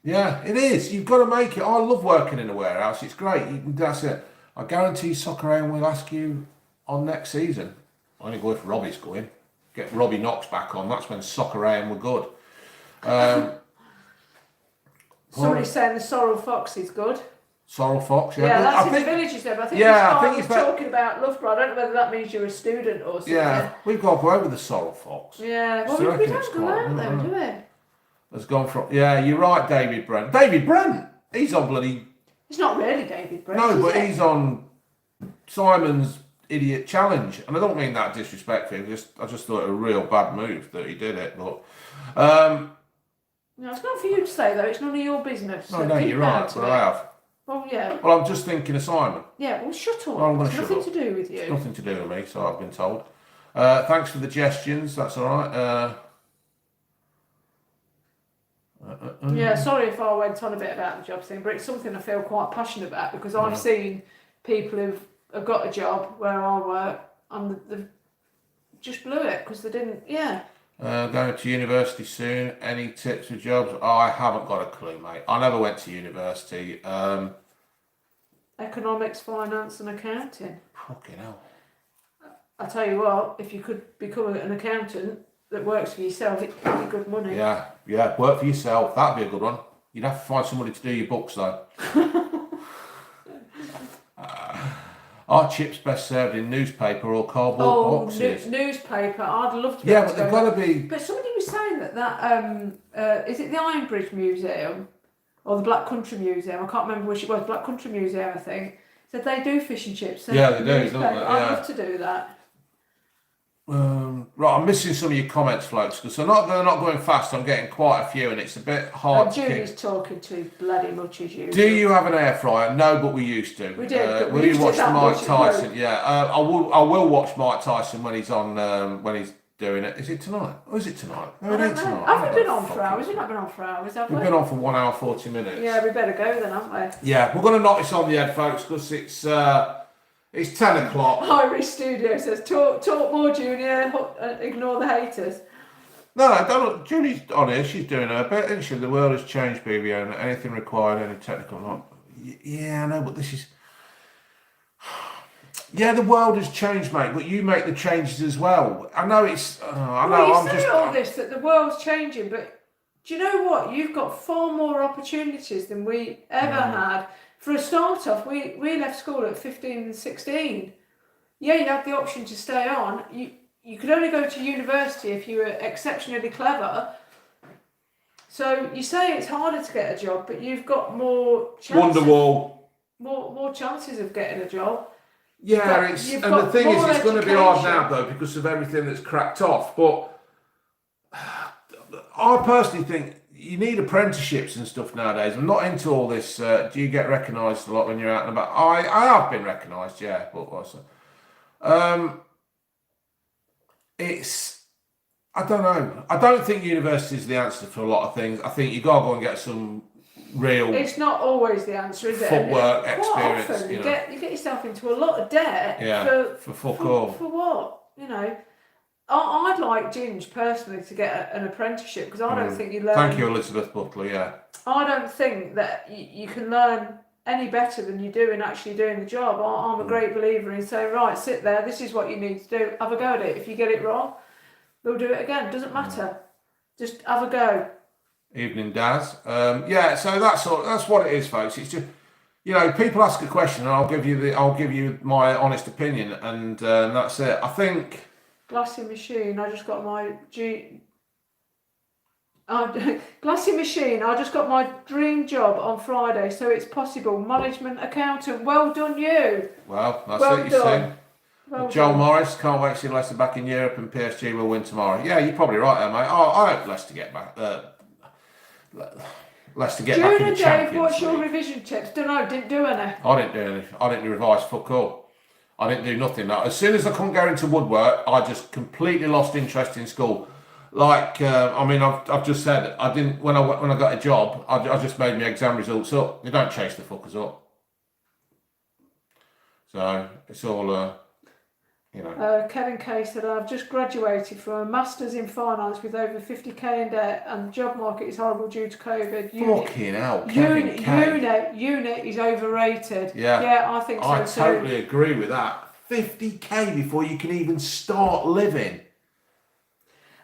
Yeah, it is. You've got to make it. I love working in a warehouse. It's great. That's it. I guarantee Soccer AM will ask you on next season. I only go if Robbie's going. Get Robbie Knox back on. That's when Soccer AM were good. Somebody's saying the Sorrel Fox is good. Sorrel Fox, yeah. Yeah, But that's I in think, the villages though. But I think yeah, this I guy think was it's talking about Loughborough. I don't know whether that means you're a student or something. yeah, we've got to go over the Sorrel Fox. Yeah, well, So I we reckon it's don't go quite- out there, do we? Has gone from, yeah, you're right, David Brent. David Brent! He's on bloody, It's not really David Brent. no, is but it? he's on Simon's Idiot Challenge. And I don't mean that disrespectfully, I just thought it a real bad move that he did it. But, No, it's not for you to say though. It's none of your business. no, so no, keep you're it right, out but of I it. have. Well, yeah. Well, I'm just thinking of Simon. Yeah, well, shut up. Well, I'm gonna It's shut nothing up. to do with you. Nothing to do with me, so I've been told. Thanks for the gestions, that's alright. Yeah, sorry if I went on a bit about the job thing, but it's something I feel quite passionate about because I've seen people who've got a job where I work and they've just blew it because they didn't, yeah. Going to university soon. Any tips for jobs? Oh, I haven't got a clue, mate. I never went to university. Economics, finance and accounting. Fucking hell. I tell you what, if you could become an accountant that works for yourself, it's pretty good money. Yeah, work for yourself. That'd be a good one. You'd have to find somebody to do your books, though. Are chips best served in newspaper or cardboard boxes? Newspaper. I'd love to be Yeah, able but to they've go got to be... But somebody was saying that is it the Ironbridge Museum or the Black Country Museum? I can't remember which it was. Black Country Museum, I think. Said they do fish and chips. Yeah, they do, don't newspaper. they? I'd Yeah. love to do that. Right, I'm missing some of your comments, folks, because they're not going fast. I'm getting quite a few, and it's a bit hard And to kick. Julie's talking too bloody much as usual. Do you have an air fryer? No, but we used to. We did, but we will used you it watch that Mike much at Tyson? home. Yeah, I will watch Mike Tyson when he's on when he's doing it. Is it tonight? Or is it tonight? No, I it don't ain't know. tonight. Haven't we been on for hours? We've not been on for hours, have we? We've been on for 1 hour 40 minutes. Yeah, we better go then, haven't we? Yeah, we're gonna knock this on the head, folks, because it's 10 o'clock. Irish Studio says, talk more, Junior. Ignore the haters. No, don't. Julie's on here. She's doing her bit, isn't she? The world has changed, BBO. Anything required, any technical, not. Yeah, I know, but this is. Yeah, the world has changed, mate. But you make the changes as well. I know it's. I know. Well, you I'm say just. all this that the world's changing, but do you know what? You've got far more opportunities than we ever had. For a start off, we left school at 15 and 16. Yeah, you had the option to stay on. You could only go to university if you were exceptionally clever. So you say it's harder to get a job, but you've got more chances. Wonderwall. More chances of getting a job. Yeah, But it's you've and the got thing is, more it's going to be hard education. now though because of everything that's cracked off. But I personally think you need apprenticeships and stuff nowadays. I'm not into all this. Do you get recognised a lot when you're out and about? I have been recognised, yeah, but also, it's. I don't know. I don't think university is the answer for a lot of things. I think you got to go and get some real. It's not always the answer, is it? Footwork Quite experience, often, you you know. get yourself into a lot of debt. Yeah, for fuck all. For what? You know, I'd like Ginge personally to get an apprenticeship because I don't think you learn. Thank you, Elizabeth Butler. Yeah. I don't think that you can learn any better than you do in actually doing the job. I'm a great believer in saying, right, sit there. This is what you need to do. Have a go at it. If you get it wrong, we'll do it again. Doesn't matter. Just have a go. Evening, Daz. Yeah, so that's what it is, folks. It's just, you know, people ask a question, and I'll give you my honest opinion, and that's it. I think. Glassy machine. I just got my Glassy machine. I just got my dream job on Friday, so it's possible. Management accountant. Well done, you. Well, that's Well it. You done. see. Well Joel done. Morris, can't wait to see Leicester back in Europe, and PSG will win tomorrow. Yeah, you're probably right there, mate. I hope Leicester get back. Leicester get back June in the and Dave, Champions what's your League. revision tips? Don't know. Didn't do any. I didn't do anything. I didn't revise fuck all. I didn't do nothing. Now, as soon as I couldn't go into woodwork, I just completely lost interest in school. Like, I mean, I've just said I didn't when I got a job. I just made my exam results up. You don't chase the fuckers up. So it's all. you know. Kevin Kay said, I've just graduated from a Masters in Finance with over 50k in debt, and the job market is horrible due to COVID. Fucking hell, Kevin Kay. Unit is overrated. Yeah. Yeah, I think so I too. totally agree with that. 50k before you can even start living.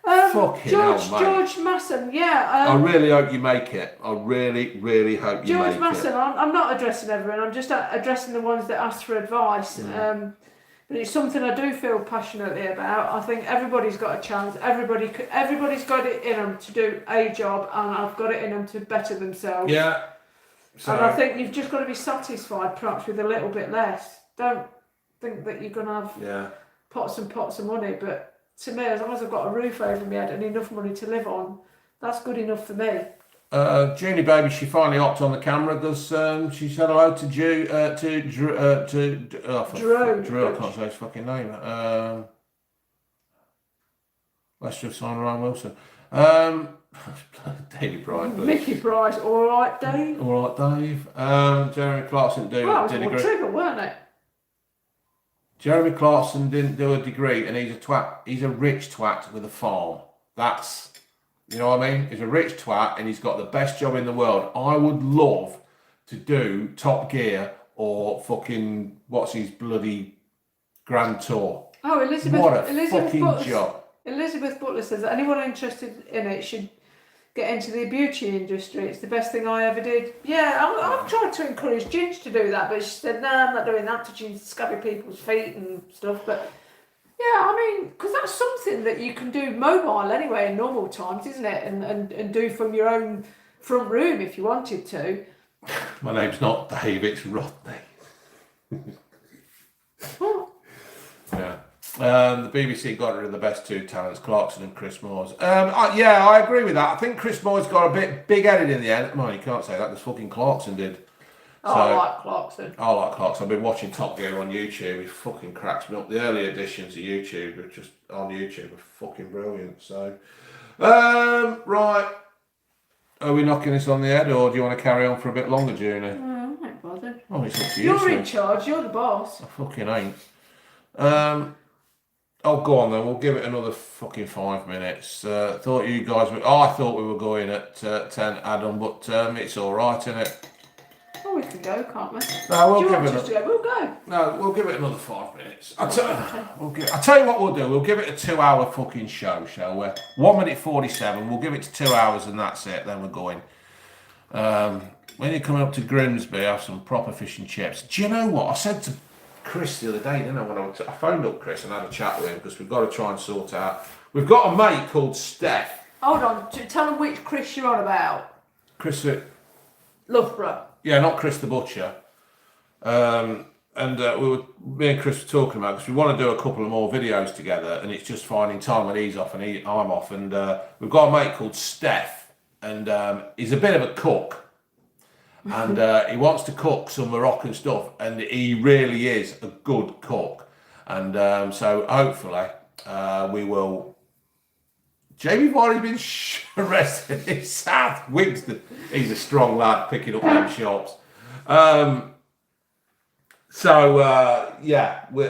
Fucking hell, mate. George Masson, I really hope you make it. I really, really hope you make George Masson, it. I'm not addressing everyone. I'm just addressing the ones that ask for advice. But it's something I do feel passionately about. I think everybody's got a chance. Everybody's got it in them to do a job, and I've got it in them to better themselves. Yeah. So, and I think you've just got to be satisfied, perhaps with a little bit less. Don't think that you're going to have pots and pots of money. But to me, as long as I've got a roof over my head and enough money to live on, that's good enough for me. Junie baby, she finally hopped on the camera because she said hello to Drew. Drew, I can't say his fucking name. Let's just sign Ryan Wilson. Daily Bright. Mickey Price, all right, Dave. All right, Dave. Jeremy Clarkson did Well, it a was more degree. trigger, weren't it? Jeremy Clarkson didn't do a degree, and he's a twat. He's a rich twat with a farm. That's, you know what I mean? He's a rich twat, and he's got the best job in the world. I would love to do Top Gear or fucking what's his bloody Grand Tour. Oh, Elizabeth. What a Elizabeth fucking Butler, job. Elizabeth Butler says that anyone interested in it should get into the beauty industry. It's the best thing I ever did. Yeah, I've tried to encourage Ginge to do that, but she said, no, I'm not doing that, touching scabby people's feet and stuff. But yeah, I mean, because that's something that you can do mobile anyway in normal times, isn't it? And do from your own front room if you wanted to. My name's not Dave, it's Rodney. What? Yeah. The BBC got rid of the best two talents, Clarkson and Chris Moores. Yeah, I agree with that. I think Chris Moores got a bit big-headed in the end. No, you can't say that because fucking Clarkson did. Oh, I like Clarkson. I like Clarkson. I've been watching Top Gear on YouTube. He fucking cracks me up. The early editions of YouTube are just on YouTube are fucking brilliant. So, right. Are we knocking this on the head, or do you want to carry on for a bit longer, Junie? I'm not bothered. Oh, it's up to you. You're in charge. You're the boss. I fucking ain't. Oh, go on then. We'll give it another fucking 5 minutes. Thought you guys were. Oh, I thought we were going at 10, Adam, but it's all right, isn't it? Oh, we can go, can't we? No, we'll Do you give want it. us to go? We'll go. No, we'll give it another 5 minutes. I'll tell you what we'll do. We'll give it a 2-hour fucking show, shall we? 1 minute 47. We'll give it to 2 hours, and that's it. Then we're going. When you come up to Grimsby, have some proper fish and chips. Do you know what I said to Chris the other day? Didn't I? When I phoned up Chris and had a chat with him because we've got to try and sort out. We've got a mate called Steph. Hold on. Tell them which Chris you're on about. Chris. Loughborough. Yeah, not Chris the Butcher. Me and Chris were talking about because we want to do a couple of more videos together, and it's just finding time when he's off and I'm off. And we've got a mate called Steph, and he's a bit of a cook, and he wants to cook some Moroccan stuff, and he really is a good cook. And so hopefully we will. Jamie Vardy's been arrested in South Wigston. He's a strong lad picking up them shops. Yeah, we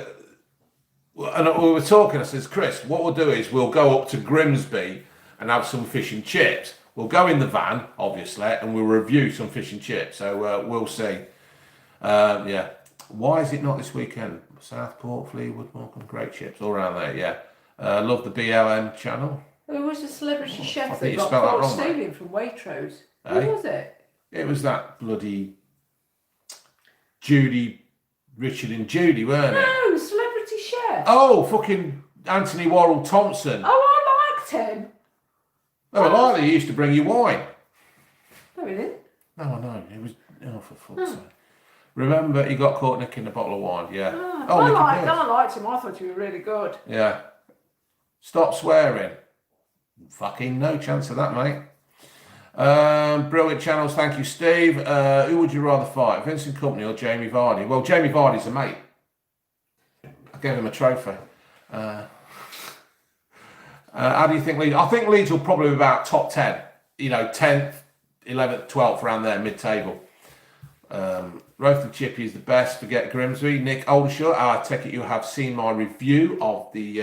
were talking. I says, Chris, what we'll do is we'll go up to Grimsby and have some fish and chips. We'll go in the van, obviously, and we'll review some fish and chips. So we'll see. Yeah. Why is it not this weekend? Southport, Fleetwood, Morecambe, great chips all around there. Yeah. Love the BLM channel. Who was the celebrity chef think that you got spelled that caught wrong, stealing from Waitrose? Eh? Who was it? It was that bloody Judy, Richard and Judy, weren't it? No, celebrity chef. Oh, fucking Anthony Worrell Thompson. Oh, I liked him. Oh, likely he used to bring you wine. No, he didn't. No, I know. It was. Oh, for fuck's sake. Remember, he got caught nicking a bottle of wine. Yeah. I Nicky Pierce. liked him. I thought he was really good. Yeah. Stop swearing. Fucking no chance of that, mate. Brilliant channels. Thank you, Steve. Who would you rather fight, Vincent Kompany or Jamie Vardy? Well, Jamie Vardy's a mate. I gave him a trophy. How do you think Leeds? I think Leeds will probably be about top 10. You know, 10th, 11th, 12th, around there, mid-table. Roasted chippy is the best. Forget Grimsby. Nick Aldershot, I take it you have seen my review of the.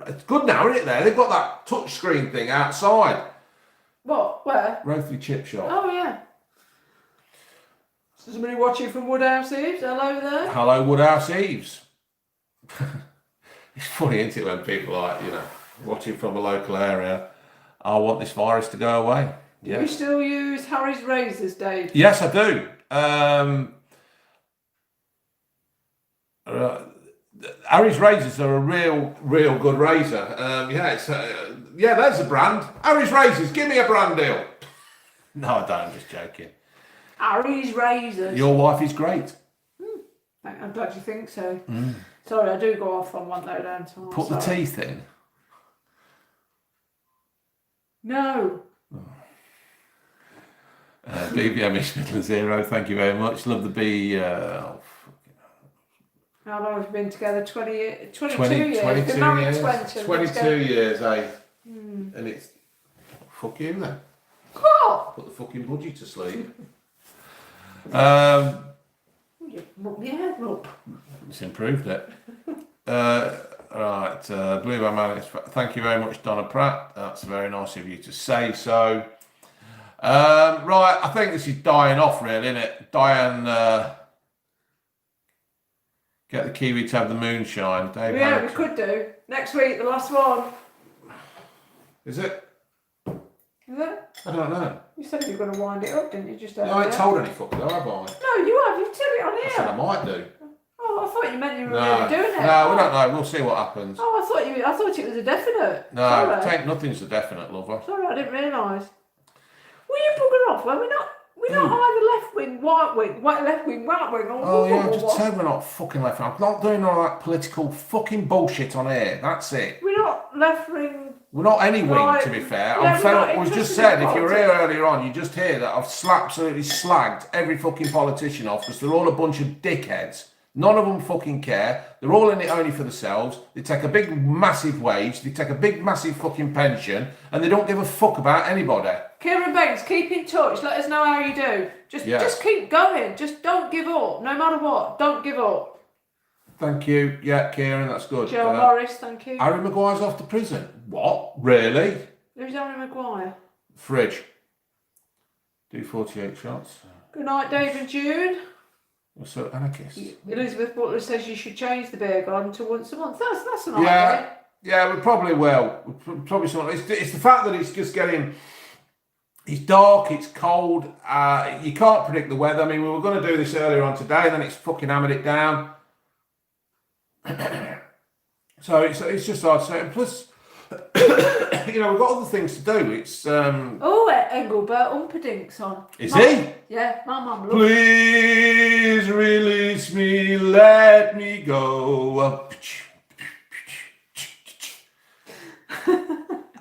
It's good now, isn't it? There, they've got that touch screen thing outside. What? Where? Roasted chip shop. Oh yeah. So somebody watching from Woodhouse Eves. Hello there. Hello, Woodhouse Eves. It's funny, isn't it, when people are, watching from a local area. I want this virus to go away. Do Yeah. you still use Harry's razors, Dave? Yes, I do. Harry's razors are a real good razor. That's a brand. Harry's razors, give me a brand deal. No, I don't. I'm just joking. Harry's razors. Your wife is great. I'm glad you think so. Sorry, I do go off on one though, don't I? Put the teeth in. No. BBM is Midland Zero. Thank you very much. Love the B. How long have we been together? 22 22 years. Been married years. 20. 22 years, eh? And it's fuck you then. What? Put the fucking budgie to sleep. You mucked my head up. It's improved it. Right, Blue Man, thank you very much, Donna Pratt. That's very nice of you to say so. Right, I think this is dying off, really, isn't it? Diane, get the Kiwi to have the moonshine. Dave Yeah, we Harrington. could do. Next week, the last one. Is it? Is it? I don't know. You said you were going to wind it up, didn't you? Just No, I ain't told any fuck though, have I? No, you have. You've said it on I said I here. might do. Oh, I thought you meant you were No, really doing it. no, we don't know. We'll see what happens. Oh, I thought it was a definite. No, Sorry. nothing's a definite, lover. Sorry, I didn't realise. Will you bugger off? Well, we're not either left wing, right wing, left wing, right wing, or Oh yeah, I just said we're not fucking left wing. I'm not doing all that political fucking bullshit on here. That's it. We're not left wing. We're not any wing, Right. to be fair. Yeah, we're not We've just interested said, in if you were here politics. earlier on, you just hear that I've absolutely slagged every fucking politician off because they're all a bunch of dickheads. None of them fucking care. They're all in it only for themselves. They take a big, massive wage. They take a big, massive fucking pension, and they don't give a fuck about anybody. Kieran Banks, keep in touch. Let us know how you do. Just keep going. Just don't give up. No matter what, don't give up. Thank you. Yeah, Kieran, that's good. Joe Morris, thank you. Harry Maguire's off to prison. What? Really? Who's Harry Maguire? Fridge. Do 48 shots. Good night, David June. You're so anarchist. Elizabeth Butler says you should change the beer garden to once a month. That's an Yeah, idea. yeah, we probably will. Probably something. It's the fact that it's just getting. It's dark. It's cold. You can't predict the weather. I mean, we were going to do this earlier on today, and then it's fucking hammered it down. So it's just hard to say. And plus, we've got other things to do. It's Oh, Engelbert Humperdinck's on. Is he? Yeah, my mum loves Please release me, let me go.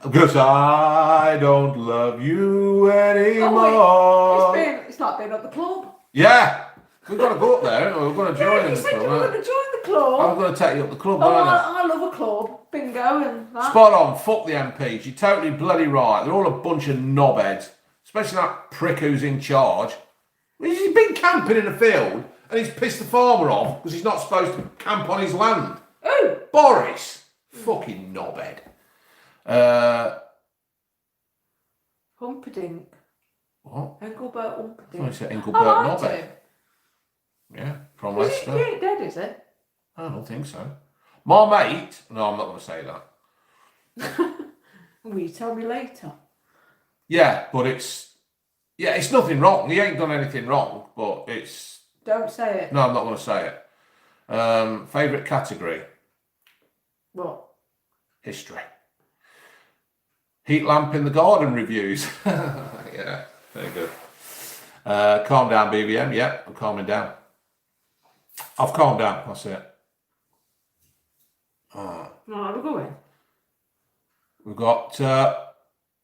Because I don't love you anymore. It's like being at the club. Yeah, we've got to go up there. We're going to join You the said you were club. going to join the club. I'm going to take you up the club, Oh, aren't I? I love a club. Bingo and that. Spot on. Fuck the MPs. You're totally bloody right. They're all a bunch of knobheads. Especially that prick who's in charge. He's been camping in a field and he's pissed the farmer off because he's not supposed to camp on his land. Who? Boris. Fucking knobhead. Humperdinck. What? Engelbert I Humperdinck. said I Engelbert liked Knobhead. him. Yeah, from Is he Leicester. ain't dead, is it? I don't think so. My mate. No, I'm not going to say that. Will you tell me later? Yeah, but it's nothing wrong. He ain't done anything wrong, but it's. Don't say it. No, I'm not going to say it. Favourite category? What? History. Heat lamp in the garden reviews. Yeah, very good. Calm down, BBM. Yeah, I'm calming down. I've calmed down. That's it. No, we're going. We've got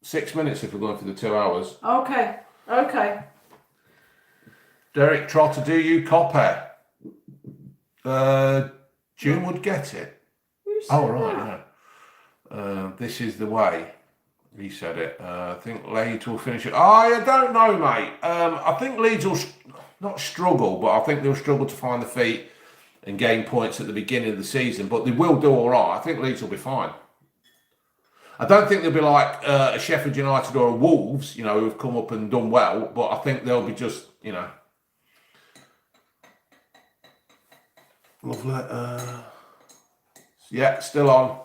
6 minutes if we're going for the 2 hours. Okay. Derek Trotter, do you copy? June would get it. Who said Oh, right, that? yeah. This is the way. He said it. I think Leeds will finish it. I don't know, mate. I think Leeds will not struggle, but I think they'll struggle to find the feet and gain points at the beginning of the season. But they will do all right. I think Leeds will be fine. I don't think they'll be like a Sheffield United or a Wolves, you know, who've come up and done well. But I think they'll be just, you know. Lovely. Yeah, still on.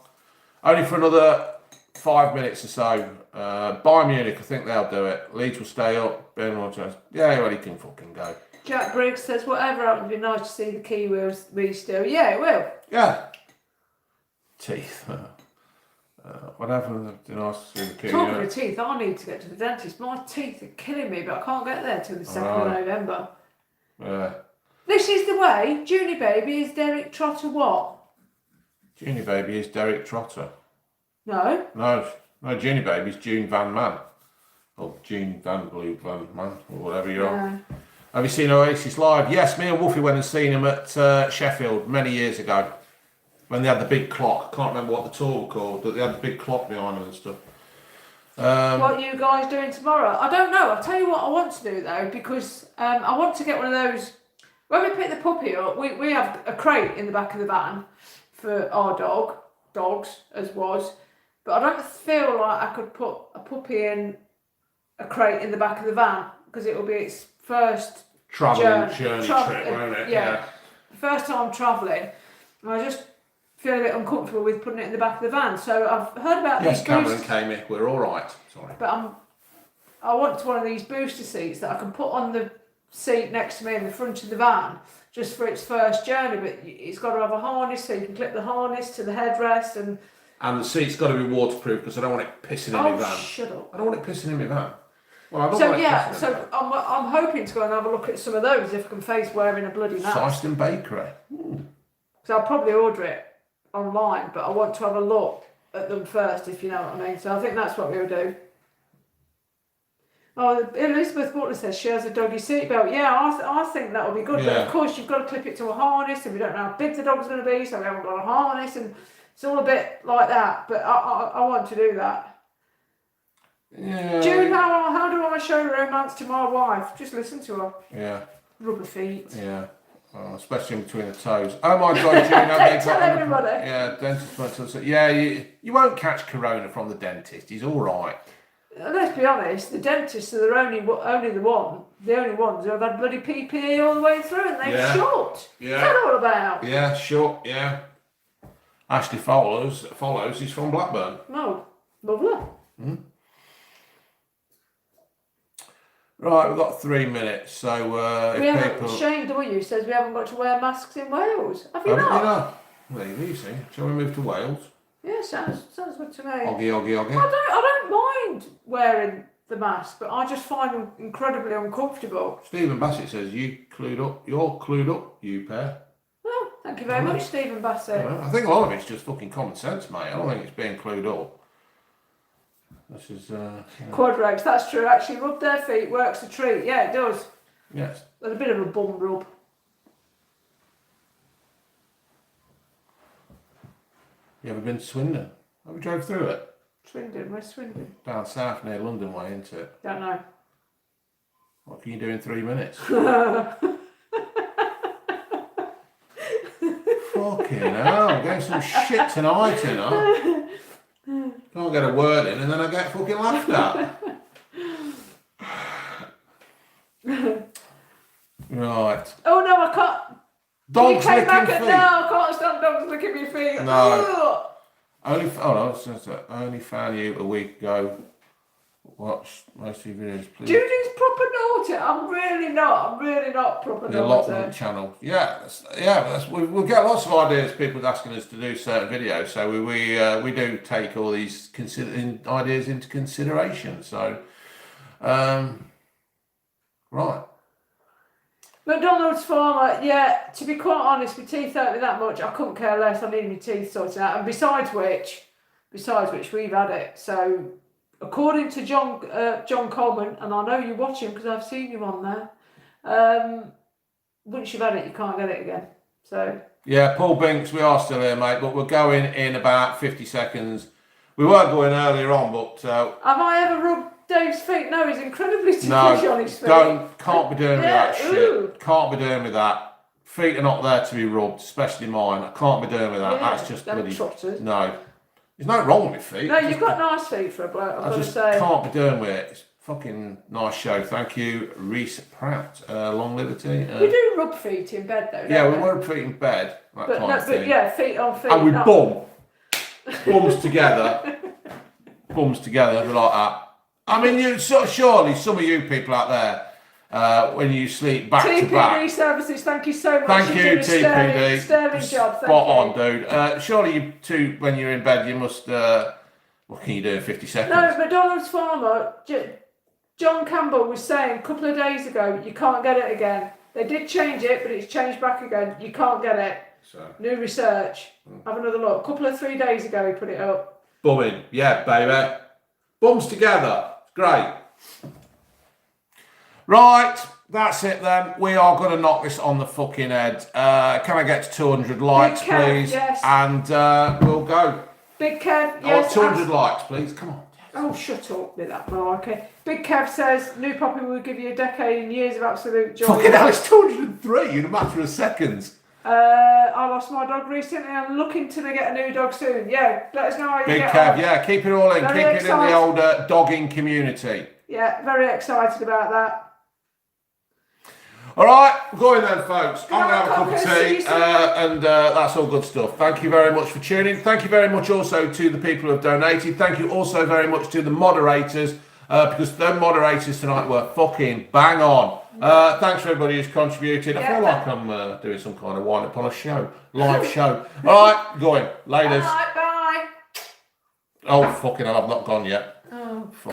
Only for another 5 minutes or so. Bayern Munich, I think they'll do it. Leeds will stay up. Yeah, well, he can fucking go. Jack Briggs says, whatever happens, it'd be nice to see the Kiwis be still. Yeah, it will. Yeah. Teeth. What happened? It'd be nice to see the Kiwis. Talking of teeth, I need to get to the dentist. My teeth are killing me, but I can't get there till the 2nd of November. Yeah. This is the way. Junie Baby is Derek Trotter what? Junie Baby is Derek Trotter. No. No, Junie Baby is June Van Man. Or June Van Blue Van Man, or whatever you're on. Have you seen Oasis live? Yes, me and Wolfie went and seen him at Sheffield many years ago. When they had the big clock. I can't remember what the tour was called, but they had the big clock behind them and stuff. What are you guys doing tomorrow? I don't know. I'll tell you what I want to do though, because I want to get one of those. When we pick the puppy up, we have a crate in the back of the van for our dogs as was. But I don't feel like I could put a puppy in a crate in the back of the van because it will be its first journey trip, won't it? Yeah. First time travelling. And I just feel a bit uncomfortable with putting it in the back of the van. So I've heard about these Cameron came in. We're all right. Sorry. But I want one of these booster seats that I can put on the seat next to me in the front of the van just for its first journey. But it's got to have a harness so you can clip the harness to the headrest and the seat's got to be waterproof because I don't want it pissing in my van. Shut up. I don't want it pissing in my van. Well, I don't so want yeah, it so I'm hoping to go and have a look at some of those if I can face wearing a bloody mask. Syston Bakery. So I'll probably order it online, but I want to have a look at them first, if you know what I mean. So I think that's what we'll do. Oh, Elizabeth Butler says she has a doggy seatbelt. Yeah, I think that'll be good. Yeah. But of course, you've got to clip it to a harness, and we don't know how big the dog's going to be, so we haven't got a harness, and it's all a bit like that. But I want to do that. Yeah. June, how do I show romance to my wife? Just listen to her. Yeah. Rub her feet. Yeah. Especially in between the toes. Oh my God, June, have they tell everybody. Yeah, dentist went to say, yeah, you won't catch corona from the dentist. He's all right. Let's be honest, the dentists are the only ones who have had bloody PPE all the way through, and they've shot. Yeah. What's that all about? Yeah, sure, yeah. Ashley follows, he's from Blackburn. No, lovely. Mm-hmm. Right, we've got 3 minutes, so Shane W says we haven't got to wear masks in Wales. Have you not? Well, you see. Shall we move to Wales? Yeah, sounds good to me. Oggy. I don't mind wearing the mask, but I just find them incredibly uncomfortable. Stephen Bassett says you're clued up, you pair. Well, thank you very much, Stephen Bassett. Well, I think a lot of it's just fucking common sense, mate. I don't think it's being clued up. This is Quadrex, that's true. Actually, rub their feet works a treat. Yeah, it does. Yes. There's a bit of a bum rub. You ever been to Swindon? Have we drove through it? Swindon, where's Swindon? Down south near London way, isn't it? Don't know. What can you do in 3 minutes? Fucking hell, I'm getting some shit tonight, you know. Can't get a word in and then I get fucking laughed at. Right. Oh no, I can't. Dogs you came licking back feet. at no, I can't stand dogs licking my feet. No. Only found you a week ago. Watch most of your videos, please. Judy's proper naughty. I'm really not proper The naughty. allotment channel. We'll get lots of ideas. People asking us to do certain videos, so we do take all these ideas into consideration. So, right. McDonald's farmer, yeah, to be quite honest, my teeth hurt me that much, I couldn't care less, I needed my teeth sorted out. And besides which, we've had it. So, according to John Coleman, and I know you watch him because I've seen you on there, once you've had it, you can't get it again. So. Yeah, Paul Binks, we are still here, mate, but we're going in about 50 seconds. We were going earlier on, but Have I ever rubbed Dave's feet? No, he's incredibly ticklish no, on his feet. can't be doing with Yeah, that ooh. shit. Can't be doing with that. Feet are not there to be rubbed, especially mine. I can't be doing with that. Yeah, That's just them bloody trotters. no. There's nothing wrong with my feet. No, I you've just- got nice feet for a bloke, I've I got to just say. can't be doing with it. It's fucking nice show. Thank you, Reese Pratt. Long liberty. We do rub feet in bed though, don't Yeah, we we? were feet in bed. That But, kind no, of but thing. yeah, feet on feet. And we not- bums together, bums together like that. I mean, you surely some of you people out there, when you sleep back to TPD back. services, thank you so much. Thank You're you, doing a TPD. Sterling job, thank Spot you. on, dude. Surely you two, when you're in bed, you must. What can you do in 50 seconds? No, McDonald's farmer, John Campbell was saying a couple of days ago, you can't get it again. They did change it, but it's changed back again. You can't get it. So, New research. Have another look. A couple of 3 days ago, he put it up. bumming, yeah, baby. Bums together. Great. Right, that's it then. We are going to knock this on the fucking head. Can I get to 200 likes, Big Kev, please? yes. And we'll go. Big Kev, I want yes. 200 likes, please. Come on. Oh, shut up with that malarkey. Big Kev says, New Poppy will give you a decade and years of absolute joy. Fucking hell, it's 203 in a matter of seconds. I lost my dog recently. I'm looking to get a new dog soon. Yeah, let us know how you Big get Kev, on. yeah, keep it all in. Very Keep it in the excited. old dogging community. Yeah, very excited about that. All right, we're going then, folks. I'm going to have a cup Okay, of see you tea, soon. and that's all good stuff. Thank you very much for tuning. Thank you very much also to the people who have donated. Thank you also very much to the moderators, because the moderators tonight were fucking bang on. Thanks for everybody who's contributed. I Yeah. feel like I'm doing some kind of wind up on a show, live show. All right, going. Ladies. Bye, bye. Oh, fucking hell, I've not gone yet. Oh.